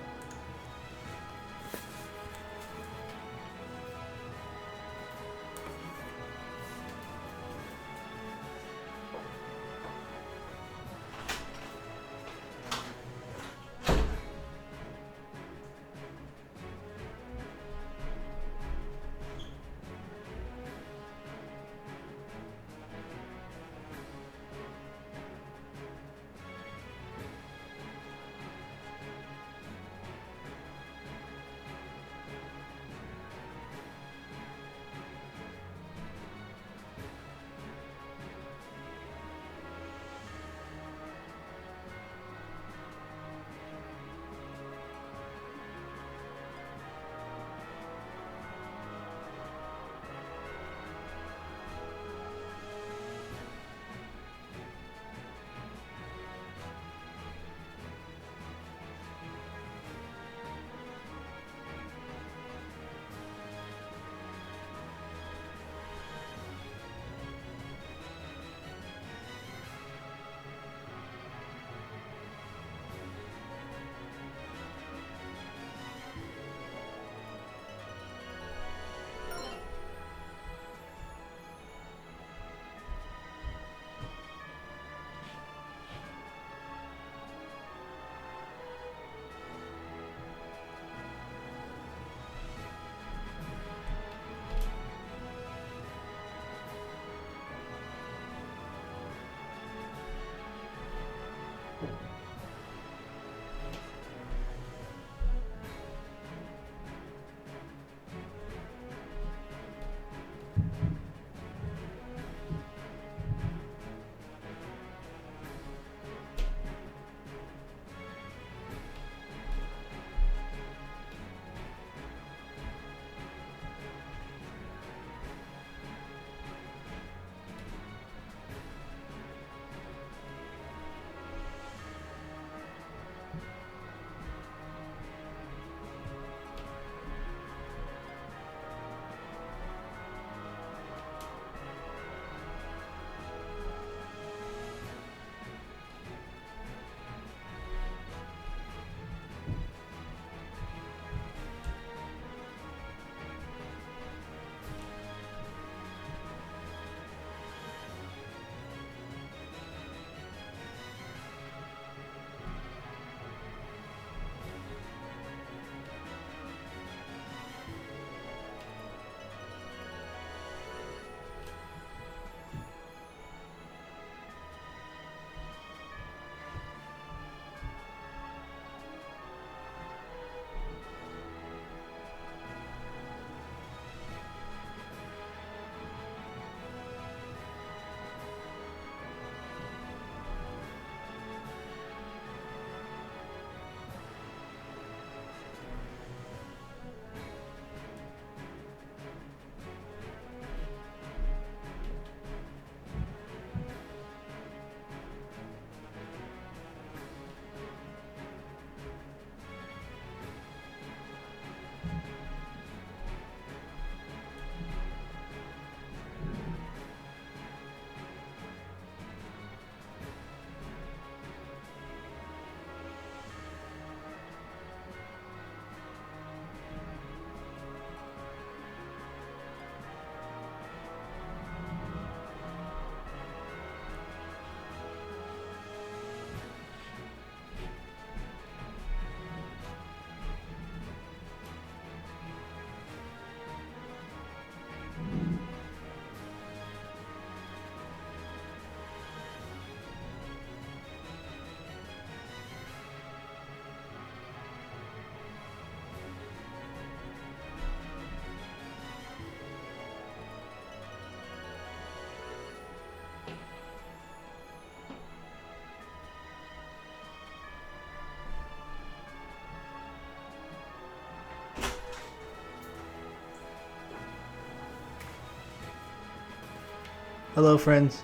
Hello, friends.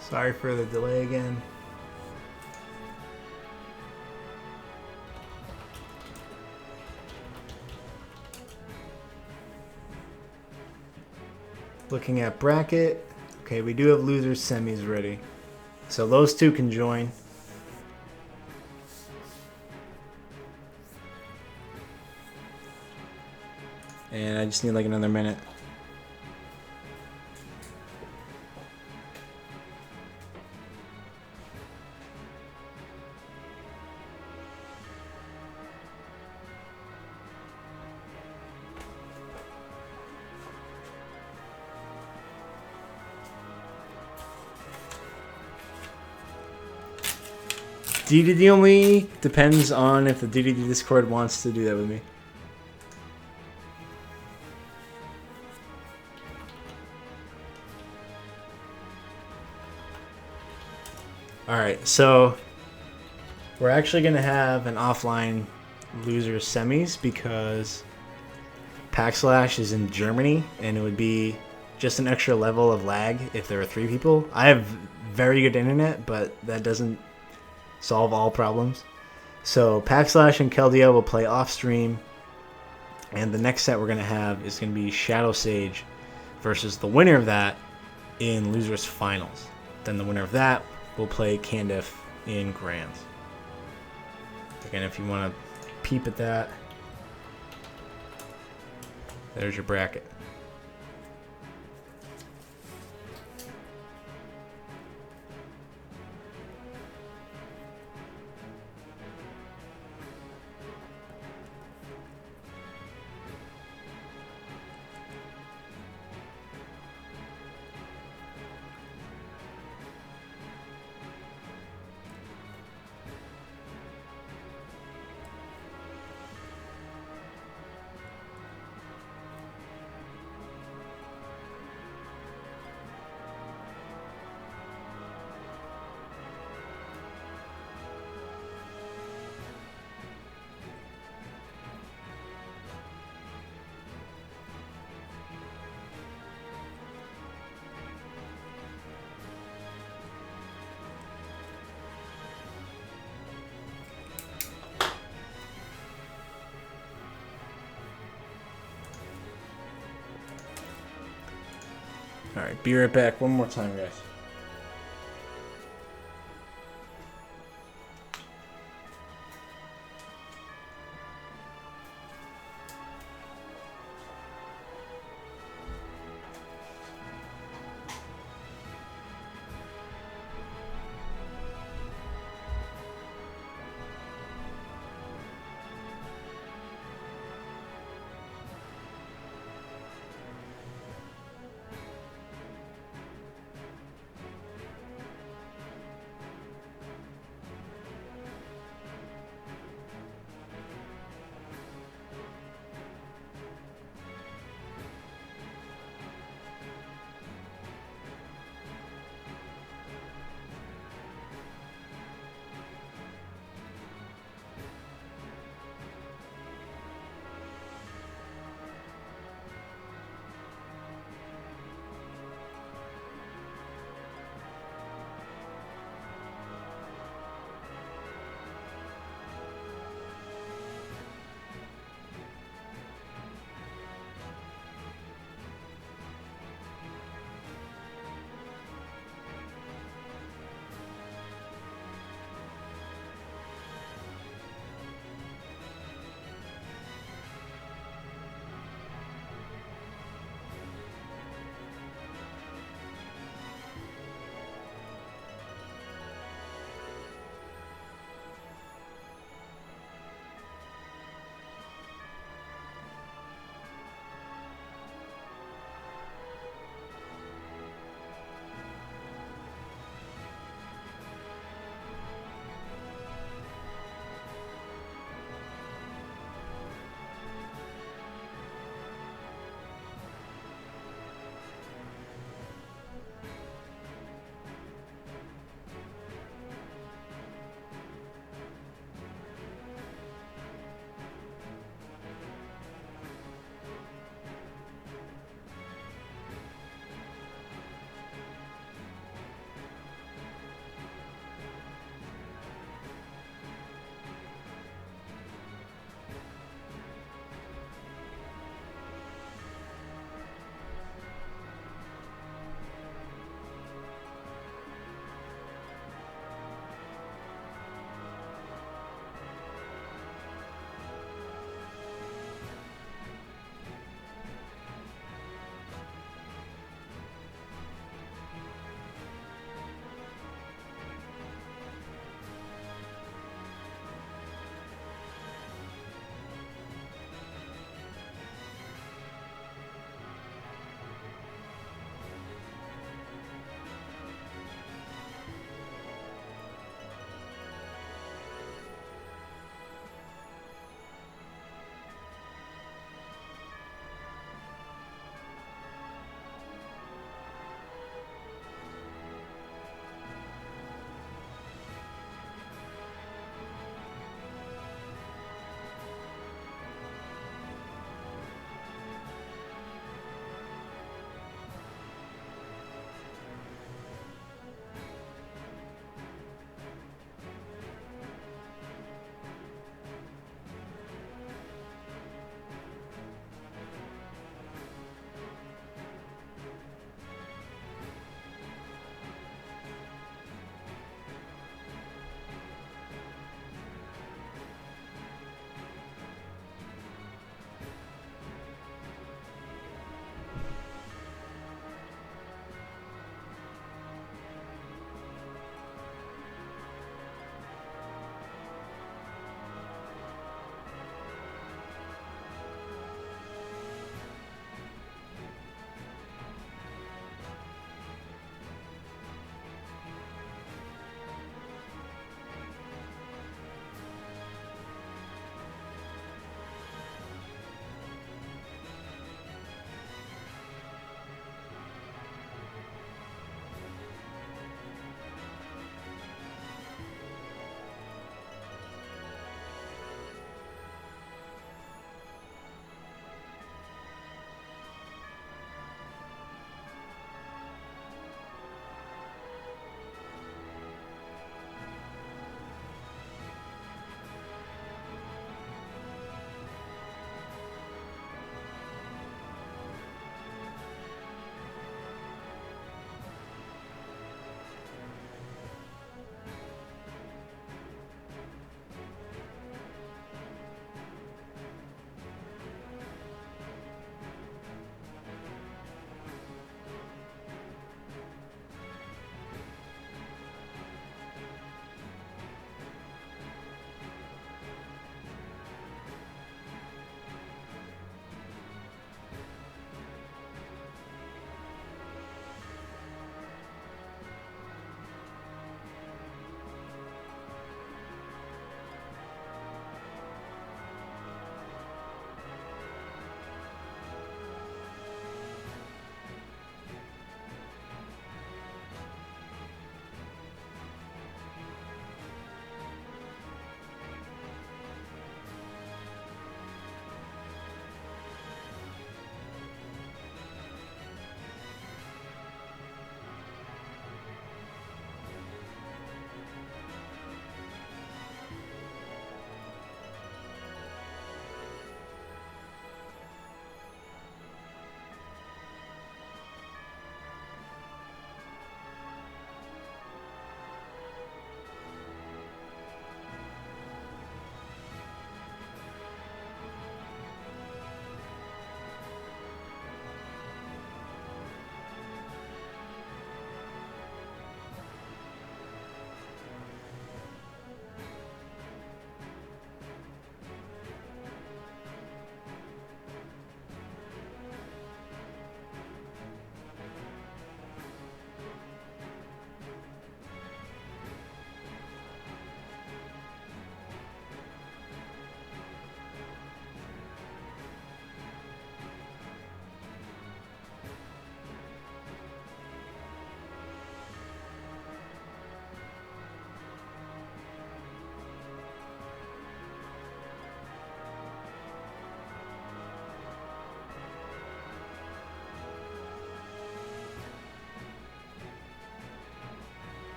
Sorry for the delay again. Looking at bracket. Okay, we do have losers semis ready. So those two can join. And I just need like another minute. DDD only depends on if the DDD Discord wants to do that with me. Alright, so we're actually going to have an offline loser semis because pac-slash is in Germany and it would be just an extra level of lag if there were 3 people. I have very good internet, but that doesn't solve all problems. So pac-slash and Keldeo will play off stream, and the next set we're going to have is going to be Shadow Sage versus the winner of that in losers finals. Then the winner of that will play Candiff in grands. Again, if you want to peep at that, there's your bracket. Alright, be right back one more time, guys.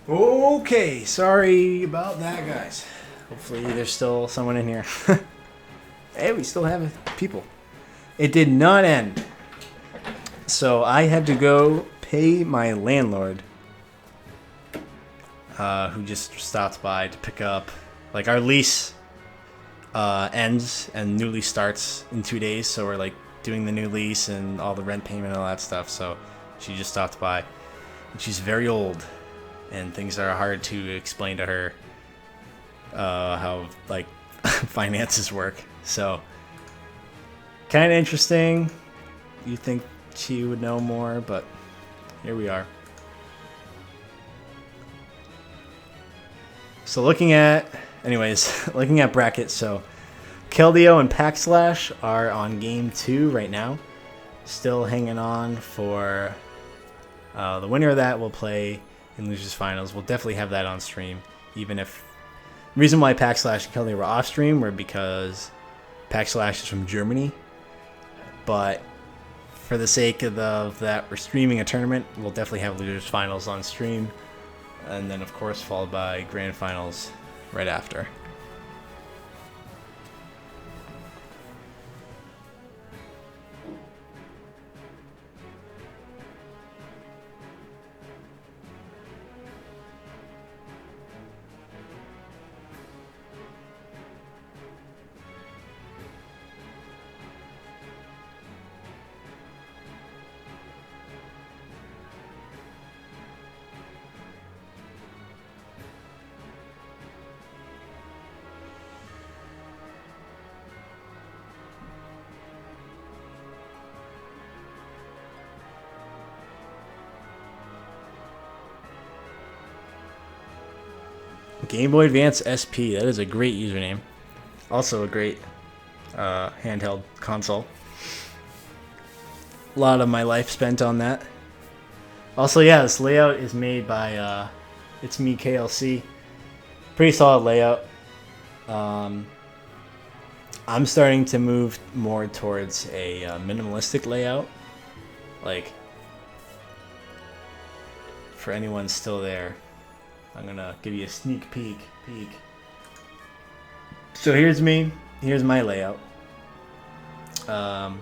Okay, sorry about that, guys. Hopefully there's still someone in here. Hey, we still have people. It did not end. So I had to go pay my landlord, who just stopped by to pick up. Like, our lease ends and new lease starts in 2 days, so we're like doing the new lease and all the rent payment and all that stuff. So she just stopped by. And she's very old, and things are hard to explain to her how like finances work. So kind of interesting. You think she would know more, but here we are. So looking at brackets, so Keldeo and Pac-Slash are on game 2 right now. Still hanging on for the winner of that will play in Losers Finals. We'll definitely have that on stream, even if the reason why Pac-Slash and Keldeo were off stream were because Pac-Slash is from Germany, but for the sake of that we're streaming a tournament, we'll definitely have Losers Finals on stream, and then of course followed by Grand Finals right after. Game Boy Advance SP, that is a great username. Also a great handheld console. A lot of my life spent on that. Also, yeah, this layout is made by It's Me KLC. Pretty solid layout. I'm starting to move more towards a minimalistic layout. Like, for anyone still there, I'm gonna give you a sneak peek. So here's me. Here's my layout. I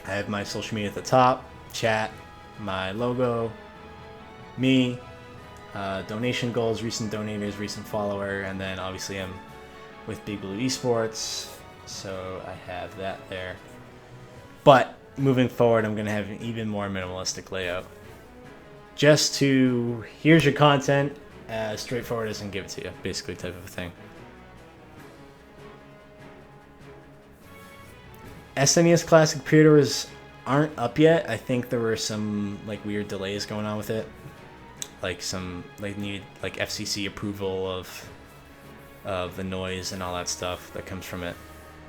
have my social media at the top, chat, my logo, me, donation goals, recent donators, recent follower, and then obviously I'm with Big Blue Esports, so I have that there. But moving forward, I'm gonna have an even more minimalistic layout. Just to, here's your content, as straightforward as I can give it to you, basically type of a thing. SNES Classic pre-orders aren't up yet. I think there were some like weird delays going on with it. Like needed like FCC approval of the noise and all that stuff that comes from it.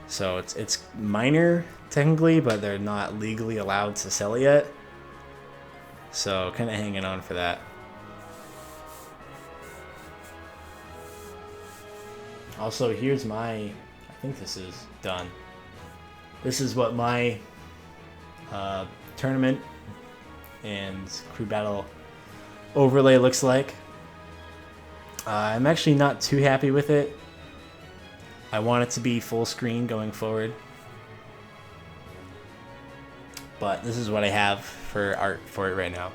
So it's minor technically, but they're not legally allowed to sell it yet. So kind of hanging on for that. Also, here's my, I think this is done. This is what my tournament and crew battle overlay looks like. I'm actually not too happy with it. I want it to be full screen going forward. But this is what I have for art for it right now.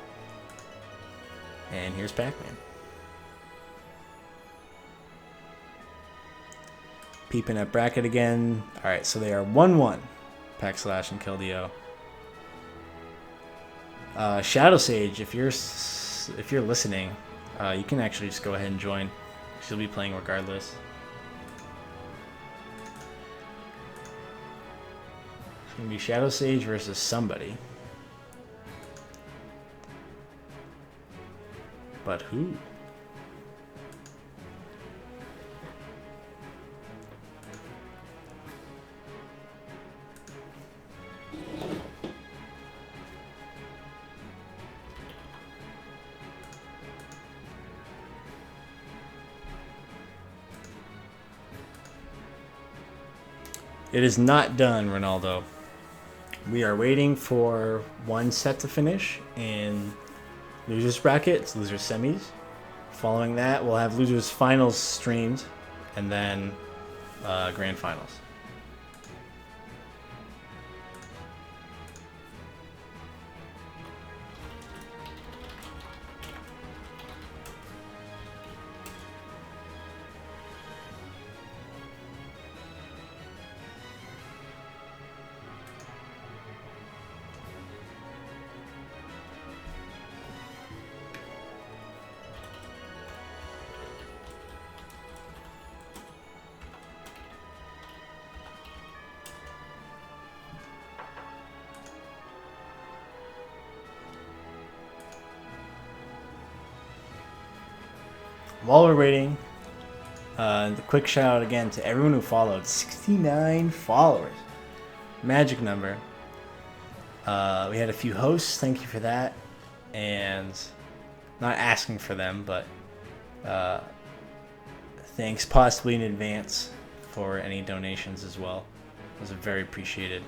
And here's Pac-Man. Peeping at bracket again. Alright, so they are 1-1. Pac-Slash and Keldeo. Shadow Sage, if you're listening, you can actually just go ahead and join. She'll be playing regardless. It's gonna be Shadow Sage versus somebody. But who? It is not done, Ronaldo. We are waiting for one set to finish in losers bracket. It's losers semis. Following that, we'll have losers finals streamed, and then grand finals. While we're waiting, the quick shout out again to everyone who followed. 69 followers. Magic number. We had a few hosts. Thank you for that. And not asking for them, but thanks possibly in advance for any donations as well. Those are very appreciated.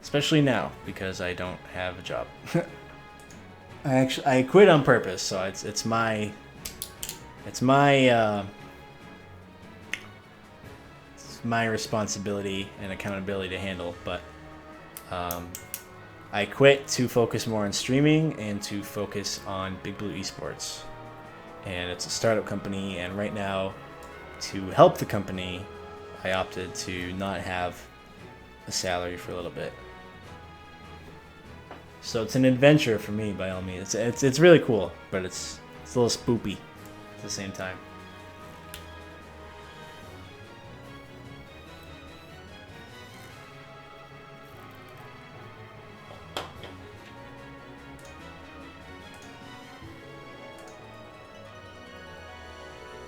Especially now, because I don't have a job. I quit on purpose, so it's my responsibility and accountability to handle. But I quit to focus more on streaming and to focus on Big Blue Esports, and it's a startup company. And right now, to help the company, I opted to not have a salary for a little bit. So it's an adventure for me, by all means. It's really cool, but it's a little spoopy at the same time.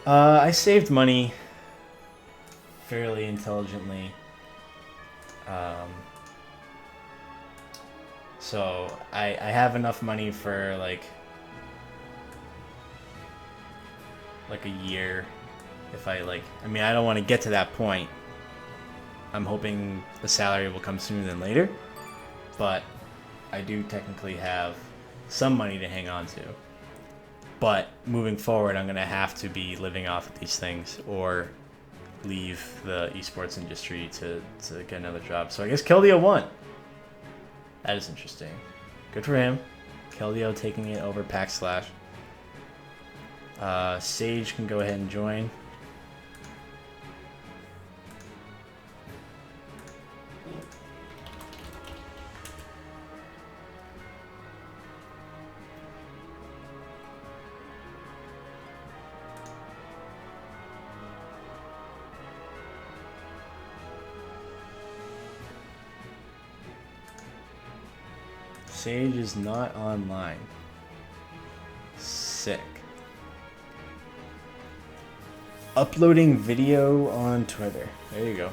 I saved money fairly intelligently. So I have enough money for like a year. If I mean, I don't want to get to that point. I'm hoping the salary will come sooner than later, but I do technically have some money to hang on to. But moving forward, I'm gonna have to be living off of these things or leave the esports industry to get another job. So I guess Keldeo won. That is interesting. Good for him. Keldeo taking it over pac-slash. Sage can go ahead and join. Sage is not online. Sick. Uploading video on Twitter. There you go.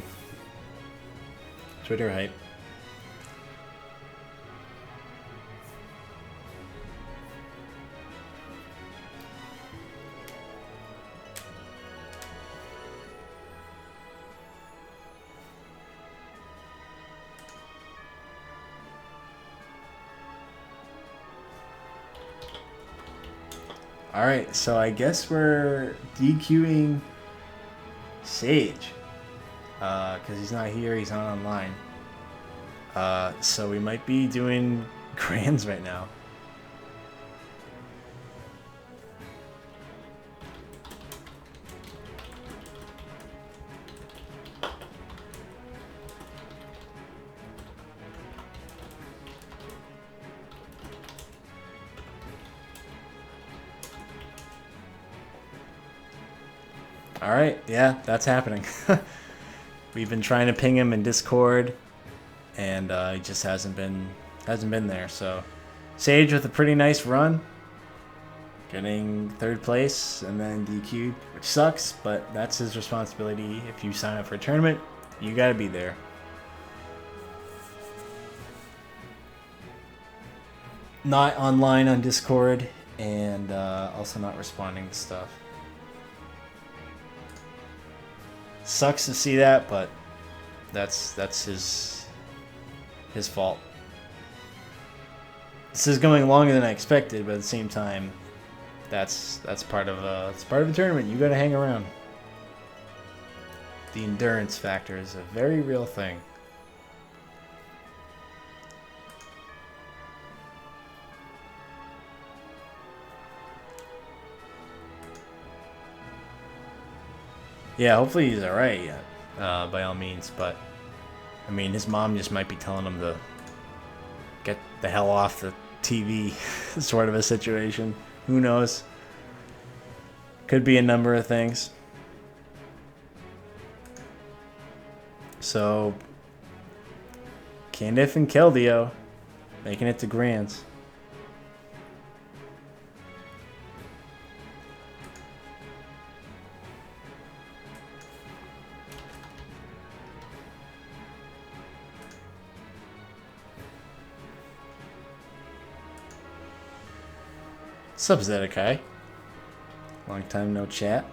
Twitter hype. Alright, so I guess we're DQing Sage. Because he's not here, he's not online. So we might be doing grands right now. Alright, yeah, that's happening. We've been trying to ping him in Discord, and he just hasn't been there. So Sage with a pretty nice run, getting third place and then DQ'd, which sucks, but that's his responsibility. If you sign up for a tournament, you gotta be there. Not online on Discord, and also not responding to stuff. Sucks to see that, but that's his fault. This is going longer than I expected, but at the same time, That's part of the tournament. You gotta hang around. The endurance factor is a very real thing. Yeah, hopefully he's alright, by all means, but I mean, his mom just might be telling him to get the hell off the TV, sort of a situation. Who knows? Could be a number of things. So, Candiff and Keldeo making it to Grands. What's up, Zedekai? Long time no chat.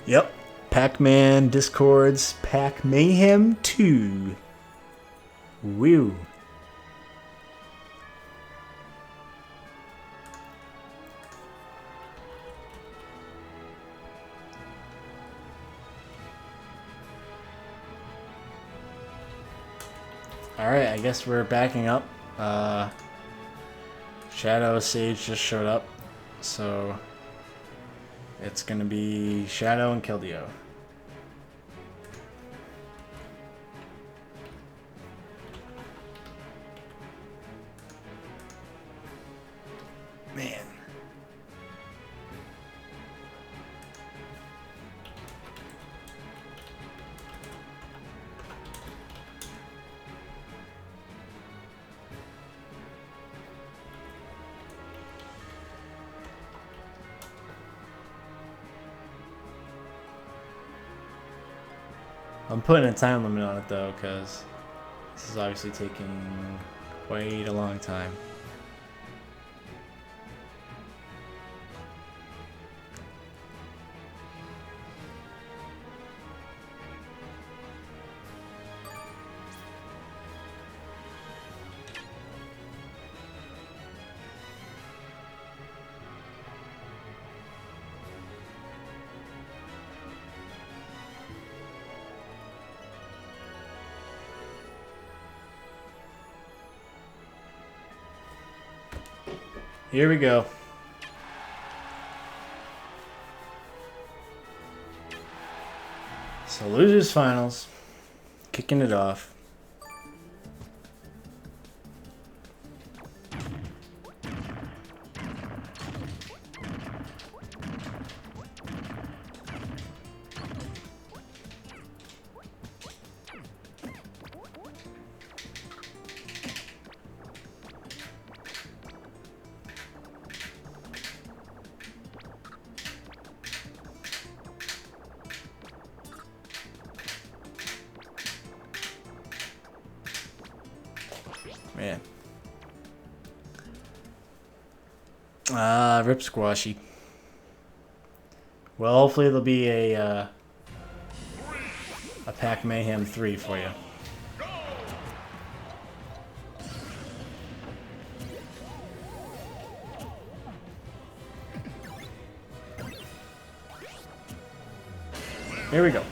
Yep. Pac-Man Discord's Pac-Mayhem 2. Woo. Alright, I guess we're backing up. Shadow Sage just showed up, so it's gonna be Shadow and Keldeo. Man. I'm putting a time limit on it though, because this is obviously taking quite a long time. Here we go. So losers finals, kicking it off. Man. Rip Squashy. Well, hopefully there'll be a Pac-Mayhem 3 for you. Here we go.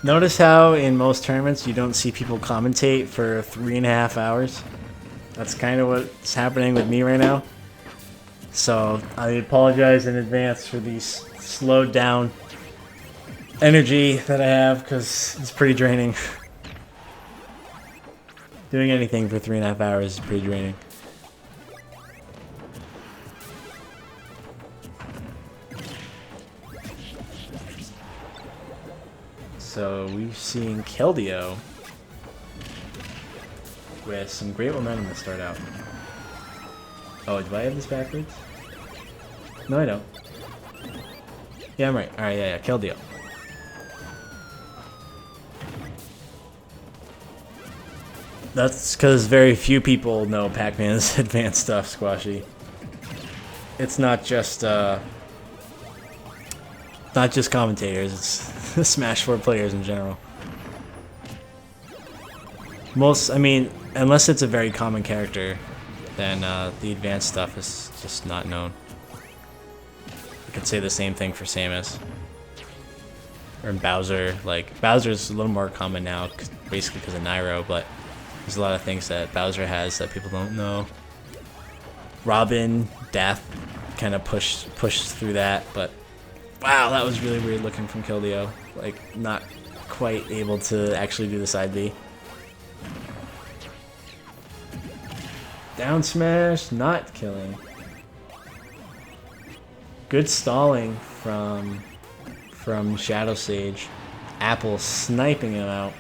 Notice how in most tournaments you don't see people commentate for 3.5 hours? That's kind of what's happening with me right now. So I apologize in advance for the slowed down energy that I have, because it's pretty draining. Doing anything for 3.5 hours is pretty draining. So we've seen Keldeo with some great momentum to start out. Oh, do I have this backwards? No, I don't. Yeah, I'm right. Alright, yeah, Keldeo. That's because very few people know Pac-Man's advanced stuff, Squashy. It's not just commentators, it's Smash 4 players in general. I mean, unless it's a very common character, then the advanced stuff is just not known. I could say the same thing for Samus. Or Bowser. Like, Bowser's a little more common now, basically because of Nairo, but there's a lot of things that Bowser has that people don't know. Robin, Death, kind of pushed through that, but wow, that was really weird looking from Keldeo. Like, not quite able to actually do the side B. Down smash, not killing. Good stalling from Shadow Sage. Apple sniping him out.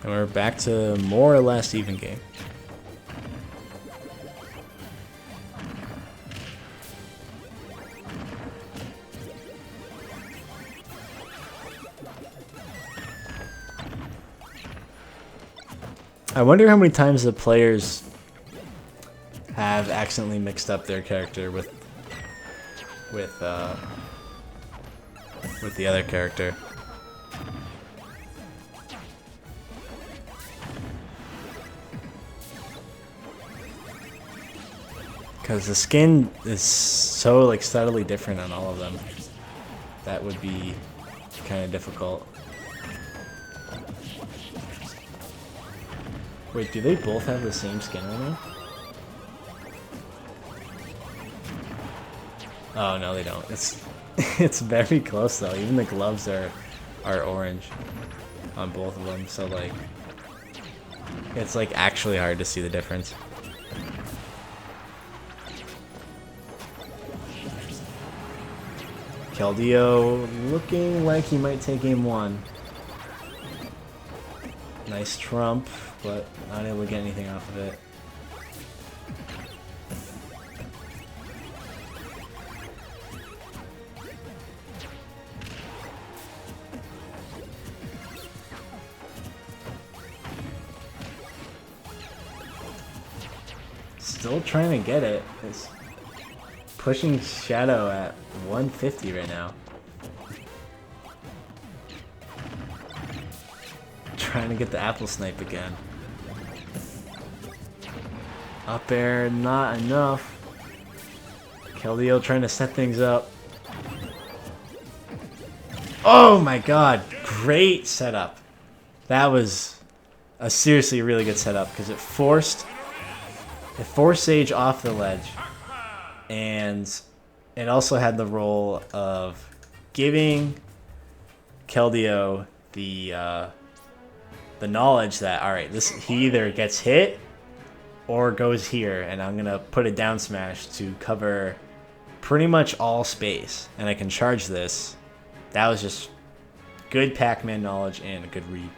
And we're back to more or less even game. I wonder how many times the players have accidentally mixed up their character with the other character. Because the skin is so like subtly different on all of them. That would be kind of difficult. Wait, do they both have the same skin right now? Oh no, they don't. It's very close though. Even the gloves are orange on both of them. So like, it's like actually hard to see the difference. Keldeo looking like he might take game one. Nice trump, but not able to get anything off of it. Still trying to get it. It's pushing Shadow at 150 right now. Trying to get the apple snipe again. Up air, not enough. Keldeo trying to set things up. Oh my god, great setup. That was a seriously really good setup because it forced Sage off the ledge. And it also had the role of giving Keldeo the knowledge that, alright, he either gets hit or goes here, and I'm gonna put a down smash to cover pretty much all space, and I can charge this. That was just good Pac-Man knowledge and a good read.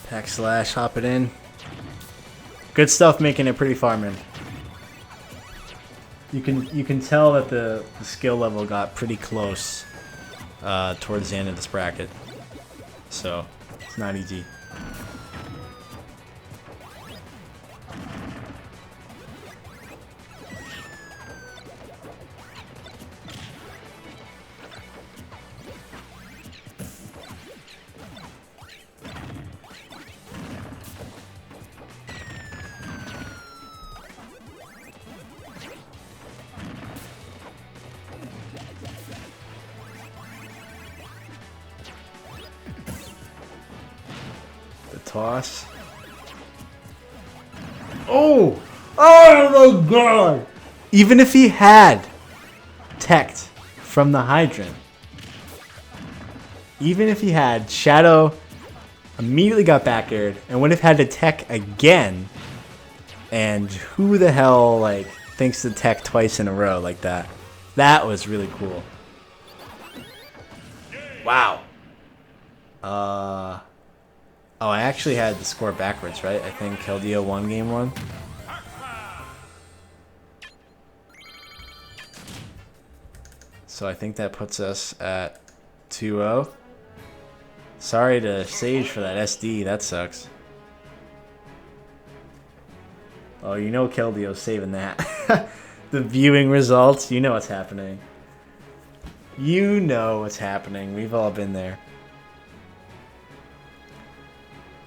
Pac-slash, hop it in. Good stuff, making it pretty farming. You can tell that the skill level got pretty close towards the end of this bracket, so it's not easy. Toss. Oh! Oh my god! Even if he had teched from the hydrant, even if he had, Shadow immediately got back aired and would have had to tech again. And who the hell like thinks to tech twice in a row like that? That was really cool. Wow. Oh, I actually had the score backwards, right? I think Keldeo won game 1. So I think that puts us at 2-0. Sorry to Sage for that SD, that sucks. Oh, you know Keldeo's saving that. The viewing results, you know what's happening. You know what's happening. We've all been there.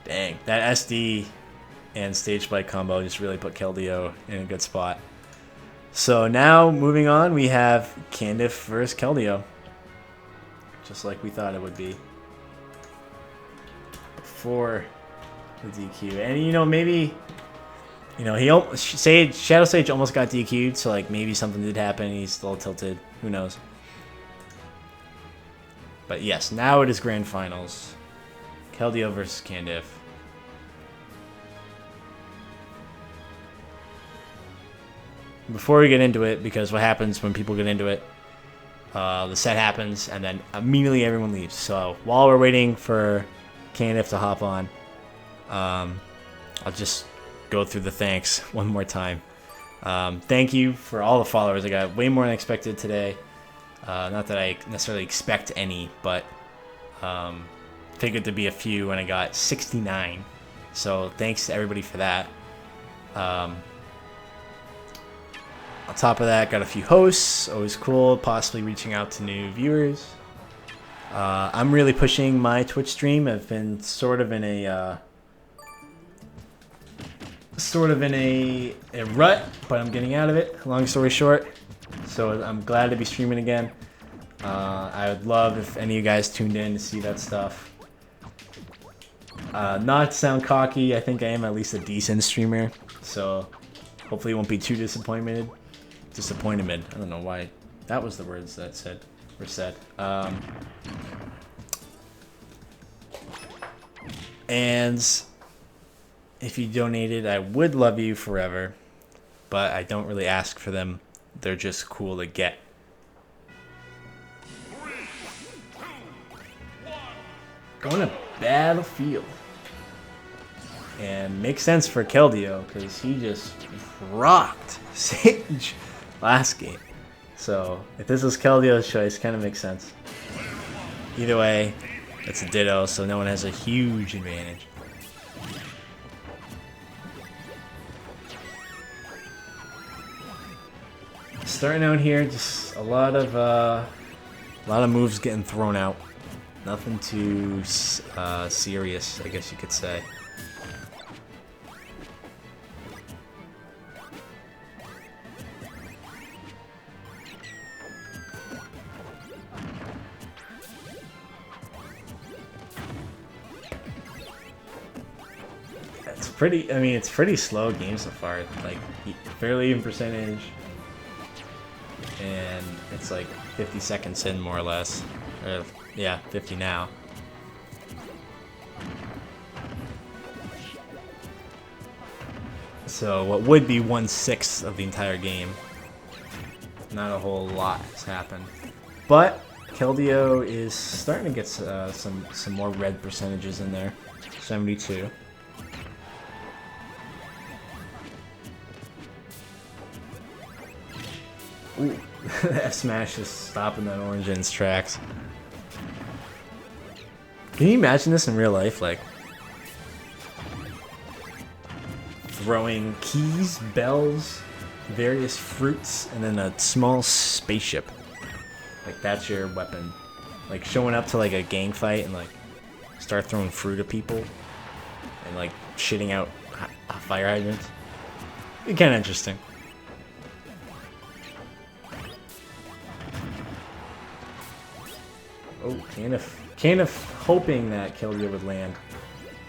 Dang, that SD and stage spike combo just really put Keldeo in a good spot. So now, moving on, we have Candiff versus Keldeo. Just like we thought it would be. Before the DQ. And, you know, maybe... You know, Shadow Sage almost got DQ'd, so, like, maybe something did happen. He's still tilted. Who knows? But, yes, now it is Grand Finals. Keldeo versus Candiff. Before we get into it, because what happens when people get into it, the set happens, and then immediately everyone leaves. So while we're waiting for Candiff to hop on, I'll just go through the thanks one more time. Thank you for all the followers. I got way more than expected today. Not that I necessarily expect any, but figured to be a few, and I got 69. So thanks to everybody for that. On top of that, got a few hosts. Always cool, possibly reaching out to new viewers. I'm really pushing my Twitch stream. I've been sort of in a rut, but I'm getting out of it. Long story short, so I'm glad to be streaming again. I would love if any of you guys tuned in to see that stuff. Not to sound cocky, I think I am at least a decent streamer, so hopefully you won't be too disappointed. I don't know why that was the words that were said. And if you donated, I would love you forever, but I don't really ask for them. They're just cool to get. Going to Battlefield. And makes sense for Keldeo, because he just rocked Sage last game. So if this was Keldeo's choice, kind of makes sense. Either way, it's a ditto, so no one has a huge advantage. Starting out here, just a lot of moves getting thrown out. Nothing too serious, I guess you could say. It's pretty slow game so far. Like, fairly even percentage. And it's like 50 seconds in, more or less. Or, yeah, 50 now. So what would be 1/6 of the entire game. Not a whole lot has happened. But Keldeo is starting to get some more red percentages in there. 72. Ooh, F smash is stopping that orange in its tracks. Can you imagine this in real life? Like throwing keys, bells, various fruits, and then a small spaceship. Like that's your weapon. Like showing up to like a gang fight and like start throwing fruit at people and like shitting out fire hydrants. It'd be kind of interesting. Oh, kind of hoping that Keldeo would land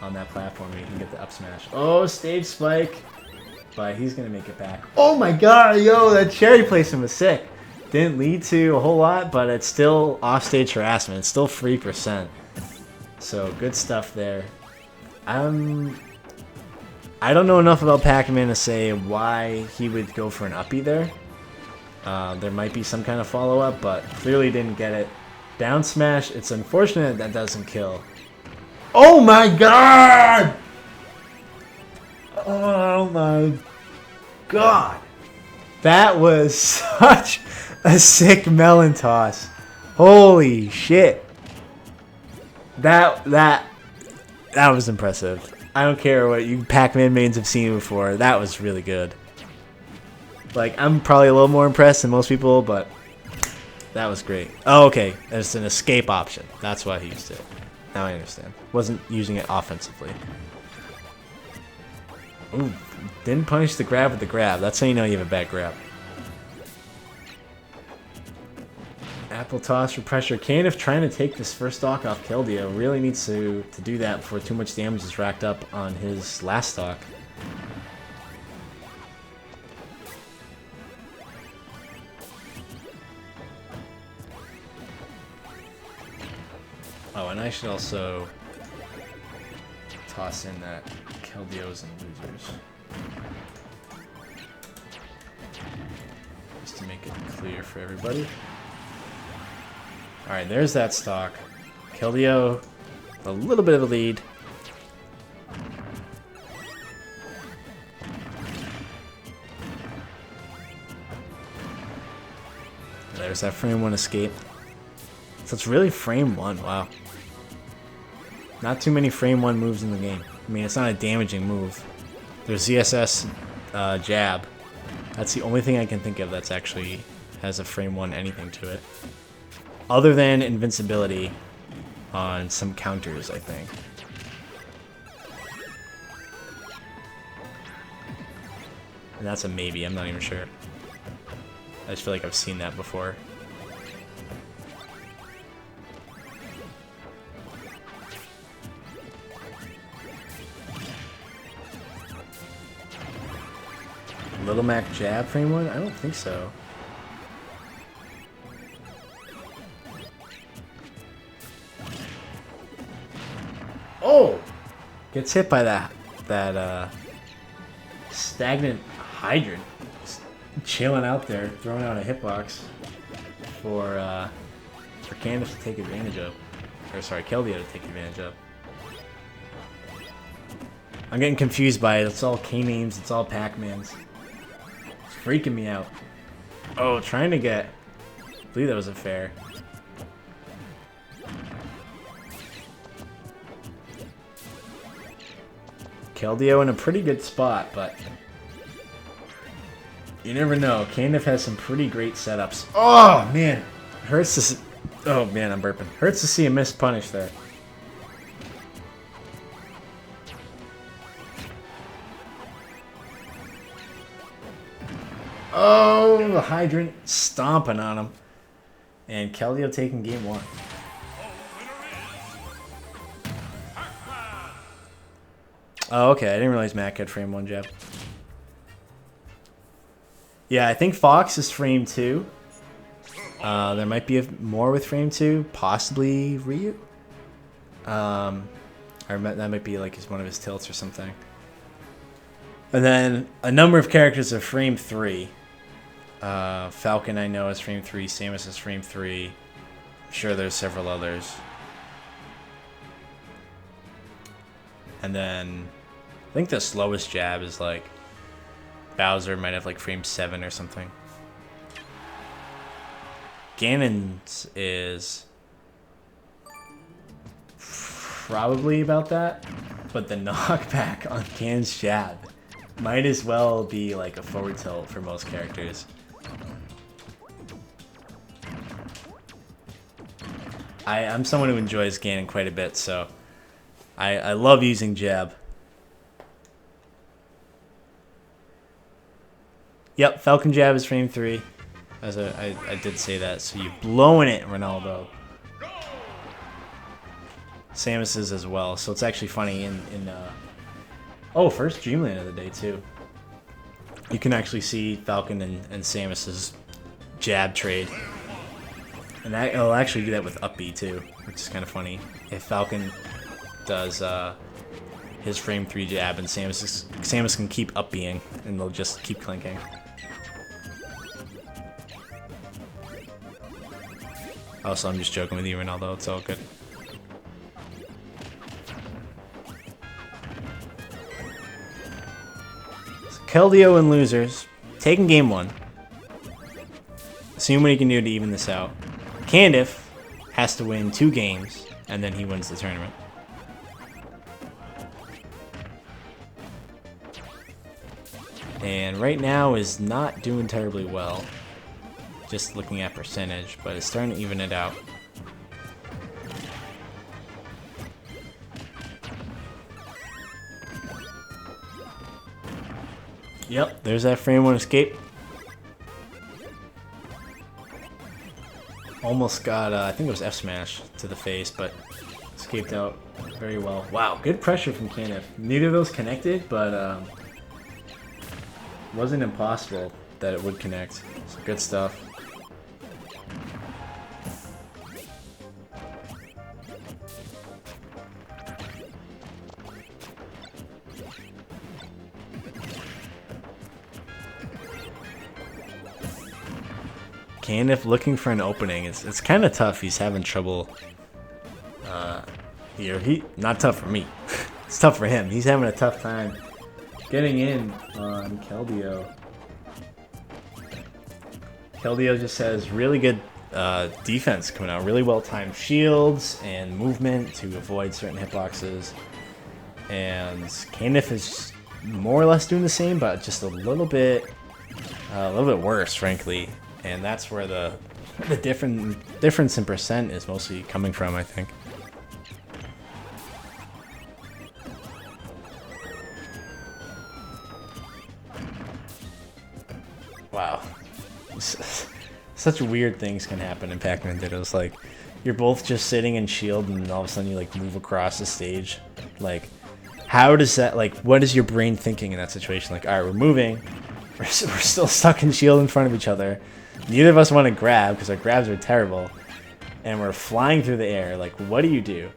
on that platform and he can get the up smash. Oh, stage spike. But he's going to make it back. Oh my god, yo, that cherry placement was sick. Didn't lead to a whole lot, but it's still offstage harassment. It's still 3%. So, good stuff there. I don't know enough about Pac-Man to say why he would go for an uppie there. There might be some kind of follow-up, but clearly didn't get it. Down smash, it's unfortunate that doesn't kill. Oh my god! Oh my god! That was such a sick melon toss. Holy shit. That was impressive. I don't care what you Pac-Man mains have seen before. That was really good. Like, I'm probably a little more impressed than most people, but that was great. Oh, okay. There's an escape option. That's why he used it. Now I understand. Wasn't using it offensively. Ooh, didn't punish the grab with the grab. That's how you know you have a bad grab. Apple toss for pressure. Kaniff trying to take this first stock off Keldeo. Really needs to do that before too much damage is racked up on his last stock. Oh, and I should also toss in that Keldeos and losers. Just to make it clear for everybody. Alright, there's that stock. Keldeo, a little bit of a lead. There's that frame 1 escape. So it's really frame 1, wow. Not too many frame 1 moves in the game. I mean, it's not a damaging move. There's ZSS jab. That's the only thing I can think of that's actually has a frame 1 anything to it. Other than invincibility on some counters, I think. And that's a maybe, I'm not even sure. I just feel like I've seen that before. Little Mac jab frame 1? I don't think so. Oh! Gets hit by that stagnant hydrant. Just chilling out there, throwing out a hitbox for Candace to take advantage of. Or sorry, Keldeo to take advantage of. I'm getting confused by it. It's all K-names, it's all Pac-Mans. It's freaking me out. Oh, trying to get... I believe that was a fair. Keldeo in a pretty good spot, but you never know. Kaniff has some pretty great setups. Oh, man. Hurts to see... Oh, man, I'm burping. Hurts to see a missed punish there. Oh, the hydrant stomping on him. And Keldeo taking game 1. Oh, okay. I didn't realize Mac had frame 1 jab. Yeah, I think Fox is frame 2. There might be more with frame 2. Possibly Ryu. Or that might be like one of his tilts or something. And then a number of characters are frame 3. Falcon I know is frame 3. Samus is frame 3. I'm sure there's several others. And then I think the slowest jab is like Bowser might have like frame 7 or something. Ganon's is probably about that, but the knockback on Ganon's jab might as well be like a forward tilt for most characters. I'm someone who enjoys Ganon quite a bit, so I love using jab. Yep, Falcon jab is frame 3. As I did say that, so you're blowing it, Ronaldo. Samus is as well, so it's actually funny in oh, first Dreamland of the day too. You can actually see Falcon and Samus's jab trade. And it'll actually do that with up B too, which is kind of funny. If Falcon does his frame 3 jab and Samus can keep up B'ing and they'll just keep clinking. Also, I'm just joking with you, Ronaldo. It's all good. So, Keldeo and losers taking game 1. Seeing what he can do to even this out. Candiff has to win 2 games, and then he wins the tournament. And right now is not doing terribly well. Just looking at percentage, but it's starting to even it out. Yep, there's that frame 1 escape. Almost got, I think it was F smash to the face, but escaped out very well. Wow, good pressure from Candiff. Neither of those connected, but wasn't impossible that it would connect. So good stuff. Candiff looking for an opening. It's kind of tough. He's having trouble here. Not tough for me. It's tough for him. He's having a tough time getting in on Keldeo. Keldeo just has really good defense coming out. Really well-timed shields and movement to avoid certain hitboxes. And Candiff is more or less doing the same, but just a little bit worse, frankly. And that's where the difference in percent is mostly coming from, I think. Wow. Such weird things can happen in Pac-Man Dittos. Like, you're both just sitting in shield and all of a sudden you like move across the stage. Like, how does that, like, what is your brain thinking in that situation? Like, alright, we're moving. We're still stuck in shield in front of each other. Neither of us want to grab because our grabs are terrible. And we're flying through the air. Like, what do you do?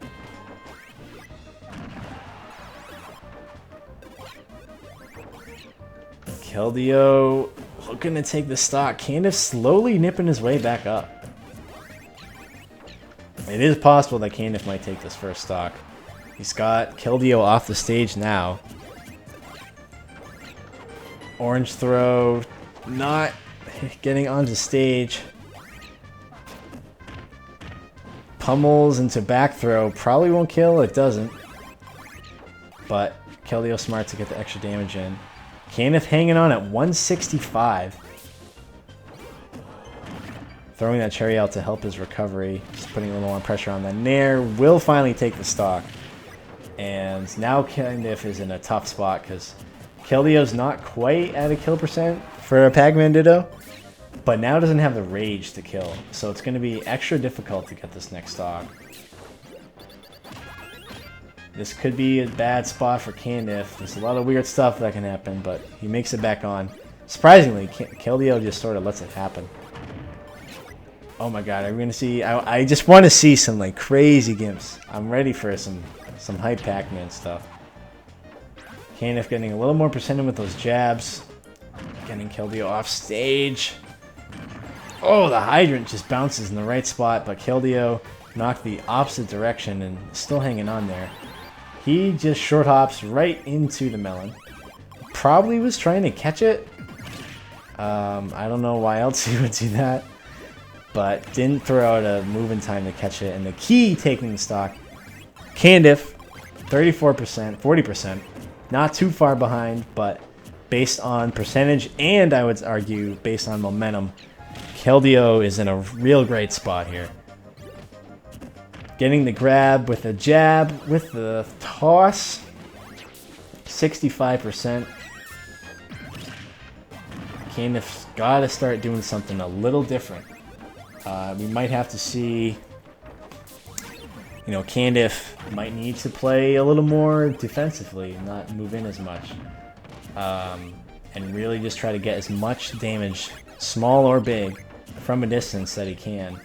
Keldeo looking to take the stock. Candiff slowly nipping his way back up. It is possible that Candiff might take this first stock. He's got Keldeo off the stage now. Orange throw, not getting onto stage. Pummels into back throw, probably won't kill, it doesn't. But Keldeo smart to get the extra damage in. Candiff hanging on at 165. Throwing that cherry out to help his recovery. Just putting a little more pressure on that Nair. Will finally take the stock. And now Candiff is in a tough spot because Keldeo's not quite at a kill percent for a Pac-Man Ditto, but now doesn't have the rage to kill, so it's going to be extra difficult to get this next stock. This could be a bad spot for Candiff. There's a lot of weird stuff that can happen, but he makes it back on. Surprisingly, Keldeo just sort of lets it happen. Oh my god, are we going to see... I just want to see some like crazy gimps. I'm ready for some hype Pac-Man stuff. Candiff getting a little more percentage with those jabs. Getting Keldeo off stage. Oh, the hydrant just bounces in the right spot, but Keldeo knocked the opposite direction and still hanging on there. He just short hops right into the melon. Probably was trying to catch it. I don't know why else he would do that. but didn't throw out a move in time to catch it. And the key taking the stock, Candiff, 34%, 40%. Not too far behind, but based on percentage and I would argue based on momentum, Keldeo is in a real great spot here. Getting the grab with a jab, with the toss, 65%. Candiff's got to start doing something a little different. We might have to see, Candiff might need to play a little more defensively, not move in as much. And really just try to get as much damage, small or big, from a distance that he can.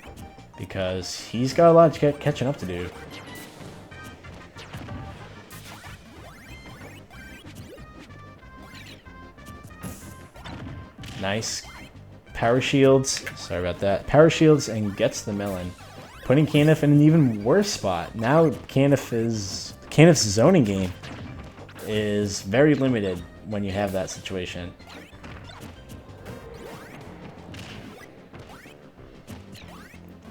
Because he's got a lot of catching up to do. Nice. Power shields. Sorry about that. Power shields and gets the melon. Putting Candiff in an even worse spot. Now Candiff's zoning game is very limited when you have that situation.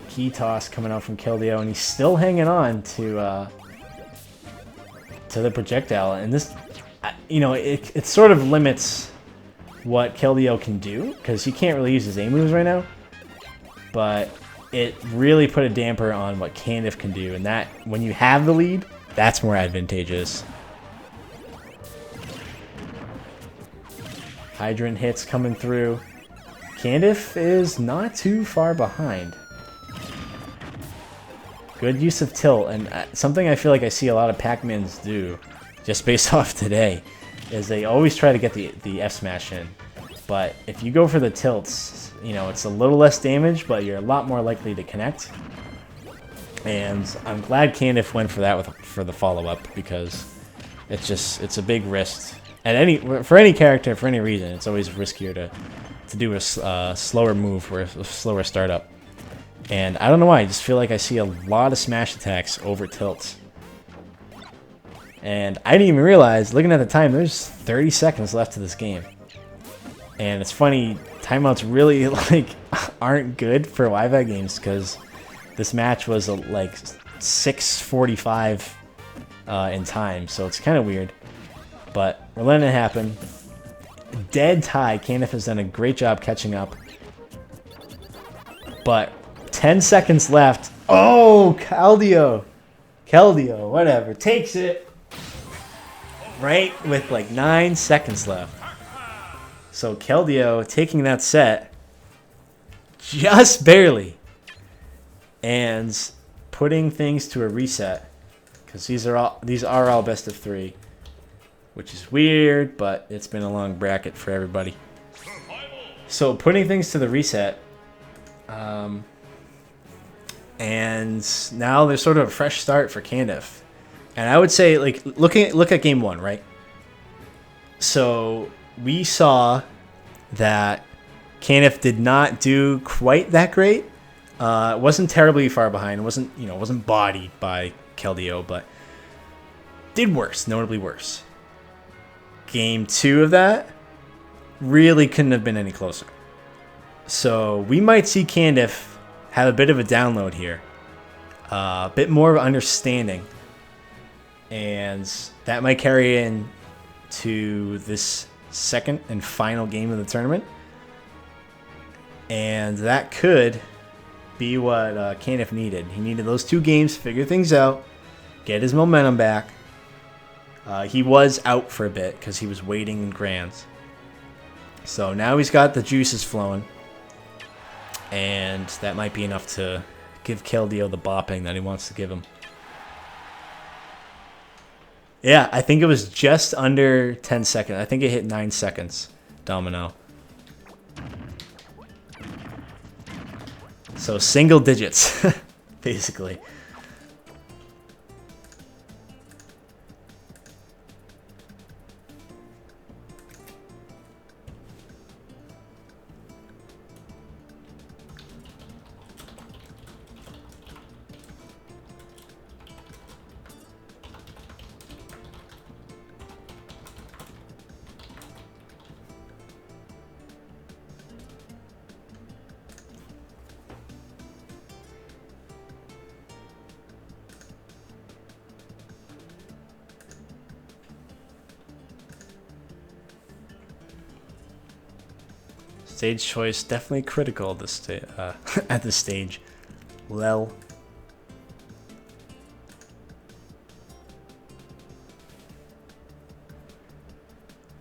Key toss coming out from Keldeo, and he's still hanging on to the projectile. And this, it sort of limits what Keldeo can do, because he can't really use his A moves right now. But it really put a damper on what Candiff can do, and that, when you have the lead, that's more advantageous. Hydrant hits coming through. Candiff is not too far behind. Good use of tilt, and something I feel like I see a lot of Pac-Mans do, just based off today, is they always try to get the F smash in. But if you go for the tilts, it's a little less damage, but you're a lot more likely to connect. And I'm glad Candiff went for that for the follow-up, because it's a big risk. For any character, for any reason, it's always riskier to do a slower move or a slower startup. And I don't know why, I just feel like I see a lot of smash attacks over tilts. And I didn't even realize, looking at the time, there's 30 seconds left to this game. And it's funny, timeouts really aren't good for YVAC games, because this match was 6:45 in time, so it's kind of weird. But we're letting it happen. Dead tie. Candiff has done a great job catching up. But 10 seconds left. Oh, Keldeo, whatever. Takes it. Right with 9 seconds left. So Keldeo taking that set. Just barely. And putting things to a reset. Because these are all best of 3. Which is weird, but it's been a long bracket for everybody. So putting things to the reset. And now there's sort of a fresh start for Candiff. And I would say, look at game 1, right? So we saw that Candiff did not do quite that great. It wasn't terribly far behind. It wasn't bodied by Keldeo, but did worse, notably worse. Game 2 of that really couldn't have been any closer. So we might see Candiff have a bit of a download here. A bit more of understanding. And that might carry in to this second and final game of the tournament. And that could be what Candiff needed. He needed those 2 games to figure things out, get his momentum back. He was out for a bit because he was waiting in Grands. So now he's got the juices flowing. And that might be enough to give Keldeo the bopping that he wants to give him. Yeah, I think it was just under 10 seconds. I think it hit 9 seconds, Domino. So single digits, basically. Stage choice definitely critical at this at this stage. Lel.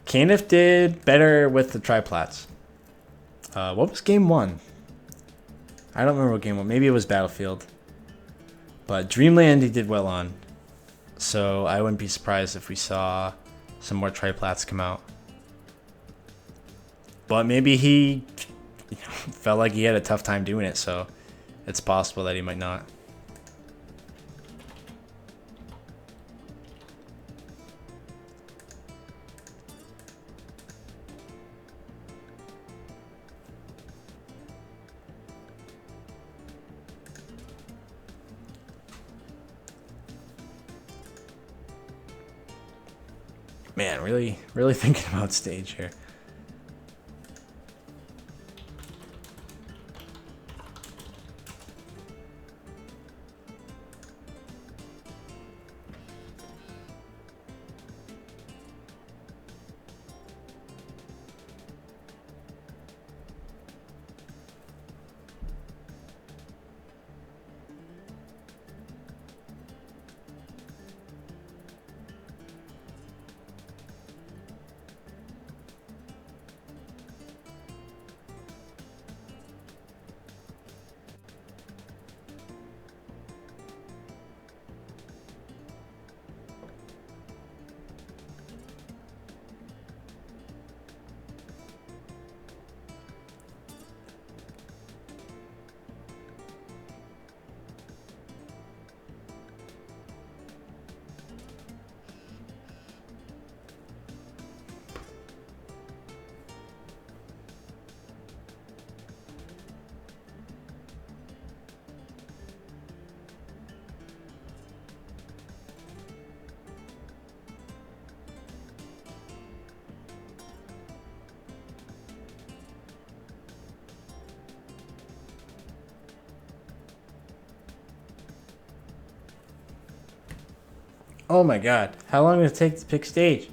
Caniff did better with the triplats. What was game 1? I don't remember what game 1. Maybe it was Battlefield. But Dreamland he did well on. So I wouldn't be surprised if we saw some more triplats come out. But maybe he felt like he had a tough time doing it, so it's possible that he might not. Man, really thinking about stage here. Oh my god. How long did it take to pick stage?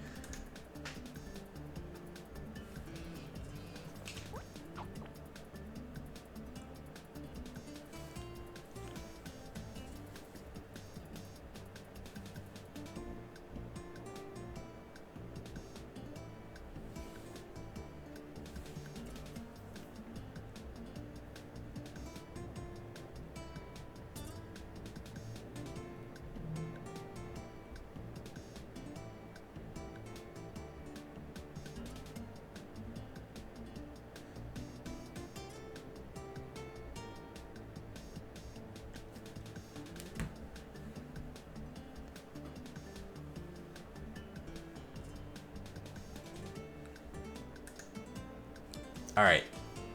All right.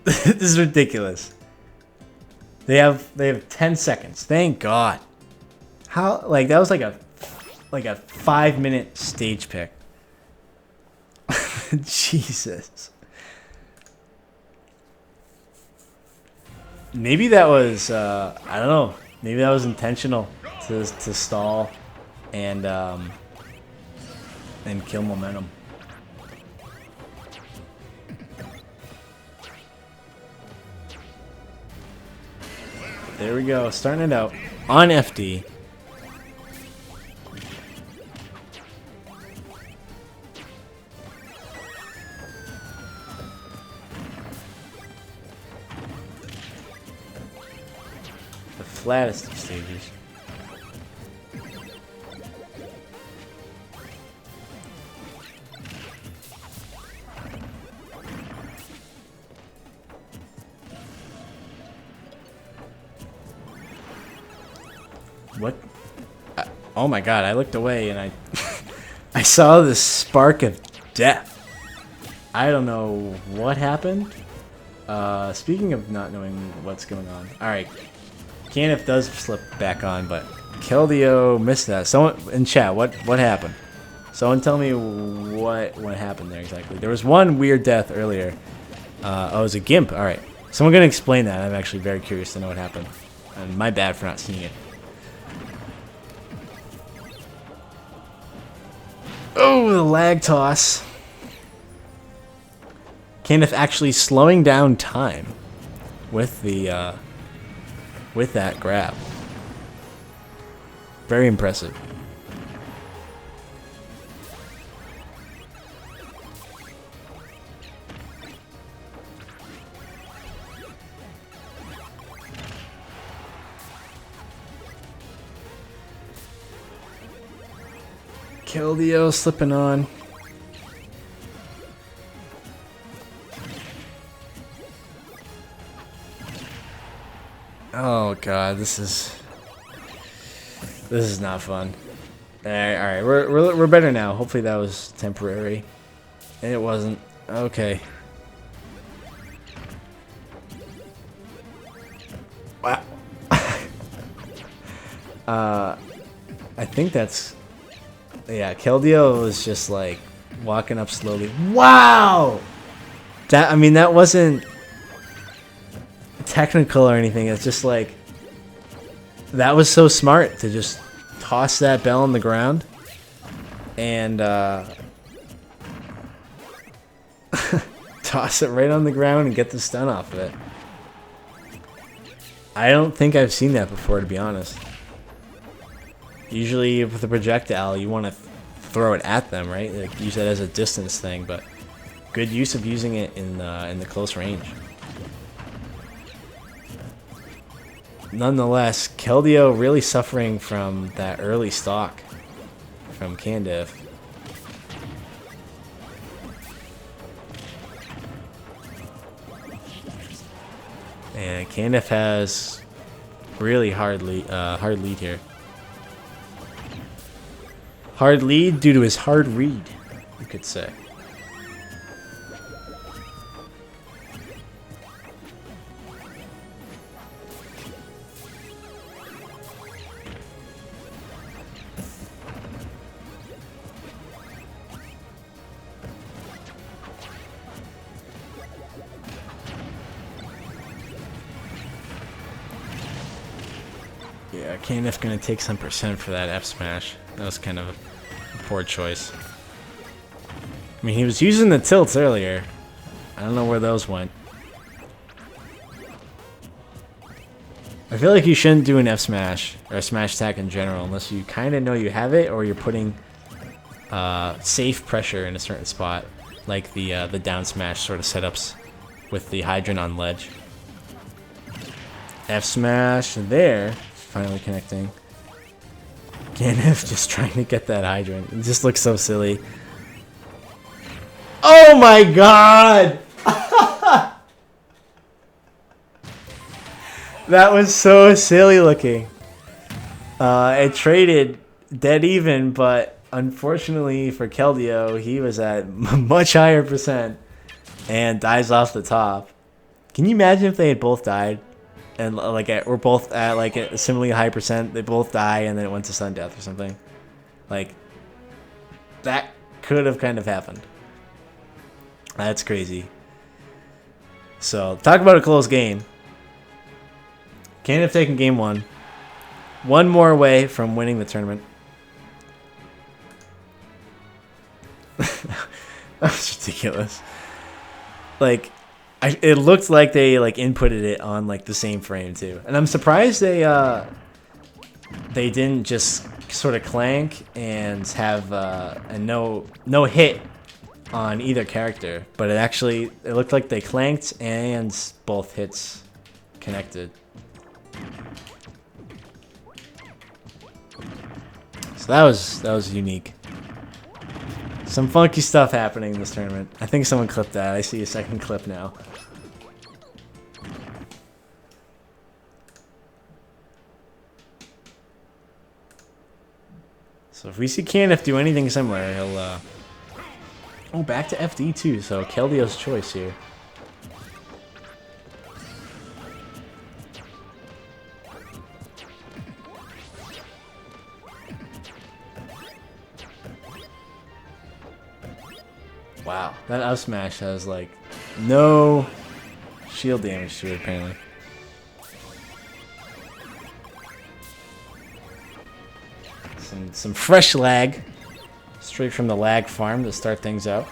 This is ridiculous. They have 10 seconds. Thank God. How like that was like a 5-minute stage pick. Jesus. Maybe that was I don't know. Maybe that was intentional to stall and kill momentum. There we go, starting it out on FD. The flattest of stages. What? Oh my god, I looked away and I saw this spark of death. I don't know what happened. Speaking of not knowing what's going on. Alright. Caniff does slip back on, but Keldeo missed that. Someone in chat, what happened? Someone tell me what happened there exactly. There was one weird death earlier. Oh, it was a Gimp. Alright. Someone gonna explain that. I'm actually very curious to know what happened. And my bad for not seeing it. Oh, the lag toss. Kenneth actually slowing down time with the with that grab. Very impressive. Keldeo slipping on. Oh god, this is not fun. All right, we're better now. Hopefully that was temporary. And it wasn't. Okay. Wow. I think that's. Yeah, Keldeo was just like walking up slowly. Wow! That, I mean, that wasn't technical or anything. It's just like, that was so smart to just toss that bell on the ground and toss it right on the ground and get the stun off of it. I don't think I've seen that before, to be honest. Usually with a projectile, you want to throw it at them, right? Like, use that as a distance thing, but good use of using it in the close range. Nonetheless, Keldeo really suffering from that early stock from Candiff. And Candiff has really hard lead here. Hard lead due to his hard read, you could say. Yeah, Candiff gonna take some percent for that F smash. That was kind of a poor choice. I mean, he was using the tilts earlier. I don't know where those went. I feel like you shouldn't do an F smash or a smash attack in general unless you kind of know you have it or you're putting safe pressure in a certain spot, like the down smash sort of setups with the hydrant on ledge. F smash there, finally connecting. Candiff just trying to get that hydrant. It just looks so silly. Oh my god! That was so silly looking. It traded dead even, but unfortunately for Keldeo, he was at much higher percent and dies off the top. Can you imagine if they had both died? And like we're both at like a similarly high percent, they both die and then it went to sudden death or something. Like, that could have kind of happened. That's crazy. So, talk about a close game. Candiff taking game one. One more away from winning the tournament. That was ridiculous. Like, it looked like they like inputted it on like the same frame too, and I'm surprised they didn't just sort of clank and have a no hit on either character, but it looked like they clanked and both hits connected. So that was unique. Some funky stuff happening in this tournament. I think someone clipped that. I see a second clip now. So if we see Candiff do anything similar, he'll oh, back to FD too, so Keldeo's choice here. Wow, that up smash has like no shield damage to it apparently. Some fresh lag, straight from the lag farm to start things out.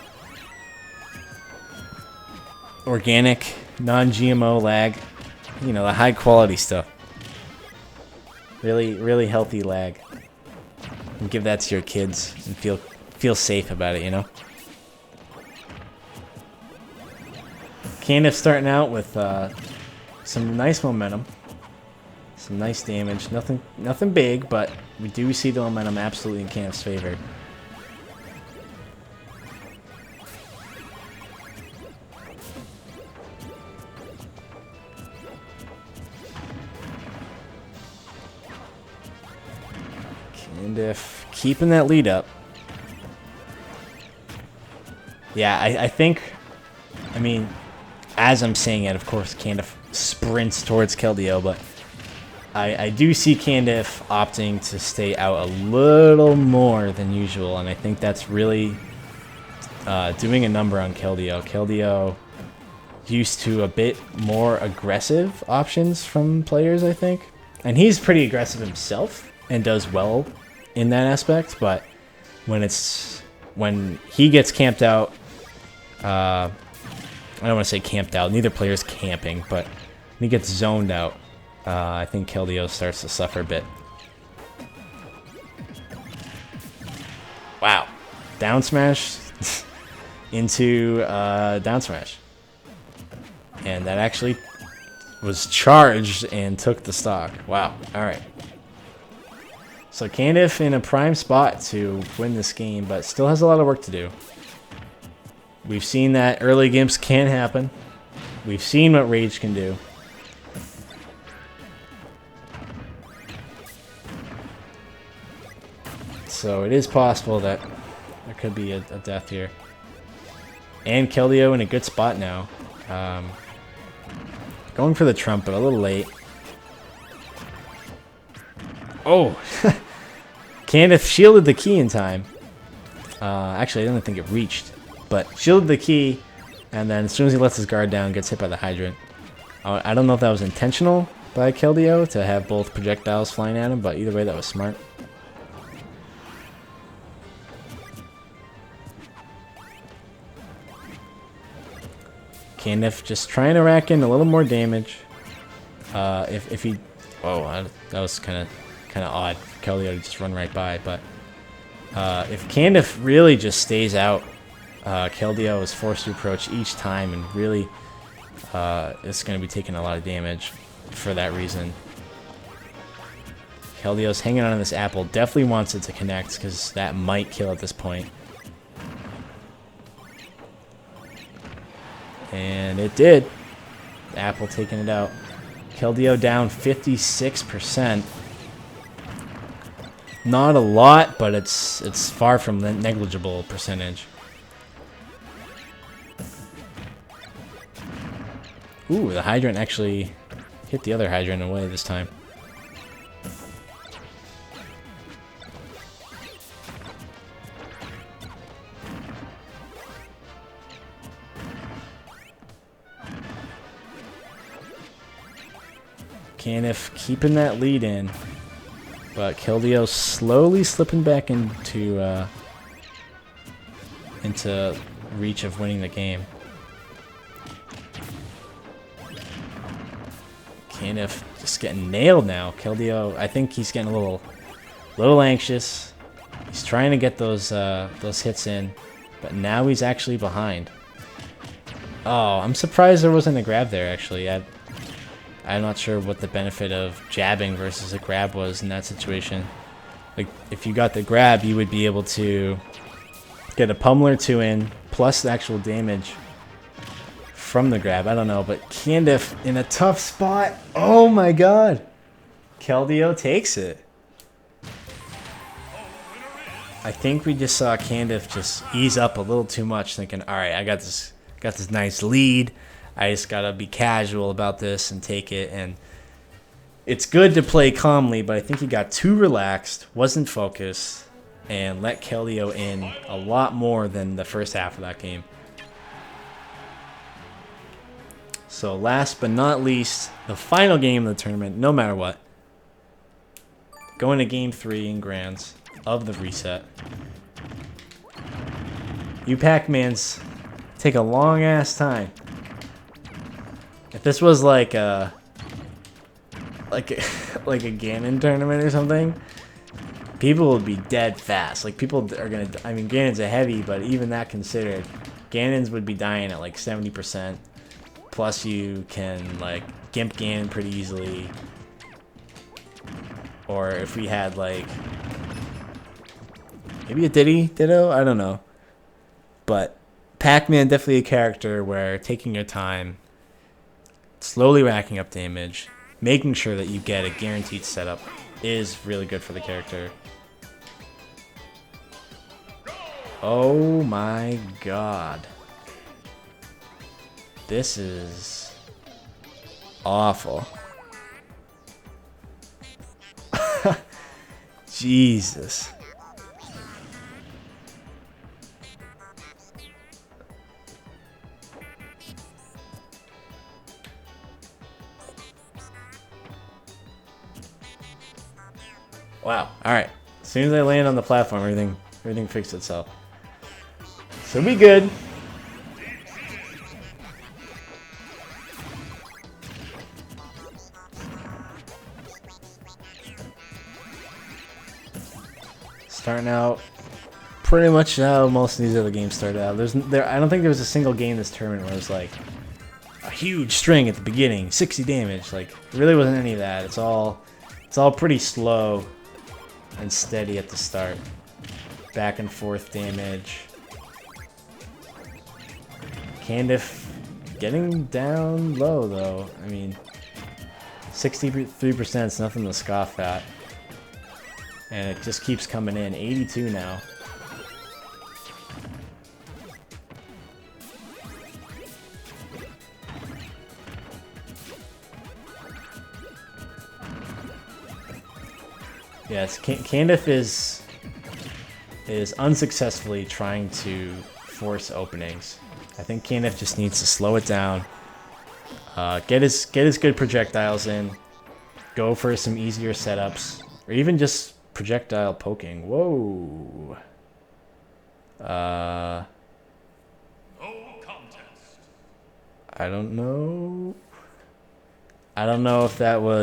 organic, non-GMO lag. You know, the high quality stuff. Really, really healthy lag. And give that to your kids and feel safe about it, you know? Candiff starting out with some nice momentum. Some nice damage. Nothing big, but we do see the momentum absolutely in Candiff's favor. Candiff keeping that lead up. Yeah, I think, I mean, as I'm saying it, of course, Candiff sprints towards Keldeo, but I do see Candiff opting to stay out a little more than usual, and I think that's really doing a number on Keldeo. Keldeo used to a bit more aggressive options from players, I think. And he's pretty aggressive himself and does well in that aspect, but when he gets camped out, I don't want to say camped out, neither player's camping, but when he gets zoned out, I think Keldeo starts to suffer a bit. Wow. Down smash into down smash. And that actually was charged and took the stock. Wow. Alright. So Candiff in a prime spot to win this game, but still has a lot of work to do. We've seen that early gimps can happen. We've seen what Rage can do. So it is possible that there could be a death here. And Keldeo in a good spot now. Going for the trumpet, a little late. Oh! Candiff shielded the key in time. Actually, I don't think it reached. But shielded the key, and then as soon as he lets his guard down, gets hit by the hydrant. I don't know if that was intentional by Keldeo to have both projectiles flying at him, but either way, that was smart. Candiff just trying to rack in a little more damage. If he, whoa, that was kind of odd for Keldeo to just run right by. But if Candiff really just stays out, Keldeo is forced to approach each time, and really is going to be taking a lot of damage for that reason. Keldeo's hanging on to this apple. Definitely wants it to connect because that might kill at this point. And it did. The apple taking it out. Keldeo down 56%. Not a lot, but it's far from the negligible percentage. Ooh, the hydrant actually hit the other hydrant away this time. Candiff keeping that lead in, but Keldeo slowly slipping back into reach of winning the game. Candiff just getting nailed now. Keldeo, I think he's getting a little anxious. He's trying to get those hits in, but now he's actually behind. Oh, I'm surprised there wasn't a grab there. Actually, I'm not sure what the benefit of jabbing versus a grab was in that situation. Like, if you got the grab, you would be able to get a pummel or two in, plus the actual damage from the grab. I don't know, but Candiff in a tough spot. Oh my god. Keldeo takes it. I think we just saw Candiff just ease up a little too much, thinking, alright, I got this nice lead. I just gotta be casual about this and take it. And it's good to play calmly, but I think he got too relaxed, wasn't focused, and let Keldeo in a lot more than the first half of that game. So last but not least, the final game of the tournament, no matter what. Going to game 3 in Grands of the reset. You Pac-Mans take a long ass time. If this was like a like a, like a Ganon tournament or something, people would be dead fast. Like people are gonna. I mean, Ganon's a heavy, but even that considered, Ganon's would be dying at like 70%. Plus, you can like gimp Ganon pretty easily. Or if we had like maybe a Ditto, I don't know. But Pac-Man definitely a character where taking your time, slowly racking up damage, making sure that you get a guaranteed setup is really good for the character. Oh my god. This is awful. Jesus. Wow. Alright. As soon as I land on the platform, everything fixed itself. So we good. Starting out pretty much how most of these other games started out. I don't think there was a single game this tournament where it was like a huge string at the beginning, 60 damage. Like there really wasn't any of that. It's all pretty slow and steady at the start. Back and forth damage. Candiff getting down low though. I mean, 63% is nothing to scoff at. And it just keeps coming in. 82 now. Yes, Candiff is unsuccessfully trying to force openings. I think Candiff just needs to slow it down. Get his good projectiles in. Go for some easier setups. Or even just projectile poking. Whoa. I don't know. I don't know if that was